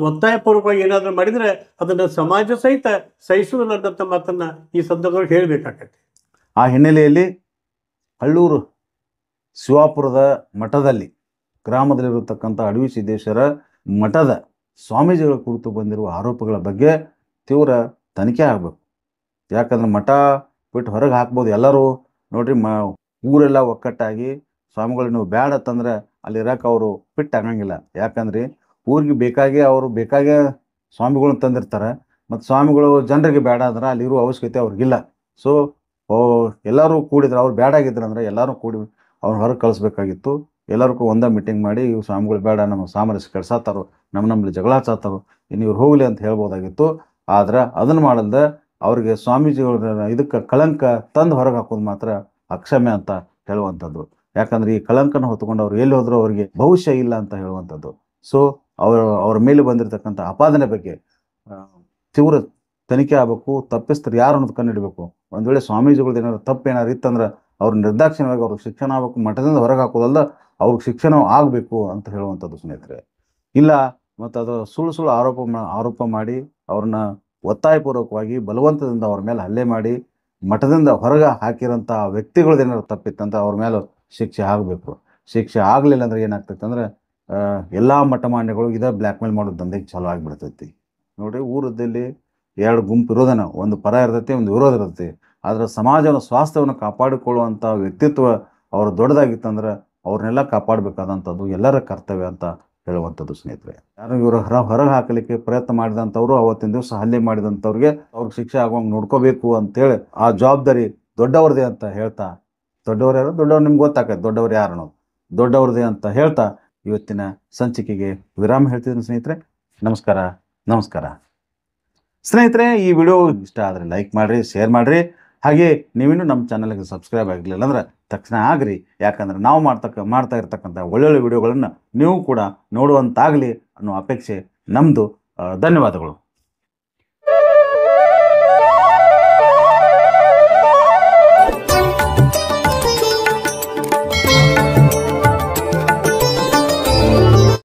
ಒತ್ತಾಯಪೂರ್ವಕವಾಗಿ ಏನಾದರೂ ಮಾಡಿದರೆ ಅದನ್ನು ಸಮಾಜ ಸಹಿತ ಸಹಿಸುವುದಿಲ್ಲ ಅನ್ನೋಂಥ ಮಾತನ್ನು ಈ ಸಂದರ್ಭದಲ್ಲಿ ಹೇಳಬೇಕಾಗತ್ತೆ. ಆ ಹಿನ್ನೆಲೆಯಲ್ಲಿ ಹಳ್ಳೂರು ಶಿವಾಪುರದ ಮಠದಲ್ಲಿ ಗ್ರಾಮದಲ್ಲಿರತಕ್ಕಂಥ ಅಡವಿ ಸಿದ್ದೇಶ್ವರ ಮಠದ ಸ್ವಾಮೀಜಿಗಳ ಕುರಿತು ಬಂದಿರುವ ಆರೋಪಗಳ ಬಗ್ಗೆ ತೀವ್ರ ತನಿಖೆ ಆಗಬೇಕು. ಯಾಕಂದ್ರೆ ಮಠ ಬಿಟ್ಟು ಹೊರಗೆ ಹಾಕ್ಬೋದು ಎಲ್ಲರೂ. ನೋಡ್ರಿ, ಊರೆಲ್ಲ ಒಕ್ಕಟ್ಟಾಗಿ ಸ್ವಾಮಿಗಳು ನೀವು ಬ್ಯಾಡ ಅಂತಂದ್ರೆ ಅಲ್ಲಿ ಇರೋಕೆ ಅವರು ಫಿಟ್ ಆಗಂಗಿಲ್ಲ. ಯಾಕಂದ್ರೆ ಊರಿಗೆ ಬೇಕಾಗಿ ಅವರು ಬೇಕಾಗೇ ಸ್ವಾಮಿಗಳನ್ನ ತಂದಿರ್ತಾರೆ. ಮತ್ತು ಸ್ವಾಮಿಗಳು ಜನರಿಗೆ ಬೇಡ ಅಂದ್ರೆ ಅಲ್ಲಿರೋ ಅವಶ್ಯಕತೆ ಅವ್ರಿಗಿಲ್ಲ. ಸೊ ಎಲ್ಲರೂ ಕೂಡಿದ್ರೆ ಅವ್ರು ಬೇಡಾಗಿದ್ರು ಅಂದ್ರೆ ಎಲ್ಲರೂ ಕೂಡಿ ಅವ್ರು ಹೊರಗೆ ಕಳಿಸ್ಬೇಕಾಗಿತ್ತು. ಎಲ್ಲರಿಗೂ ಒಂದೇ ಮೀಟಿಂಗ್ ಮಾಡಿ ಇವು ಸ್ವಾಮಿಗಳು ಬೇಡ, ನಮ್ಮ ಸಾಮರಸ್ಯ ಕೆಡ್ಸಾತಾರೋ, ನಮ್ಮಲ್ಲಿ ಜಗಳ ಹಚ್ಚಾತಾರೋ, ಇನ್ನು ಇವ್ರು ಹೋಗಲಿ ಅಂತ ಹೇಳ್ಬೋದಾಗಿತ್ತು. ಆದ್ರೆ ಅದನ್ನು ಮಾಡಲ್ದೆ ಅವ್ರಿಗೆ ಸ್ವಾಮೀಜಿಗಳ ಇದಕ್ಕೆ ಕಳಂಕ ತಂದು ಹೊರಗೆ ಹಾಕೋದು ಮಾತ್ರ ಅಕ್ಷಮ್ಯ ಅಂತ ಹೇಳುವಂಥದ್ದು. ಯಾಕಂದ್ರೆ ಈ ಕಳಂಕನ ಹೊತ್ಕೊಂಡು ಅವ್ರು ಎಲ್ಲಿ ಹೋದ್ರೂ ಅವ್ರಿಗೆ ಭವಿಷ್ಯ ಇಲ್ಲ ಅಂತ ಹೇಳುವಂಥದ್ದು. ಸೊ ಅವ್ರ ಮೇಲೆ ಬಂದಿರತಕ್ಕಂಥ ಆಪಾದನೆ ಬಗ್ಗೆ ತೀವ್ರ ತನಿಖೆ ಆಗಬೇಕು. ತಪ್ಪಿಸ್ತರು ಯಾರು ಅನ್ನೋದು ಕಂಡುಹಿಡಬೇಕು. ಒಂದು ವೇಳೆ ಸ್ವಾಮೀಜಿಗಳದ್ದು ಏನಾದ್ರು ತಪ್ಪು ಏನಾದ್ರು ಇತ್ತಂದ್ರೆ ಅವ್ರು ನಿರ್ದಾಕ್ಷಿಣ್ಯವಾಗಿ ಅವ್ರಿಗೆ ಶಿಕ್ಷಣ ಆಗಬೇಕು. ಮಠದಿಂದ ಹೊರಗೆ ಹಾಕೋದಲ್ಲ, ಅವ್ರಿಗೆ ಶಿಕ್ಷಣ ಆಗಬೇಕು ಅಂತ ಹೇಳುವಂಥದ್ದು ಸ್ನೇಹಿತರೆ. ಇಲ್ಲ ಮತ್ತು ಅದು ಸುಳ್ಳು ಆರೋಪ ಮಾಡಿ ಅವ್ರನ್ನ ಒತ್ತಾಯಪೂರ್ವಕವಾಗಿ ಬಲವಂತದಿಂದ ಅವ್ರ ಮೇಲೆ ಹಲ್ಲೆ ಮಾಡಿ ಮಠದಿಂದ ಹೊರಗೆ ಹಾಕಿರೋಂಥ ವ್ಯಕ್ತಿಗಳದ್ದು ಏನಾದ್ರು ತಪ್ಪಿತ್ತಂತ ಅವ್ರ ಮೇಲೆ ಶಿಕ್ಷೆ ಆಗಬೇಕು. ಶಿಕ್ಷೆ ಆಗಲಿಲ್ಲ ಅಂದ್ರೆ ಏನಾಗ್ತೈತೆ ಅಂದರೆ ಎಲ್ಲ ಮಠಮಾನ್ಯಗಳು ಇದೇ ಬ್ಲ್ಯಾಕ್ ಮೇಲ್ ಮಾಡೋದು ದಂಧೆಗೆ ಚಾಲೂ ಆಗಿಬಿಡ್ತೈತಿ. ನೋಡಿರಿ, ಊರದಲ್ಲಿ ಎರಡು ಗುಂಪು ಇರೋದನ, ಒಂದು ಪರ ಇರ್ತೈತಿ, ಒಂದು ವಿರೋಧ ಇರ್ತೈತಿ. ಆದರೆ ಸಮಾಜವನ್ನು ಸ್ವಾಸ್ಥ್ಯವನ್ನು ಕಾಪಾಡಿಕೊಳ್ಳುವಂಥ ವ್ಯಕ್ತಿತ್ವ ಅವರು ದೊಡ್ಡದಾಗಿತ್ತಂದ್ರೆ ಅವ್ರನ್ನೆಲ್ಲ ಕಾಪಾಡಬೇಕಾದಂಥದ್ದು ಎಲ್ಲರ ಕರ್ತವ್ಯ ಅಂತ ಹೇಳುವಂಥದ್ದು ಸ್ನೇಹಿತರೆ. ಯಾರು ಇವರು ಹೊರಗೆ ಹಾಕಲಿಕ್ಕೆ ಪ್ರಯತ್ನ ಮಾಡಿದಂಥವ್ರು ಅವತ್ತಿನ ದಿವಸ ಹಲ್ಲೆ ಮಾಡಿದಂಥವ್ರಿಗೆ ಅವ್ರಿಗೆ ಶಿಕ್ಷೆ ಆಗುವಂಗೆ ನೋಡ್ಕೋಬೇಕು ಅಂತೇಳಿ ಆ ಜವಾಬ್ದಾರಿ ದೊಡ್ಡವ್ರದೇ ಅಂತ ಹೇಳ್ತಾ, ದೊಡ್ಡವ್ರು ಯಾರು, ದೊಡ್ಡವ್ರು ನಿಮ್ಗೆ ಗೊತ್ತಾಗತ್ತೆ ದೊಡ್ಡವ್ರು ಯಾರು ಅನ್ನೋದು, ದೊಡ್ಡವ್ರದೇ ಅಂತ ಹೇಳ್ತಾ ಇವತ್ತಿನ ಸಂಚಿಕೆಗೆ ವಿರಾಮ ಹೇಳ್ತಿದ್ದೀನಿ ಸ್ನೇಹಿತರೆ. ನಮಸ್ಕಾರ ಸ್ನೇಹಿತರೆ. ಈ ವಿಡಿಯೋ ಇಷ್ಟ ಆದರೆ ಲೈಕ್ ಮಾಡಿರಿ, ಶೇರ್ ಮಾಡಿರಿ. ಹಾಗೆ ನೀವಿನ್ನೂ ನಮ್ಮ ಚಾನಲ್ಗೆ ಸಬ್ಸ್ಕ್ರೈಬ್ ಆಗಲಿಲ್ಲ ಅಂದ್ರೆ ತಕ್ಷಣ ಆಗ್ರಿ. ಯಾಕಂದರೆ ನಾವು ಮಾಡ್ತಾ ಇರ್ತಕ್ಕಂಥ ಒಳ್ಳೊಳ್ಳೆ ವಿಡಿಯೋಗಳನ್ನು ನೀವು ಕೂಡ ನೋಡುವಂತಾಗಲಿ ಅನ್ನೋ ಅಪೇಕ್ಷೆ ನಮ್ಮದು. ಧನ್ಯವಾದಗಳು.